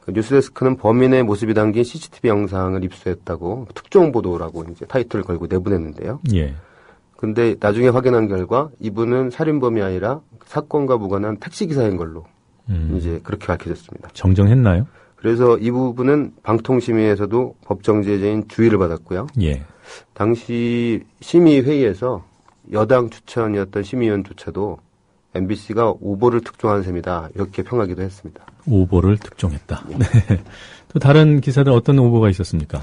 그 뉴스데스크는 범인의 모습이 담긴 CCTV 영상을 입수했다고 특종 보도라고 이제 타이틀을 걸고 내보냈는데요. 예. 근데 나중에 확인한 결과 이분은 살인범이 아니라 사건과 무관한 택시기사인 걸로 이제 그렇게 밝혀졌습니다. 정정했나요? 그래서 이 부분은 방통심의에서도 법정 제재인 주의를 받았고요. 예. 당시 심의회의에서 여당 추천이었던 심의위원조차도 MBC가 오보를 특종한 셈이다 이렇게 평하기도 했습니다. 오보를 특종했다. 네. 또 다른 기사들 어떤 오보가 있었습니까?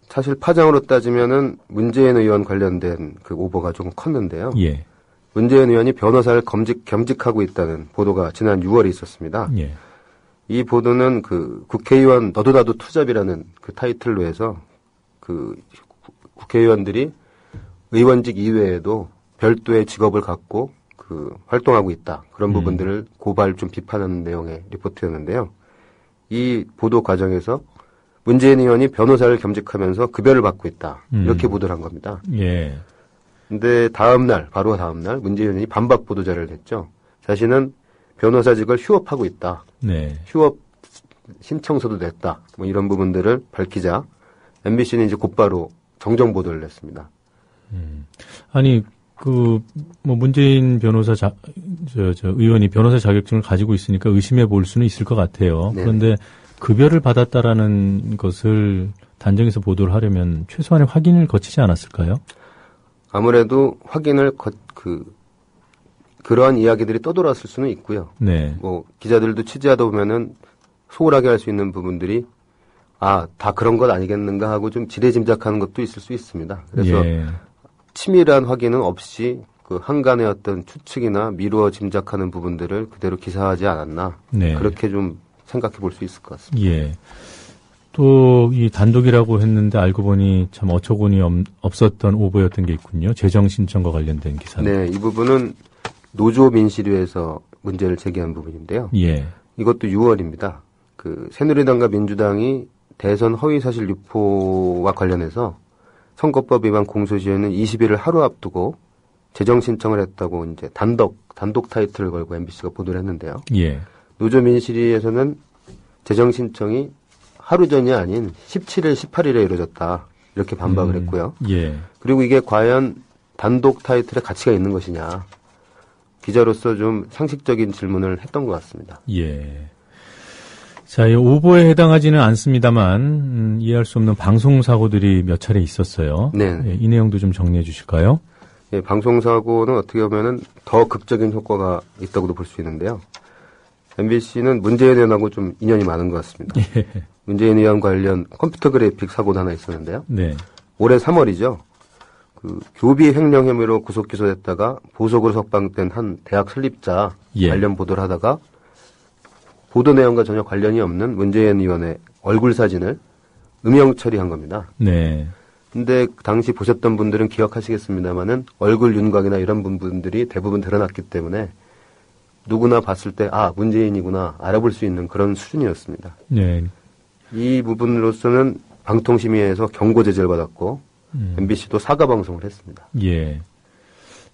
사실 파장으로 따지면은 문재인 의원 관련된 그 오보가 조금 컸는데요. 예. 문재인 의원이 변호사를 겸직하고 있다는 보도가 지난 6월에 있었습니다. 예. 이 보도는 그 국회의원 너도 나도 투잡이라는 그 타이틀로 해서 그 국회의원들이 의원직 이외에도 별도의 직업을 갖고 그 활동하고 있다. 그런 부분들을 고발 좀 비판하는 내용의 리포트였는데요. 이 보도 과정에서 문재인 의원이 변호사를 겸직하면서 급여를 받고 있다. 이렇게 보도를 한 겁니다. 예. 근데 바로 다음 날 문재인 의원이 반박 보도자를 냈죠. 자신은 변호사직을 휴업하고 있다. 네. 휴업 신청서도 냈다. 뭐 이런 부분들을 밝히자 MBC는 이제 곧바로 정정 보도를 냈습니다. 아니, 문재인 변호사 의원이 변호사 자격증을 가지고 있으니까 의심해 볼 수는 있을 것 같아요. 네. 그런데 급여를 받았다라는 것을 단정해서 보도를 하려면 최소한의 확인을 거치지 않았을까요? 아무래도 확인을 그러한 이야기들이 떠돌았을 수는 있고요. 네. 기자들도 취재하다 보면은 소홀하게 할 수 있는 부분들이 다 그런 것 아니겠는가 하고 좀 지레짐작하는 것도 있을 수 있습니다. 그래서 예. 치밀한 확인은 없이 그 한간의 어떤 추측이나 미루어 짐작하는 부분들을 그대로 기사하지 않았나. 네. 그렇게 좀 생각해 볼 수 있을 것 같습니다. 예. 또 이 단독이라고 했는데 알고 보니 참 어처구니 없었던 오보였던 게 있군요. 재정 신청과 관련된 기사. 네, 이 부분은 노조 민실위에서 문제를 제기한 부분인데요. 예. 이것도 6월입니다. 그 새누리당과 민주당이 대선 허위사실 유포와 관련해서 선거법 위반 공소시효는 20일을 하루 앞두고 재정 신청을 했다고 이제 단독 타이틀을 걸고 MBC가 보도를 했는데요. 예. 노조 민실위에서는 재정 신청이 하루 전이 아닌 17일, 18일에 이루어졌다. 이렇게 반박을 했고요. 예. 그리고 이게 과연 단독 타이틀에 가치가 있는 것이냐. 기자로서 좀 상식적인 질문을 했던 것 같습니다. 예. 자, 이 오보에 해당하지는 않습니다만 이해할 수 없는 방송사고들이 몇 차례 있었어요. 네. 예, 이 내용도 좀 정리해 주실까요? 예, 방송사고는 어떻게 보면은 더 극적인 효과가 있다고도 볼 수 있는데요. MBC는 문재인 의원하고 좀 인연이 많은 것 같습니다. 예. 문재인 의원 관련 컴퓨터 그래픽 사고도 하나 있었는데요. 네. 올해 3월이죠. 그 교비 횡령 혐의로 구속 기소됐다가 보석으로 석방된 한 대학 설립자 예. 관련 보도를 하다가 보도 내용과 전혀 관련이 없는 문재인 의원의 얼굴 사진을 음영 처리한 겁니다. 네. 근데 당시 보셨던 분들은 기억하시겠습니다만은 얼굴 윤곽이나 이런 부분들이 대부분 드러났기 때문에 누구나 봤을 때 문재인이구나 알아볼 수 있는 그런 수준이었습니다. 네. 이 부분으로서는 방통심의에서 경고 제재를 받았고 MBC도 사과 방송을 했습니다. 예.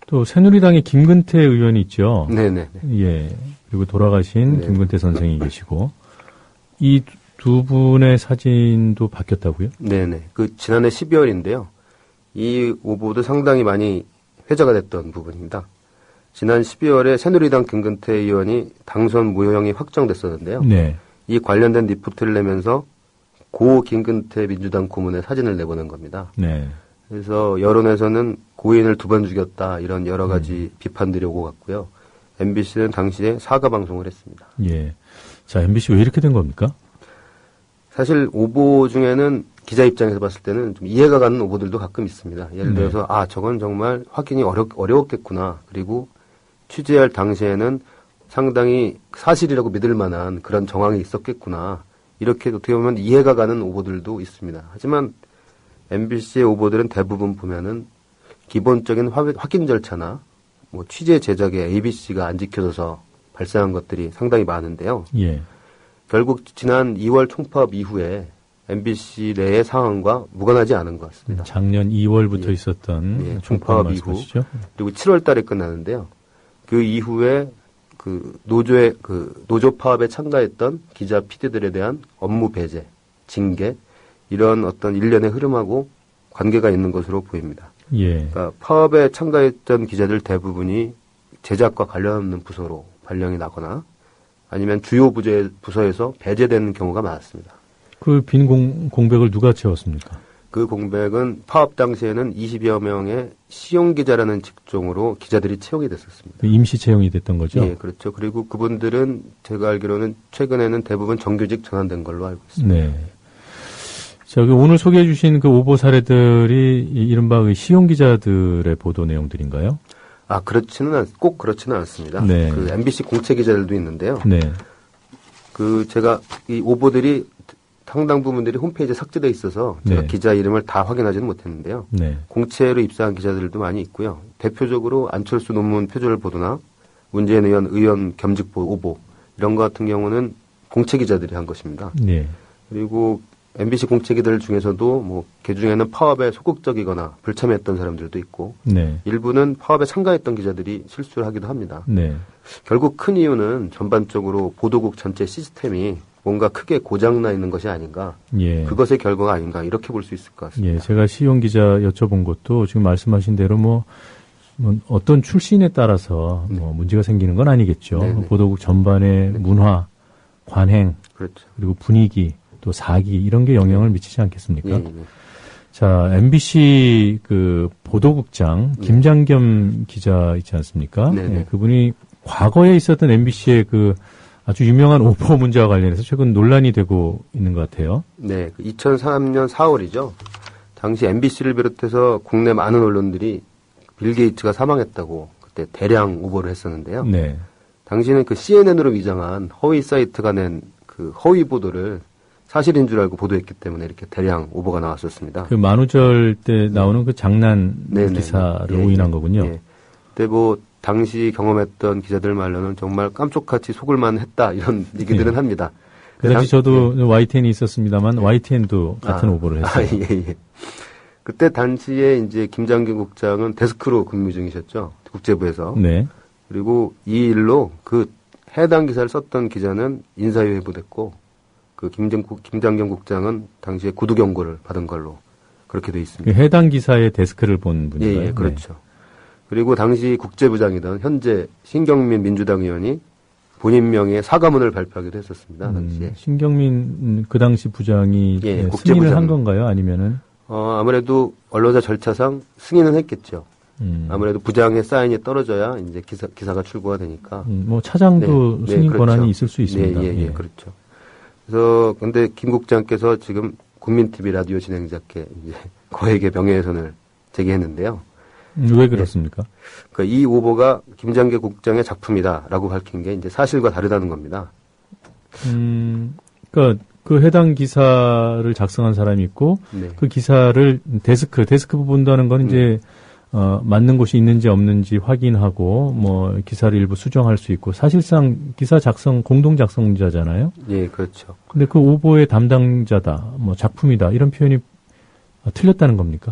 또 새누리당의 김근태 의원이 있죠. 네네. 예. 그리고 돌아가신 네. 김근태 선생이 계시고 이 두 분의 사진도 바뀌었다고요? 네네. 지난해 12월인데요. 이 오보도 상당히 많이 회자가 됐던 부분입니다. 지난 12월에 새누리당 김근태 의원이 당선 무효형이 확정됐었는데요. 네. 이 관련된 리포트를 내면서 고 김근태 민주당 고문의 사진을 내보낸 겁니다. 네. 그래서 여론에서는 고인을 2번 죽였다 이런 여러 가지 비판들이 오고 갔고요. MBC는 당시에 사과 방송을 했습니다. 예. 자, MBC 왜 이렇게 된 겁니까? 사실 오보 중에는 기자 입장에서 봤을 때는 좀 이해가 가는 오보들도 가끔 있습니다. 예를 들어서 저건 정말 확인이 어려웠겠구나. 그리고 취재할 당시에는 상당히 사실이라고 믿을 만한 그런 정황이 있었겠구나. 이렇게 어떻게 보면 이해가 가는 오보들도 있습니다. 하지만 MBC의 오보들은 대부분 보면은 기본적인 확인 절차나 뭐 취재 제작에 ABC가 안 지켜져서 발생한 것들이 상당히 많은데요. 예. 결국 지난 2월 총파업 이후에 MBC 내의 상황과 무관하지 않은 것 같습니다. 작년 2월부터 있었던 총파업 이후 말씀하시죠? 그리고 7월 달에 끝나는데요. 그 이후에 그 노조 파업에 참가했던 기자 PD들에 대한 업무 배제, 징계 이런 어떤 일련의 흐름하고 관계가 있는 것으로 보입니다. 예. 그러니까 파업에 참가했던 기자들 대부분이 제작과 관련 없는 부서로 발령이 나거나 아니면 주요 부서에서 배제되는 경우가 많았습니다. 그 빈 공백을 누가 채웠습니까? 그 공백은 파업 당시에는 20여 명의 시용기자라는 직종으로 기자들이 채용이 됐었습니다. 임시 채용이 됐던 거죠? 네, 그렇죠. 그리고 그분들은 제가 알기로는 최근에는 대부분 정규직 전환된 걸로 알고 있습니다. 네. 자, 오늘 소개해 주신 그 오보 사례들이 이른바 그 시용기자들의 보도 내용들인가요? 아, 꼭 그렇지는 않습니다. 네. 그 MBC 공채 기자들도 있는데요. 네. 제가 이 오보들이 상당 부분들이 홈페이지에 삭제돼 있어서 제가 기자 이름을 다 확인하지는 못했는데요. 네. 공채로 입사한 기자들도 많이 있고요. 대표적으로 안철수 논문 표절 보도나 문재인 의원 겸직 오보 이런 것 같은 경우는 공채 기자들이 한 것입니다. 네. 그리고 MBC 공채 기자들 중에서도 그 중에는 파업에 소극적이거나 불참했던 사람들도 있고 네. 일부는 파업에 참가했던 기자들이 실수를 하기도 합니다. 네. 결국 큰 이유는 전반적으로 보도국 전체 시스템이 뭔가 크게 고장나 있는 것이 아닌가. 예. 그것의 결과가 아닌가. 이렇게 볼 수 있을 것 같습니다. 예, 제가 시용 기자 여쭤본 것도 지금 말씀하신 대로 어떤 출신에 따라서 문제가 생기는 건 아니겠죠. 네네. 보도국 전반의 문화, 관행, 그렇죠. 그리고 분위기, 또 사기 이런 게 영향을 미치지 않겠습니까? 예. 자, MBC 그 보도국장 김장겸 기자 있지 않습니까? 예, 그분이 과거에 있었던 MBC의 그 아주 유명한 오보 문제와 관련해서 최근 논란이 되고 있는 것 같아요. 네, 2003년 4월이죠. 당시 MBC를 비롯해서 국내 많은 언론들이 빌 게이츠가 사망했다고 그때 대량 오보를 했었는데요. 네. 당시는 그 CNN으로 위장한 허위 사이트가 낸 그 허위 보도를 사실인 줄 알고 보도했기 때문에 이렇게 대량 오보가 나왔었습니다. 그 만우절 때 나오는 그 장난 기사를 오인한 거군요. 예. 그때 당시 경험했던 기자들 말로는 정말 깜짝같이 속을만 했다 이런 얘기들은 합니다. 그 당시 저도 YTN이 있었습니다만 YTN도 같은 오보를 했어요. 예. 그때 당시에 이제 김장겸 국장은 데스크로 근무 중이셨죠. 국제부에서. 네. 그리고 이 일로 그 해당 기사를 썼던 기자는 인사유예부됐고 그 김장겸 국장은 당시에 구두 경고를 받은 걸로 그렇게 돼 있습니다. 그 해당 기사의 데스크를 본 분인가요? 예, 그렇죠. 네. 그리고 당시 국제부장이던 현재 신경민 민주당 의원이 본인 명의의 사과문을 발표하기도 했었습니다. 당시에. 신경민 그 당시 부장이 승인을 국제부장. 한 건가요? 아니면은? 아무래도 언론사 절차상 승인은 했겠죠. 아무래도 부장의 사인이 떨어져야 이제 기사가 출고가 되니까. 차장도 승인 그렇죠. 권한이 있을 수 있습니다. 예, 그렇죠. 그래서 근데 김 국장께서 지금 국민TV 라디오 진행자께 이제 거액의 명예훼손을 제기했는데요. 왜 그렇습니까? 그러니까 이 오보가 김장겸 국장의 작품이다라고 밝힌 게 이제 사실과 다르다는 겁니다. 그러니까 그 해당 기사를 작성한 사람이 있고 그 기사를 데스크 본다는 건 이제 맞는 곳이 있는지 없는지 확인하고 기사를 일부 수정할 수 있고 사실상 기사 작성 공동 작성자잖아요. 예, 그렇죠. 근데 그 오보의 담당자다, 작품이다 이런 표현이 틀렸다는 겁니까?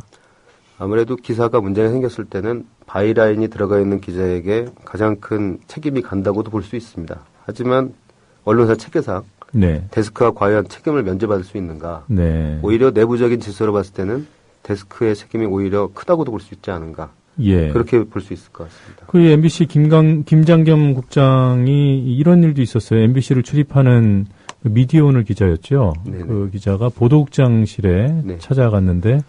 아무래도 기사가 문제가 생겼을 때는 바이라인이 들어가 있는 기자에게 가장 큰 책임이 간다고도 볼 수 있습니다. 하지만 언론사 체계상 데스크가 과연 책임을 면제받을 수 있는가? 오히려 내부적인 질서로 봤을 때는 데스크의 책임이 오히려 크다고도 볼 수 있지 않은가? 예. 그렇게 볼 수 있을 것 같습니다. 그 MBC 김장겸 국장이 이런 일도 있었어요. MBC를 출입하는 미디어오늘 기자였죠. 그 기자가 보도국장실에 찾아갔는데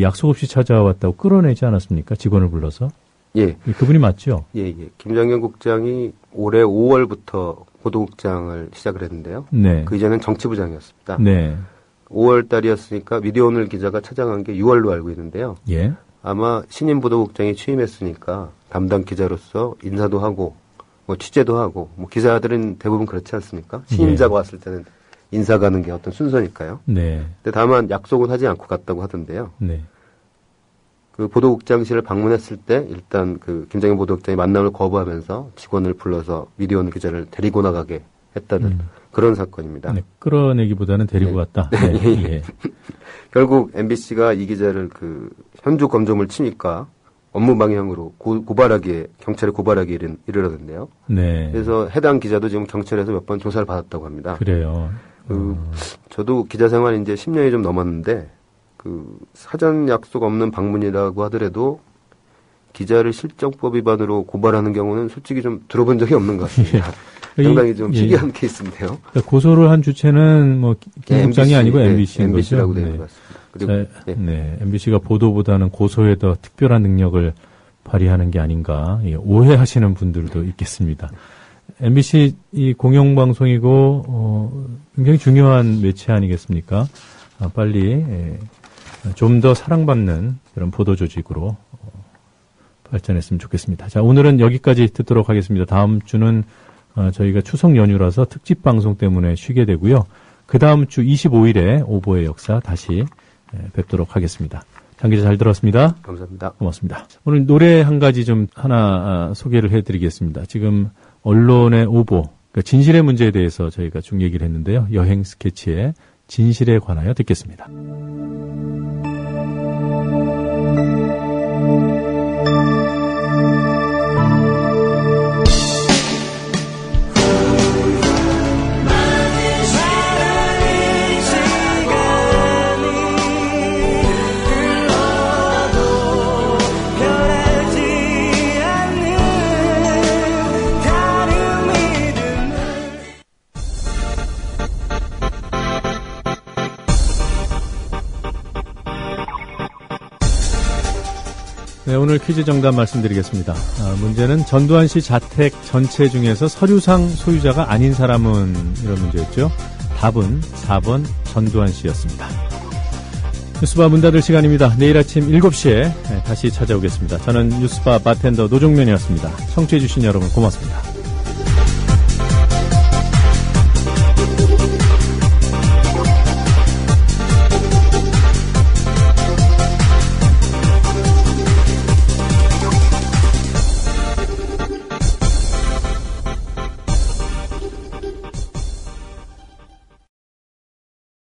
약속 없이 찾아왔다고 끌어내지 않았습니까? 직원을 불러서. 예. 그분이 맞죠? 예. 김장겸 국장이 올해 5월부터 보도국장을 시작을 했는데요. 네. 그 이전엔 정치부장이었습니다. 네. 5월 달이었으니까 미디어오늘 기자가 찾아간 게 6월로 알고 있는데요. 예. 아마 신임 보도국장이 취임했으니까 담당 기자로서 인사도 하고 취재도 하고 기자들은 대부분 그렇지 않습니까? 신임자가 왔을 때는 인사 가는 게 어떤 순서니까요. 네. 근데 다만 약속은 하지 않고 갔다고 하던데요. 네. 그 보도국장실을 방문했을 때 일단 그 김정인 보도국장이 만남을 거부하면서 직원을 불러서 미디어온 기자를 데리고 나가게 했다는 그런 사건입니다. 네, 끌어내기보다는 데리고 갔다. 네. 네. 예. 결국 MBC가 이 기자를 그 현주 검조물 침입과 업무 방향으로 고발하기에 경찰에 고발하기에 이르렀는데요. 네. 그래서 해당 기자도 지금 경찰에서 몇 번 조사를 받았다고 합니다. 그래요. 저도 기자 생활 이제 10년이 좀 넘었는데 그 사전 약속 없는 방문이라고 하더라도 기자를 실정법 위반으로 고발하는 경우는 솔직히 좀 들어본 적이 없는 것 같습니다. 상당히 좀 특이한 케이스인데요. 그러니까 고소를 한 주체는 뭐 김국장이 아니고 MBC인 거죠. MBC라고 되는 것 같습니다. 그리고 네, MBC가 보도보다는 고소에 더 특별한 능력을 발휘하는 게 아닌가 오해하시는 분들도 있겠습니다. MBC 이 공영방송이고 굉장히 중요한 매체 아니겠습니까? 빨리 좀 더 사랑받는 그런 보도 조직으로 발전했으면 좋겠습니다. 자, 오늘은 여기까지 듣도록 하겠습니다. 다음 주는 저희가 추석 연휴라서 특집 방송 때문에 쉬게 되고요. 그 다음 주 25일에 오보의 역사 다시 뵙도록 하겠습니다. 장 기자 잘 들었습니다. 감사합니다. 고맙습니다. 오늘 노래 한 가지 좀 하나 소개를 해드리겠습니다. 지금 언론의 오보, 그러니까 진실의 문제에 대해서 저희가 쭉 얘기를 했는데요. 여행 스케치의 진실에 관하여 듣겠습니다. 네, 오늘 퀴즈 정답 말씀드리겠습니다. 문제는 전두환 씨 자택 전체 중에서 서류상 소유자가 아닌 사람은 이런 문제였죠. 답은 4번 전두환 씨였습니다. 뉴스바 문 닫을 시간입니다. 내일 아침 7시에 다시 찾아오겠습니다. 저는 뉴스바 바텐더 노종면이었습니다. 청취해주신 여러분 고맙습니다.